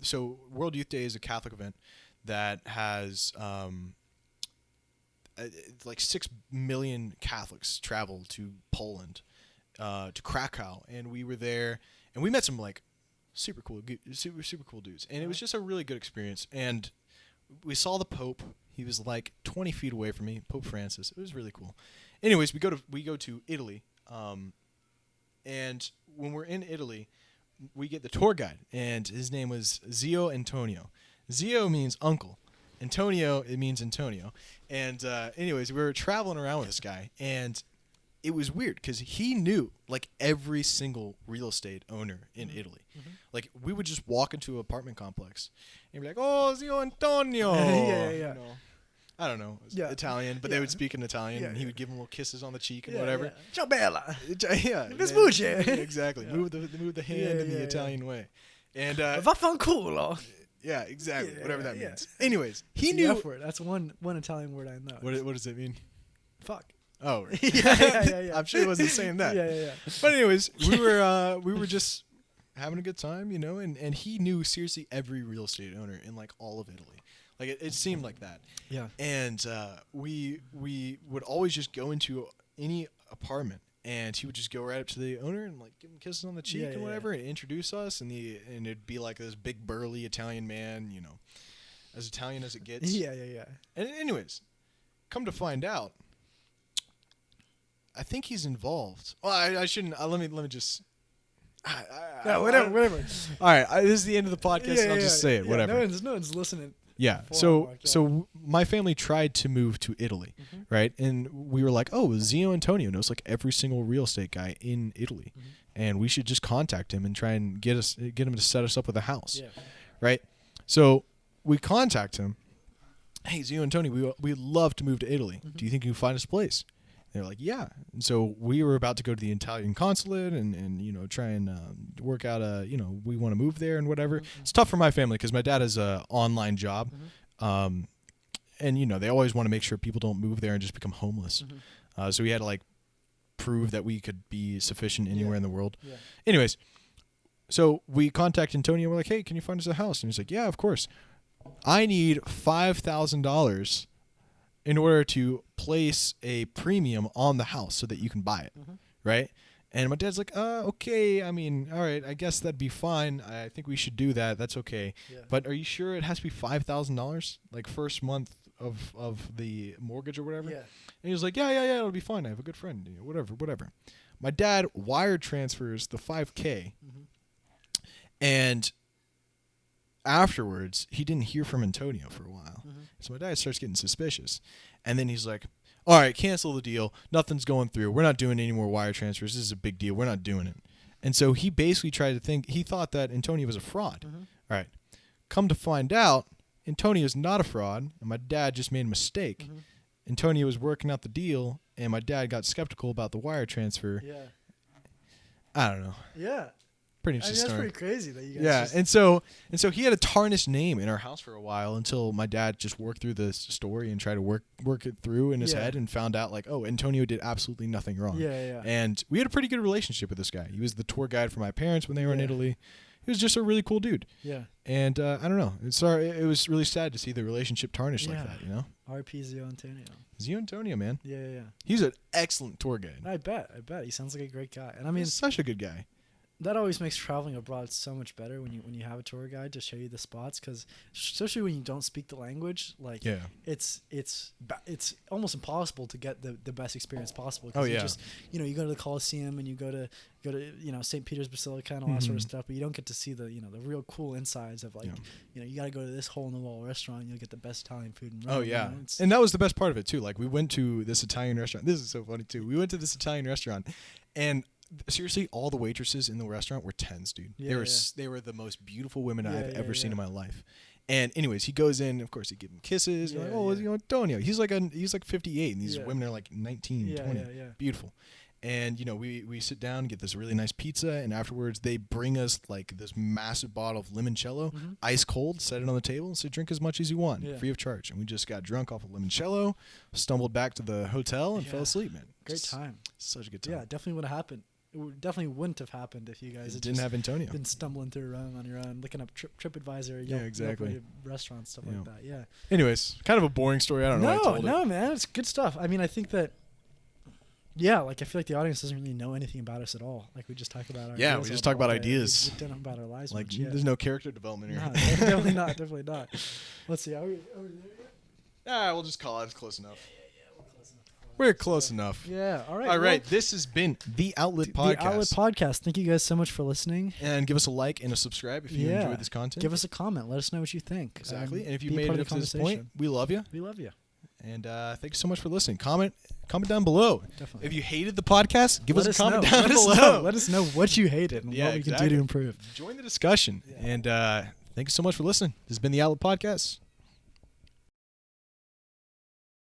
So World Youth Day is a Catholic event that has like 6 million Catholics travel to Poland, to Krakow, and we were there, and we met some like super cool dudes, and it was just a really good experience. And we saw the Pope. He was like 20 feet away from me, Pope Francis. It was really cool. Anyways, we go to Italy, and when we're in Italy, we get the tour guide, and his name was Zio Antonio. Zio means uncle. Antonio, it means Antonio. And anyways, we were traveling around with this guy, and it was weird because he knew like every single real estate owner in Italy. Like we would just walk into an apartment complex and be like, "Oh, Zio Antonio." Yeah. You know, I don't know, Yeah. Italian, but Yeah. they would speak in Italian, Yeah, and he yeah. would give him little kisses on the cheek and Yeah, whatever. yeah. Ciao bella. Yeah, Vespucci. yeah, exactly. Yeah. Move the hand Yeah, in yeah, the yeah. Italian way, and Vaffanculo. yeah, exactly. Yeah, Whatever that yeah. means. Anyways, he It's the knew. F word. That's one Italian word I know. What does it mean? Fuck. Oh, right. yeah. I'm sure he wasn't saying that. Yeah. But anyways, we were just having a good time, you know, and he knew seriously every real estate owner in like all of Italy. Like it seemed like that. Yeah. And we would always just go into any apartment, and he would just go right up to the owner and like give him kisses on the cheek Yeah, and yeah, whatever, and introduce us, and it'd be like this big burly Italian man, you know, as Italian as it gets. Yeah. And anyways, come to find out, I think he's involved. Well, I shouldn't. Let me just. Yeah, whatever. All right, this is the end of the podcast, and I'll just say it. Yeah, whatever. No one's listening. Yeah. Full So on, Mark, yeah. so my family tried to move to Italy, right? And we were like, oh, Zio Antonio knows like every single real estate guy in Italy, and we should just contact him and try and get him to set us up with a house, Yeah. right? So we contact him. Hey, Zio Antonio, we'd love to move to Italy. Do you think you can find us a place? And they're like, yeah. And so we were about to go to the Italian consulate and you know try and work out we want to move there and whatever. It's tough for my family because my dad has a online job, and you know they always want to make sure people don't move there and just become homeless. So we had to like prove that we could be sufficient anywhere in the world. Yeah. Anyways, so we contact Antonio. We're like, hey, can you find us a house? And he's like, yeah, of course. I need $5,000 in order to place a premium on the house so that you can buy it, right? And my dad's like, okay, I mean, all right, I guess that'd be fine. I think we should do that. That's okay. Yeah. But are you sure it has to be $5,000, like first month of the mortgage or whatever? Yeah. And he was like, yeah, it'll be fine. I have a good friend, you know, whatever. My dad wire transfers the $5K, and afterwards, he didn't hear from Antonio for a while. So my dad starts getting suspicious. And then he's like, all right, cancel the deal. Nothing's going through. We're not doing any more wire transfers. This is a big deal. We're not doing it. And so he basically he thought that Antonio was a fraud. All right. Come to find out, Antonio is not a fraud, and my dad just made a mistake. Antonio was working out the deal, and my dad got skeptical about the wire transfer. Yeah. I don't know. Yeah. Pretty I much mean, the that's story. pretty crazy that you guys. Yeah, just- and so he had a tarnished name in our house for a while until my dad just worked through the story and tried to work it through in his Yeah. head and found out like, oh, Antonio did absolutely nothing wrong. Yeah. And we had a pretty good relationship with this guy. He was the tour guide for my parents when they were in Yeah. Italy. He was just a really cool dude. Yeah. And I don't know. It was really sad to see the relationship tarnished like Yeah. that, you know? RP Zio Antonio. Zio Antonio, man. Yeah. He's an excellent tour guide. I bet. He sounds like a great guy. And I mean, He's such a good guy. that always makes traveling abroad so much better when you have a tour guide to show you the spots, because especially when you don't speak the language, like Yeah. it's almost impossible to get the best experience possible. 'Cause Oh, you yeah. just you go to the Colosseum and you go to St. Peter's Basilica and all that sort of stuff, but you don't get to see the the real cool insides of like you got to go to this hole in the wall restaurant and you'll get the best Italian food in Rome. Oh yeah, you know? It's- and that was the best part of it too. Like we went to this Italian restaurant. This is so funny too. We went to this Italian restaurant, and seriously, all the waitresses in the restaurant were 10s, dude. Yeah, they were yeah. they were the most beautiful women Yeah, I've yeah, ever seen yeah. in my life. And anyways, he goes in. Of course, he give him kisses. You're Yeah, like, oh, yeah. Antonio. He's like 58, and these Yeah. women are like 19, Yeah, 20. yeah. Beautiful. And we sit down, get this really nice pizza, and afterwards they bring us like this massive bottle of limoncello, Mhm. ice cold, set it on the table, and say drink as much as you want, Yeah. free of charge. And we just got drunk off of limoncello, stumbled back to the hotel, and Yeah. fell asleep, man. Great Just time. Such a good time. Yeah, definitely would have happened. Definitely wouldn't have happened if you guys It had didn't just have Antonio. been stumbling through Rome on your own, looking up TripAdvisor, Yeah, Yelp, exactly. Yelp restaurants, stuff Yeah. like that. Yeah. Anyways, kind of a boring story. I don't know. why I told it. No, man, it's good stuff. I mean, I think that. Yeah, like I feel like the audience doesn't really know anything about us at all. Like we just talk about our Yeah, ideas we all just the- talk about all day. ideas. We don't know about our lives Like, much. Yeah. there's no character development here. No, definitely not. Definitely not. Let's see. Are we there yet? We'll just call it close enough. We're close enough. Yeah. All right. All right, well, this has been the Outlet Podcast. The Outlet Podcast. Thank you guys so much for listening. And give us a like and a subscribe if you Yeah. enjoyed this content. Give us a comment. Let us know what you think. Exactly. And if you be made part it of up the to this point, conversation. we love you. We love you. And thank you so much for listening. Comment down below. Definitely. If you hated the podcast, give Let us a comment know. down Let us below. know. Let us know what you hated and Yeah, what we can do exactly. to improve. Join the discussion. Yeah. And thank you so much for listening. This has been the Outlet Podcast.